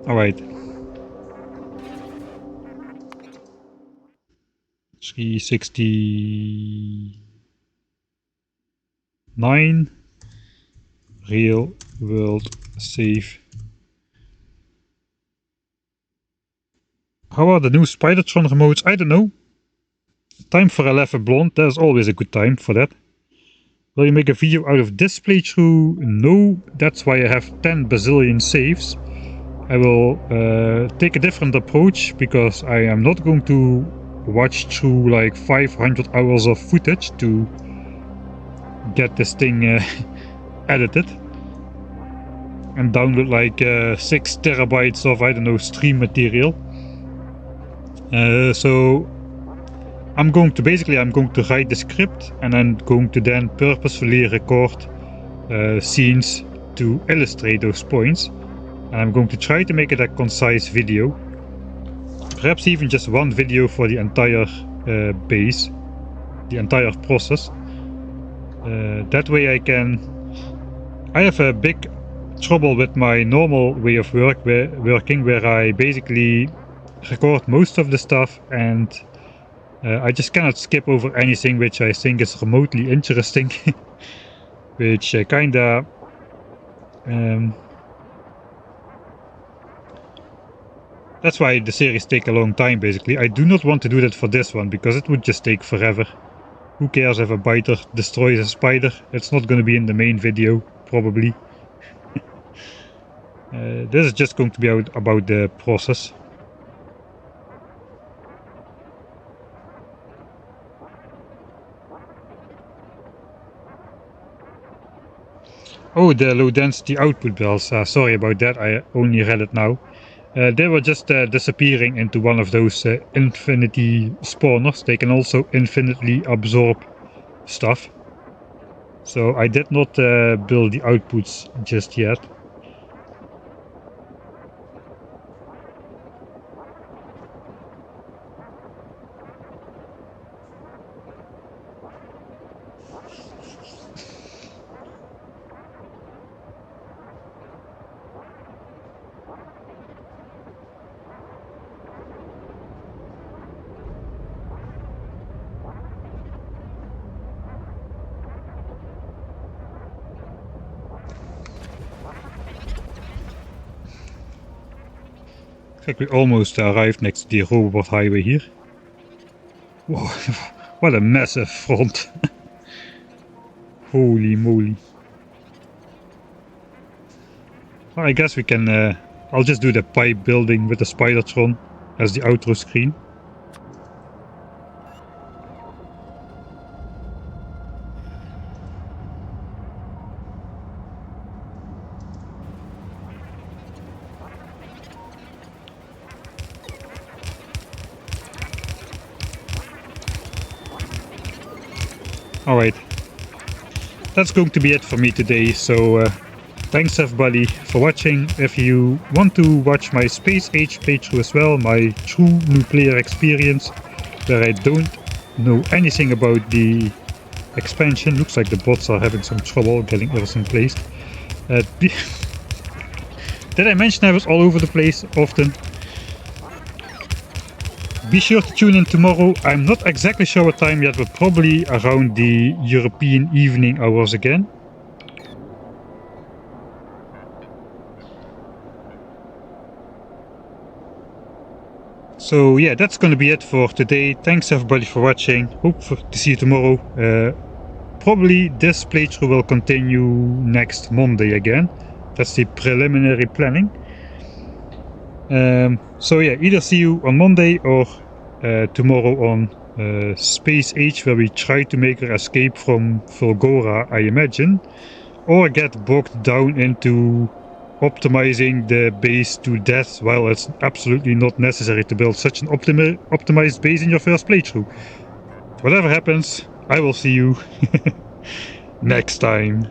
Alright. 369. Real world save. How are the new Spidertron remotes? I don't know. Time for a lava blonde. There's always a good time for that. Will you make a video out of this playthrough? No. That's why I have 10 bazillion saves. I will take a different approach, because I am not going to watch through like 500 hours of footage to get this thing edited and download like 6 terabytes of, I don't know, stream material. So I'm going to write the script, and I'm going to then purposefully record scenes to illustrate those points. And I'm going to try to make it a concise video. Perhaps even just one video for the entire base, the entire process. That way I have a big trouble with my normal way of working, where I basically record most of the stuff and I just cannot skip over anything which I think is remotely interesting, which kinda that's why the series take a long time, basically. I do not want to do that for this one, because it would just take forever. Who cares if a biter destroys a spider? It's not going to be in the main video, probably. This is just going to be about the process. Oh, the low density output bells. Sorry about that, I only read it now. They were just disappearing into one of those infinity spawners. They can also infinitely absorb stuff. So I did not build the outputs just yet. I think we almost arrived next to the roboport highway here. Whoa, what a massive front. Holy moly. Well, I guess we can... I'll just do the pipe building with the Spidertron as the outro screen. Alright, that's going to be it for me today, so thanks everybody for watching. If you want to watch my Space Age playthrough as well, my true new player experience, where I don't know anything about the expansion, looks like the bots are having some trouble getting everything placed. Did I mention I was all over the place often? Be sure to tune in tomorrow. I'm not exactly sure what time yet, but probably around the European evening hours again. So yeah, that's going to be it for today. Thanks everybody for watching. Hope to see you tomorrow. Probably this playthrough will continue next Monday again. That's the preliminary planning. So yeah, either see you on Monday or tomorrow on Space Age, where we try to make our escape from Fulgora, I imagine, or get bogged down into optimizing the base to death, while it's absolutely not necessary to build such an optimized base in your first playthrough. Whatever happens, I will see you next time.